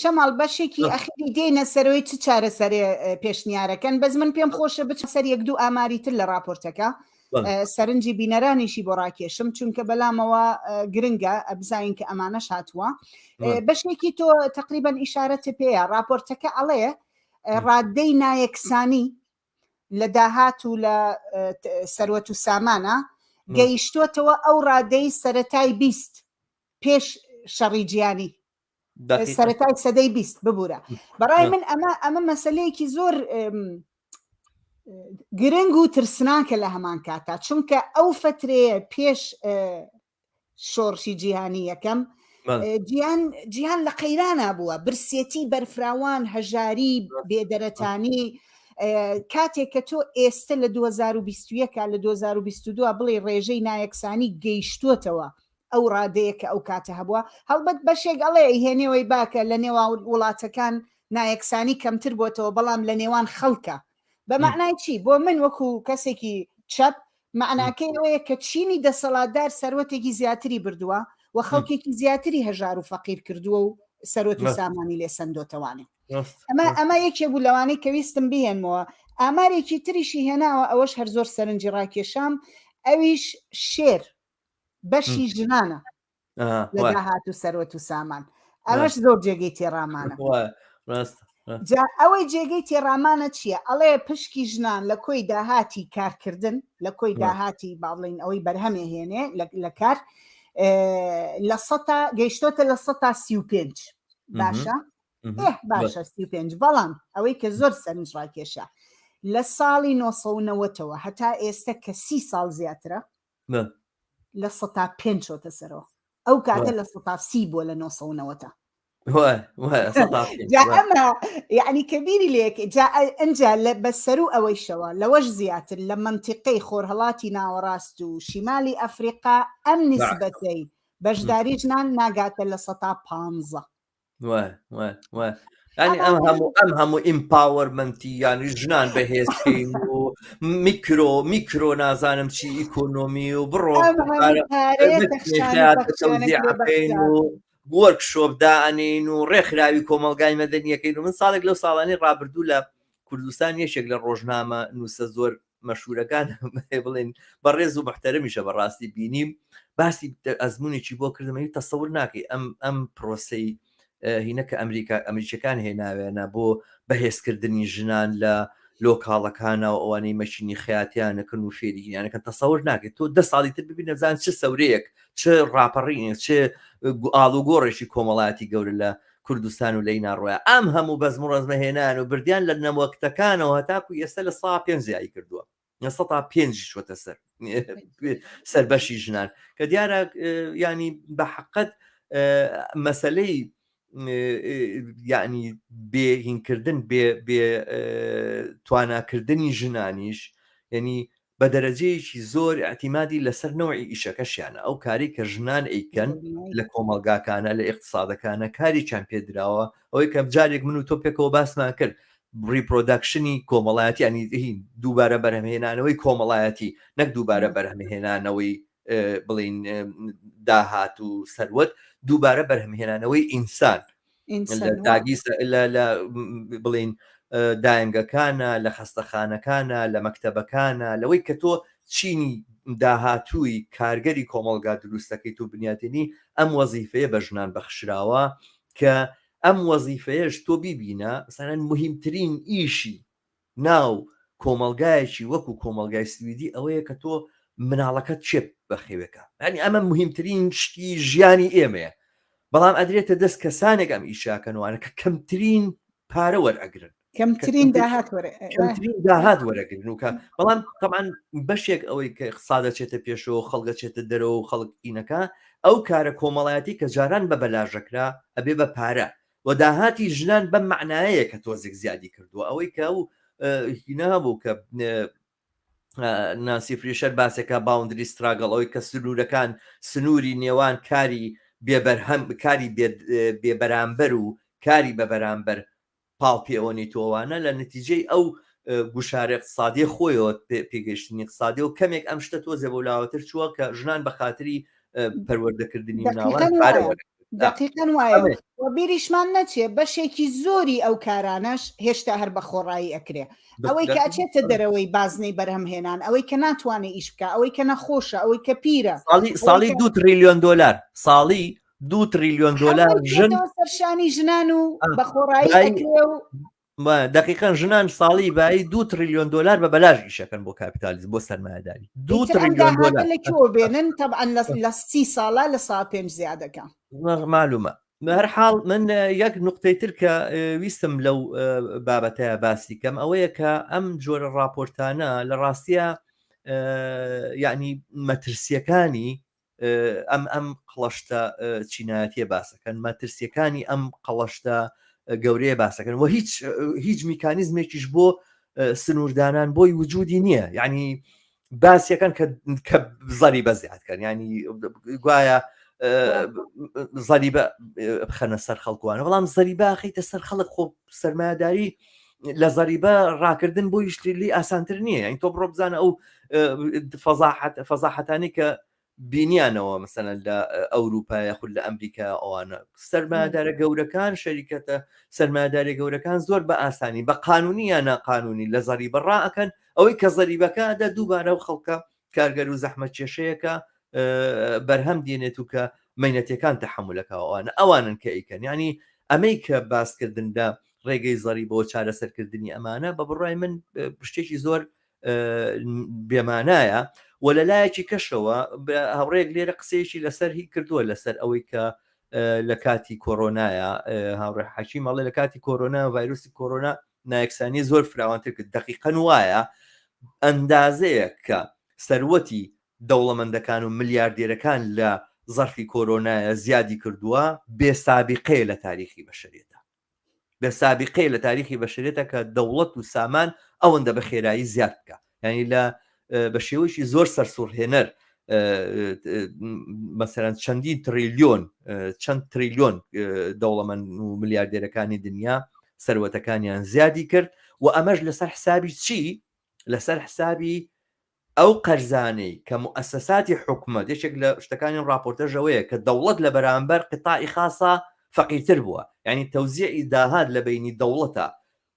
شەماڵ بەشێکی ئەخیری دێنە سەرەوەی چ چارەسەرێ پێشنیارەکەن بەس من پێم خۆشە بچ سەر یەک دوو ئاماری تر لە راپۆرتەکە سەرنجی بینەرانیشی بۆ ڕاکێشم چونکە بەلامەوە گرنگە ئەبزین کە ئەمانەش هاتووە بەشێکی تۆ تقریبا ئیشارەتە پێەیە راپۆرتەکە ئەڵێ ڕادەی نایەکسانی لە داهات و لە سەروەت و سامانە گەیشتوتەوە ئەو ڕادەی سەرەتای 20 پێش شەڕی جیانی سەرەتای سەدەی 20 ببوورە بەڕای من ئەمە مەسلەیەکی زۆر گرنگ و ترسناکە لە هەمان کاتا چونکە ئەو فترەیە پێش شۆڕشی جیهانی یەکەم جیهان لە قەیرانە بووە برسێتی بەرفراوان هەژاری بێدەرەتانی کاتێک کە تۆ ئێستا لە 2021 لە 2022 بڵێ ڕێژەی نایەکسانی گەیشتوتەوە ئەو ڕادەیە کە ئەو کاتە هەبووە هەڵبەت بەشێک ئەڵێ هێنێەوەی باکە لە نێوان وڵاتەکان نایەکسانی کەمتر بۆتەوە بەڵام لە نێوان خەڵکە بە معنای چی بۆ من وەکو کەسێکی چەپ معناکەی ئەوەیە کە چینی دەسەڵاتدار سەروەتێکی زیاتری بردووە و خەڵکێکی زیاتری هەژار و فەقیر کردووە و سەروەت و سامانی لێ سندۆتەوانێ ئەمە یەکێ بوو لەوانەی کە ویستم بهێنمەوە ئامارێکی تریشی هێناوە ئەوەش هەر زۆر سەرنجی ڕاکێشام ئەویش شێر بەشی ژنانە لە داهات و سەروەت و سامان ئەمەش زۆر جێگەی تێڕامانە جا ئەوەی جێگەی تێڕامانە چییە ئەڵێ پشکی ژنان لە کۆی داهاتی کارکردن لە کۆی داهاتی باڵین ئەوەی بەرهەمێ هێنێ لە کار لە گەیشتۆتە لە 135 باشە باشە 35 بەڵام ئەوەی کە زۆر سەرنج ڕاکێشە لە ساڵی 1990ەوە هەتا ئێستا کە 30 ساڵ زیاترە لە 105 چۆتە سەرەوە ئەو کاتە لە 130 بۆ لە 1990 ئەمە یعنی کەبیری لێک ئەجا لە بەسەر و ئەوەی شەوە لەوەش زیاتر لە منتیقەی خۆرهەڵاتی ناوەڕاست و شیمالی ئەفریقا ئەم نسبەتەی بەشداری ژنان ناگاتە لە 115 ینی ئەم هەموو ئیمپاوەرمەنتی یانی ژنان بەهێزکەین و میکرۆ نازانم چی ئیکۆنۆمی و بڕۆ وەرکشۆپ دائنین و ڕێکخراوی کۆمەلگای مەدەنیەکەین و من ساڵێک لەو ساڵانی ڕابردوو لە کوردستان یەکێک لە ڕۆژنامە نووسە زۆر مەشهورەکان بڵێن بەڕێز و محتەرمیشە بەڕاستی بینیم باسی ئەزمونێکی بۆ کردمەوە تەسەور ناکەی ئەم پرۆسەی هینە کە ئەمریکەکان هێناوێنە بۆ بەهێزکردنی ژنان لە لۆکاڵەکانە و ئەوانەی مەچینی خەیاتیانەکەن و فێریانەکەن تەسەور ناکەیت تۆ 10 ساڵی تر ببینە بزان چه سەورەیەک چه ڕاپەڕینێک چه ئاڵوگۆڕێکی کۆمەڵاتی گەورە لە کوردستان و لەی ناڕۆیە ئەم هەموو بەزم و ڕزمەهێنان و بردیان لە نەموەکتەکانەوە هەتاکو ئێستا لە 105 زیایی کردووە 105 شوتە سەر بەشی ژنان کە دیارە ینی بە حقت مەسلەی یعنی بێهینکردن بێ تواناکردنی ژنانیش یعنی بە دەرەجەیەکی زۆر ئەتیمادی لەسەر نەوەی ئیشەکەشیانە ئەو کاری کە ژنان ئەیکەن لە کۆمەلگاکانە لە ئیقتصادەکانە کاری چیان پێدراوە ئەوەی کەم جارێک من و تۆ پێکەوە باسمان کرد ریپرۆداکشنی کۆمەڵایەتی ینی دووبارە بەرهەمهێنانەوەی کۆمەڵایەتی نەک دووبارە بەرهەمهێنانەوەی بڵین داهات و سەروەت دووبارە بەرهەمهێنانەوەی ئینسان لە بڵین داهنگەکانە لە خەستەخانەکانە لە مەکتەبەکانە لەوەی کە تۆ چینی داهاتووی کارگەری کۆمەلگا دروستەکەی تو بنیاتێنی ئەم وەزیفەیە بە ژنان بەخشراوە کە ئەم وەزیفەیەش تۆ بیبینە سەرەن مهمترین ئیشی ناو کۆمەلگایەکی وەکو کۆمەلگای سویدی ئەوەیە کە تۆ مناڵەکەت چێ بەخێوەکە ینی ئەمە مهمترین شتی ژیانی ئێمەیە بەڵام ئەدرێتە دەست کەسانێک ئەم ئیشاکەنوانە کە کەمترین پارە وەرئەگرن کەمترین داهات وەرەگرن وکە بەڵام طبعاً بەشێک ئەوەی کە اقتصادە چێتە پێشەوە خەڵگە چێتە دەرەوە و خەڵک ئینەکە ئەو کارە کۆمەڵایەتی کە جاران بە بەلاژەکرا ئەبێ بە پارە و داهاتی ژنان بەم معنایەیە کە تۆزێک زیادی کردووە ئەوەی کە ئەو هینا بوو کە ناسی فریشەر باسێکە باوندری ستراگەڵ ئەوەی کە سنوورەکان سنووری نێوان کاری بێبەرهەم کاری بێبەرامبەر و کاری بە بەرامبەر پاڵپێوەنی تۆوانە لە نتیجەی ئەو گوشارە اقتصادی خۆیەوە پێگەشتنی اقتصادی و کەمێک ئەم شتە تۆزێ بۆ لاوەتر چووە کە ژنان بە خاتری پەروەردەکردنی مناڵان دقیقاً وایە و بیریشمان نەچێ بەشێکی زۆری ئەو کارانەش هێشتا هەر بە خۆڕایی ئەکرێ ئەوەی کە ئەچێتە دەرەوەی بازنەی بەرهەمهێنان ئەوەی کە ناتوانێت ئیش بکە ئەوەی کە نەخۆشە ئەوەی کە پیرە ساڵی 2 تریلیۆن دلار ساڵی 2 تریلیۆن دلار ژن سەرشانی ژنان و بە خۆڕایی ئەکرێ و دقیقاً ژنان ساڵی بای 2 تریلیۆن دلار بە بەلاژ ئیشەکەن بۆ کاپیتالیزم بۆ سەرمایه‌داری 2 تریلیۆن دلار لەکوێ بێنن طبعاً لە 30 ساڵە لە ساڵ 5 زیادەکە معلومە هەر حاڵ من یەک نقطەی تر کە ویستم لەو بابەتەیە باسی کەم ئەوەیە کە ئەم جۆرە راپۆرتانە لە ڕاستیە یعنی مەترسیەکانی ئەم قڵەشتە چینایەتیە باسەکەن مەترسیەکانی ئەم قەڵەشتە گەورەیە باسەکەن و هیچ میکانیزمێکیش بۆ سنووردانان بۆی وجودی نییە یعنی باسیەکەن کە زەری بەزیادکەن ینی گوایە زەریبە بخەنە سەر خەڵکوانە بەڵام زەریبە خەیتە سەر خەڵک خۆ سەرمایه‌داری لە زەریبە ڕاکردن بۆ یشتلی ئاسانتر نییە یعنی تۆ بڕۆ بزانە ئەو فەزاحەتانی کە بینیانەوە مثلا لە ئەوروپا یاخود لە ئەمریکا ئەوانە سەرمایه‌دارە گەورەکان شەریکەتە سەرمایه‌داری گەورەکان زۆر بە ئاسانی بە قانونی یان ناقانونی لە زەریبە ڕائەکەن ئەوەی کە زەریبەکە دە دووبارە و خەڵکە کارگەر و زەحمەت کێشەیەکە بەرهەم دێنێت و کە مەینەتەکان تەحملەکەوانە ئەوانن کە ئیکەن ینی ئەمەی کە باسکردندا ڕێگەی زەری بۆ چارەسەرکردنی ئەمانە بە بڕای من پشتێکی زۆر بێمانایە و لە لایەکی کەشەوە هاوڕێک لێرە قسەیەکی لەسەر هی کردووە لەسەر ئەوەی کە لە کاتی کۆرۆنایە هاوڕێ حەکیم مەڵێ لە کاتی کۆرۆنا ڤایرۆسی کۆرۆنا نایەکسانی زۆر فراوانتر کرد دقیقەن وایە ئەندازەیە کە سەروەتی دەوڵەمەندەکان و ملیاردێرەکان لە زەرفی کۆرۆنایە زیادی کردووە بێسابقەیە لە تاریخی بەشەریەتە بێسابقەیە لە تاریخی بەشەریەتە کە دەوڵەت و سامان ئەوەندە بە خێرایی زیاد بکە یعنی لە بە شێوەیەکی زۆر سەرسوڕهێنەر مەسەرەن چەندی تریلیۆن چەند تریلیۆن دەوڵەمەند و ملیاردێرەکانی دنیا سەروەتەکانیان زیادی کرد و ئەمەش لەسەر حسابی چی لەسەر حسابی ئەو قەرزانەی کە موسساتی حکومەت یەکێک لە شتەکانی راپۆرتەژەوەیە کە دەوڵەت لە بەرامبەر قطاعی خاصە فەقیرتر بووە یعنی تەوزیعی داهات لە بینی دەوڵەتە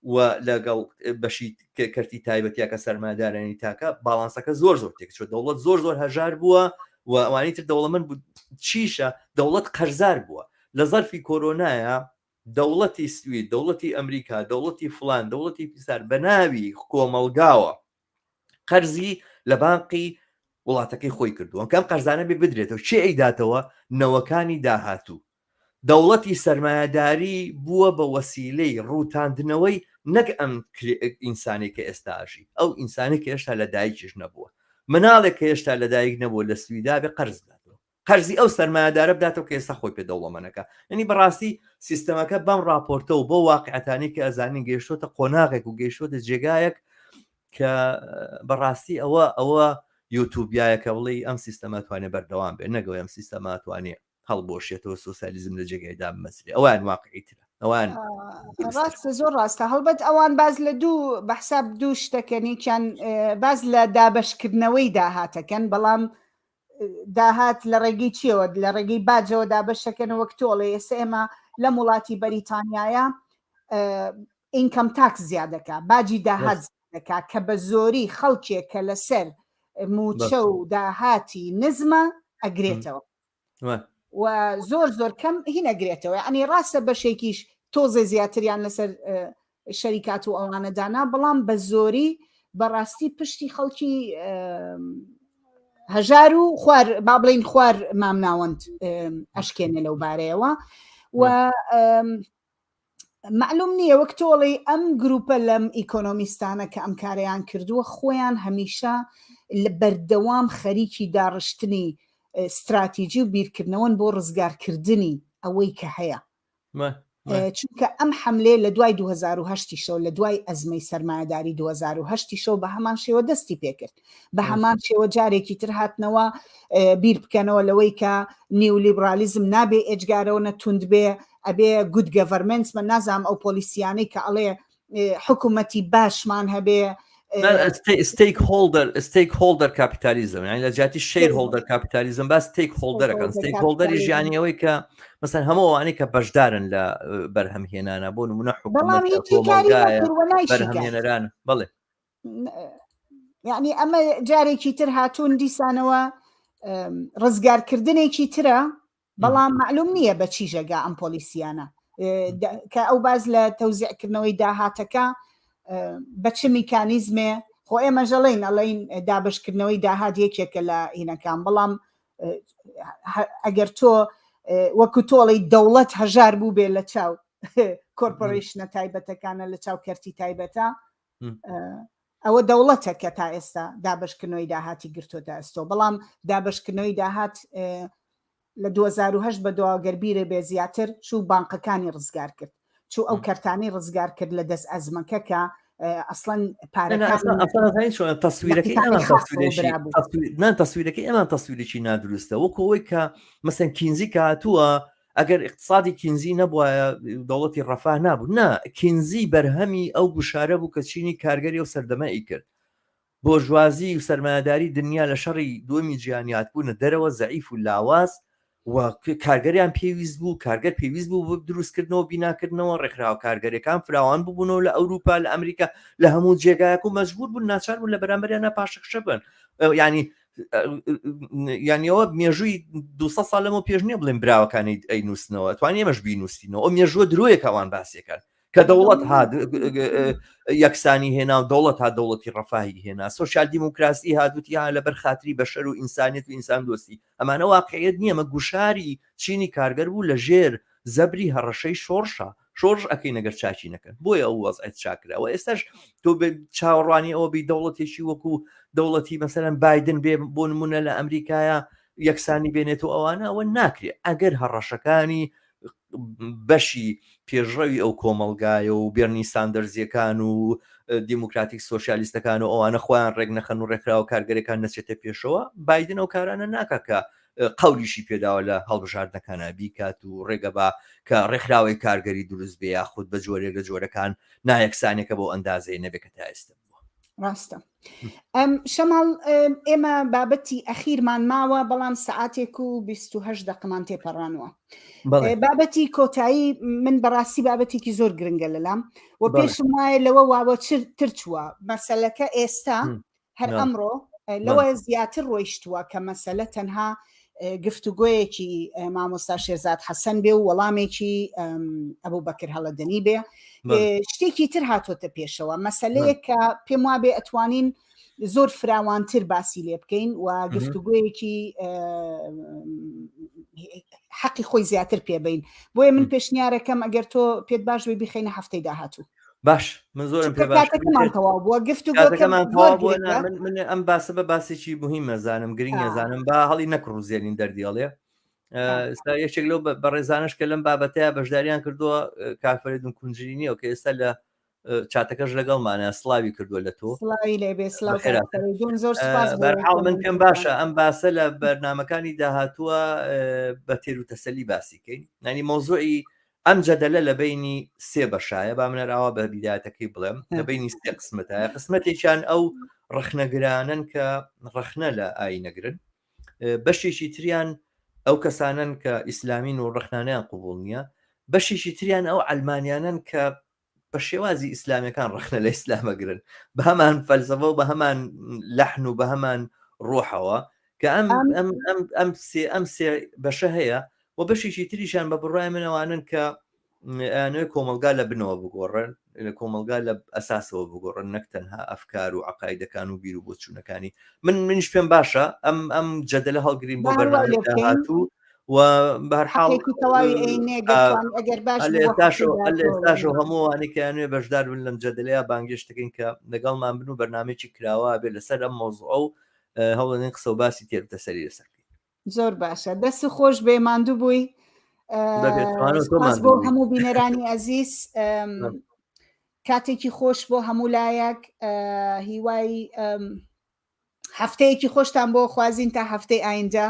و لەگەڵ بەشی کەرتی تایبەتیا کە سەرمایه‌دارانی تاکە باڵانسەکە زۆر تێکچوە دەوڵەت زۆر هەژار بووە و ئەوانی تر دەوڵەمەند چیشە دەوڵەت قەرزار بووە لە زەرفی کۆرۆنایە دەوڵەتی سوید دەوڵەتی ئەمریکا دەوڵەتی فلان دەوڵەتی پیسار بە ناوی کۆمەلگاوە قەرزی لە بانقی وڵاتەکەی خۆی کردووە کەم قەرزانە بێ بدرێتەوە چێ ئەیداتەوە نەوەکانی داهاتوو دەوڵەتی سەرمایه‌داری بووە بە وەسیلەی ڕووتاندنەوەی نەک ئەم ئینسانی کە ئێستاژی ئەو ئینسانی کە هێشتا لە دایکیش نەبووە مناڵێک کە هێشتا لە دایک نەبووە لە سویدا بێ قەرز بداتەوە قەرزی ئەو سەرمایه‌دارە بداتەوە کە ئێستا خۆی پێ دەوڵەمەندەکە یعنی بەڕاستی سیستەمەکە بەم راپۆرتە و بۆ واقعەتانی کە ئەزانین گەیشتۆتە قۆناغێک و گەیشتۆتە جێگایەک کە بەڕاستی ئەوە یوتوبیایە کە بڵێ ئەم سیستەمە توانێت بەردەوام بێت نەگەوە ئەم سیستەمە توانێت هەڵبۆشێتەوە سوسیالیزم لە جێگایدا بمەسرێ ئەوان واقعیترە ئەوان ڕاستە زۆر ڕاستە هەڵبەت ئەوان باز لە دوو بەحساب دوو شتەکەنیان باز لە دابەشکردنەوەی داهاتەکەن بەڵام داهات لە ڕێگەی چیەوە لە ڕێگەی باجەوە دابەشەکەن وەک تۆڵێ ئێستا ئێمە لە وڵاتی بەریتانیایە ئینکەم تاکس زیادەکە باجی داهات زیادەکە کە بە زۆری خەڵکێک کە لەسەر موچە و داهاتی نزمە ئەگرێتەوە و زۆر کەم هی نەگرێتەوە ینی ڕاستە بەشێکیش تۆزە زیاتریان لەسەر شەریکات و ئەوانەدانا بەڵام بە زۆری بەڕاستی پشتی خەڵکی هەژار و خوار با بڵین خوار مامناوەند ئەشکێنە لەو بارەیەوە و معلوم نییە وەک تۆڵی ئەم گروپە لەم ئیکۆنۆمیستانە کە ئەم کاریان کردووە خۆیان هەمیشە لە بەردەوام خەریکی داڕشتنی استراتیژی و بیرکردنەوەن بۆ ڕزگارکردنی ئەوەی کە هەیە چونکە ئەم حملێ لە دوای 2010 شەو لە دوای ئەزمەی سەرمایه‌داری 2010 شەو بە هەمان شێوە دەستی پێکرد بە هەمان شێوە جارێکی تر هاتنەوە بیر بکەنەوە لەوەی کە نیولیبرالیزم نابێ ئێجگارەوە نەتوند بێ ئەبێ گود گەڤەرمنت من نازام ئەو پۆلیسیانەی کە ئەڵێ حکوومەتی باشمان هەبێ ستیک هۆلدەر کاپیتالیزم یعنی لە جاتی شیر هۆلدەر کاپیتالیزم با ستیک هۆلدەرەکەن ستیک هۆلدەری ژیانی ئەوەی کە مثلا هەموو ئەوانەی کە بەشدارن لە بەرهەمهێنانە بۆ نمونە حکوومەتهێنەران بڵێ یعنی ئەمە جارێکی تر هاتوون دیسانەوە ڕزگارکردنێکی ترە بەڵام معلوم نییە بە چی ژەگا ئەم پۆلیسیانە کە ئەو باز لە تەوزیعکردنەوەی داهاتەکە بە چ میکانیزمێ خۆ ئێمە ژەڵێن ئەڵین دابشکردنەوەی داهات یەکێکە لە ئینەکان بەڵام ئەگەر تۆ وەکو تۆڵی دەوڵەت هەژار بوو بێ لە چاو کۆرپۆڕیشنە تایبەتەکانە لە چاو کەرتی تایبەتە ئەوە دەوڵەتە کە تا ئێستا دابشکردنەوەی داهاتی گرتوۆتە ئەستۆ بەڵام دابشکردنەوەی داهات لە 2010 بە دواگەربیرە بێ زیاتر چوو بانقەکانی ڕزگار کرد چوو ئەو کەرتانی ڕزگار کرد لە دەست ئەزمەکە کە ئەسڵەن تەسویرەکەی ئەمان تەسویرێکی نادروستە وەکەوەی کە مەسەن کینزی کە هاتووە ئەگەر اقتصادی کینزی نەبووە دەوڵەتی ڕەفاه نابوو نا کینزی بەرهەمی ئەو گوشارە بوو کە چینی کارگەری و سەردەمایی کرد بۆ ژوازی و سەرمایه‌داری دنیا لە شەڕی دووەمی جیهانیات بوونە دەرەوە زەعیف و لاواز و کارگەریان پێویست بوو کارگەر پێویست بوو بۆ دروستکردنەوە بیناکردنەوە ڕێکخراوە کارگەریەکان فراوان ببوونەوە لە ئەوروپا لە ئەمریکا لە هەموو جێگایەک و مەجبور بوون ناچار بوون لە بەرامبەریان پاشەخشە بن یانیەوە مێژووی 200 ساڵ لەمە پێش نییە بڵێن براوەکانی ئەینووسنەوە توانانی ئێمەش بینووسینەوە ئەو مێژووە درۆیەکەوان باسیەکان کە دەوڵەت هات یەکسانی هێنا و دەوڵەت ها دەوڵەتی ڕەفاهی هێنا سۆشیال دیموکراسی هاتووتی ها لەبەر خاتری بەشەر و ئینسانیت و ئینسان دۆستی ئەمانە واقعیت نییە مە گوشاری چینی کارگەر بوو لە ژێر زەبری هەڕەشەی شۆڕش ئەەکەی نەگەر چاچی نەکەن بۆیە ئەو وەزعیت چاکراوە ئێستاش تۆ چاوەڕوانی ئەوە بی دەوڵەتێکی وەکو دەوڵەتی مەسەرەن بایدن بێ بۆ نمونە لە ئەمریکایە یەکسانی بێنێت و ئەوانە ئەوە ناکرێت ئەگەر هەڕەشەکانی بەشی پێشڕەوی ئەو کۆمەلگایە و بێرنی ساندەرزیەکان و دیموکراتیک سۆشیالیستەکان و ئەوانە خۆیان ڕێک نەخەن و ڕێکراوە کارگەرەکان نەچێتە پێشەوە بایدن ئەو کارانە ناکە کە قەولیشی پێداوە لە هەڵبژاردنەکانە بیکات و ڕێگە بە کە ڕێکخراوی کارگەری دروست بێ یاخود بە جۆرێک لە جۆرەکان نایەکسانێکە بۆ ئەندازەی نەبێت کە تا ئێستا ڕاستە شەماڵ ئێمە بابەتی ئەخیرمان ماوە بەڵام سەعاتێک و 28 دقمان تێپەڕانەوە بابەتی کۆتایی من بەڕاستی بابەتێکی زۆر گرنگە لەلام و پێشم وایە لەوە واوە ترچووە مەسەلەکە ئێستا هەر ئەمڕۆ لەوە زیاتر ڕۆیشتووە کە مەسەلە تەنها گفتوگۆیەکی مامۆستا شێرزاد حەسەن بێ و وەڵامێکی ئەبوو بەکر هەڵەدەنی بێ شتێکی تر هاتۆتە پێشەوە مەسەلەیە کە پێم وابێ ئەتوانین زۆر فراوانتر باسی لێ بکەین و گفتوگۆیەکی حەقی خۆی زیاتر پێبین بۆیە من پێشنیارەکەم ئەگەر تۆ پێت باش بێ بخەینە هەفتەی داهاتوو باش من زۆرم پێ باش من ئەم باسە بە باسێکی مهمە زانم گرنگە زانم با هەڵی نەکڕوزێنین دەردیاڵێ ئێستا یەکێک لەو بەڕێزانش کە لەم بابەتەیە بەشداریان کردووە کارفەرێدون کونجرینیەوە کە ئێستا لە چاتەکەش لەگەڵمانە سڵاوی کردووە لە تۆ من پێم باشە ئەم باسە لە بەرنامەکانی داهاتووە بە تێر و تەسەلی باسیکەین نانی مۆزوعی ئەم جەدەلە لە بینی سێ بەشایە با منەراوە بە بیدایەتەکەی بڵێم لە بینی سێ قسمەتایە قسمەتێکیان ئەو ڕەخنەگرانن کە ڕەخنە لە ئاینەگرن بەشێکی تریان ئەو کەسانن کە ئیسلامین و ڕەخنانیان قوبوڵ نییە بەشێکی تریان ئەو ئەلمانیانن کە بە شێوازی ئیسلامیەکان ڕەخنە لە ئیسلامەگرن بە هەمان فەلسەفە و بە هەمان لەحن و بە هەمان ڕۆحەوە کە ئەم سێ بەشە هەیە و بەشێکی تریشان بە بڕای منەوانن کە نوێ کۆمەلگا لە بنەوە بگۆڕن لە کۆمەلگا لە ئەساسەوە بگۆڕن نەک تەنها ئەفکار و عقایدەکان و بیر و بۆچوونەکانی منیش پێم باشە ئەم جەدەلە هەڵگرین بۆ بەرنامەی داهاتوو و بەهەرحاڵ ئێستاش هەمووانێکیانوێ بەشدار بن لەم جەدەلەیە بانگشتەکەین کە لەگەڵمان بن و بەرنامێکی کراوە بێت لەسەر ئەم مۆزوع و هەوڵێن قسە و باسی تێبتە سەری لەسەرکەین. زۆر باشە، دەست خۆش بێ ماندوو بووی. بۆ هەموو بینەرانی ئەزیز کاتێکی خۆش بۆ هەموو لایەک، هیوای هەفتەیەکی خۆشتان بۆ خوازین تا هەفتەی ئایندە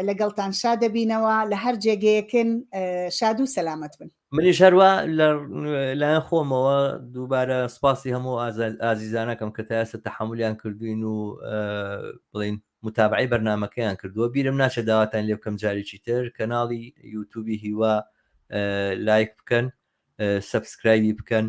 لەگەڵتان شاد دەبینەوە لە هەر جێگەیەکن شاد و سەلامەت بن. منیش هەروە لایەن خۆمەوە دووبارە سپاسی هەموو ئازیزانەکەم کە تا ئێستا تەحمولیان کردوین و بڵین متابعی بەرنامەکەیان کردووە. بیرم ناچێت داواتان لێ بکەم جارێکی تر کەناڵی یوتیوبی هیوا لایک بکەن، سەبسکرایبی بکەن،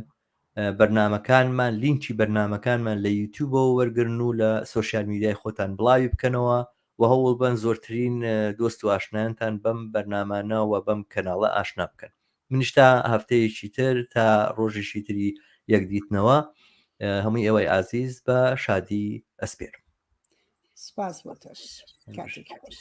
بەرنامەکانمان لینکی بەرنامەکانمان لە یوتیوبەوە وەرگرن و لە سۆشیال میدیای خۆتان بڵاوی بکەنەوە و هەوڵ بن زۆرترین دۆست و ئاشنایانتان بەم بەرنامانەوە بەم کەناڵە ئاشنا بکەن. منیش تا هەفتەیەکی تر تا ڕۆژێکی تری یەکدیتنەوە هەمووی ئێوەی ئازیز بە شادی ئەسپێرم. سپاس بۆ تۆش. کاتێکی خۆش.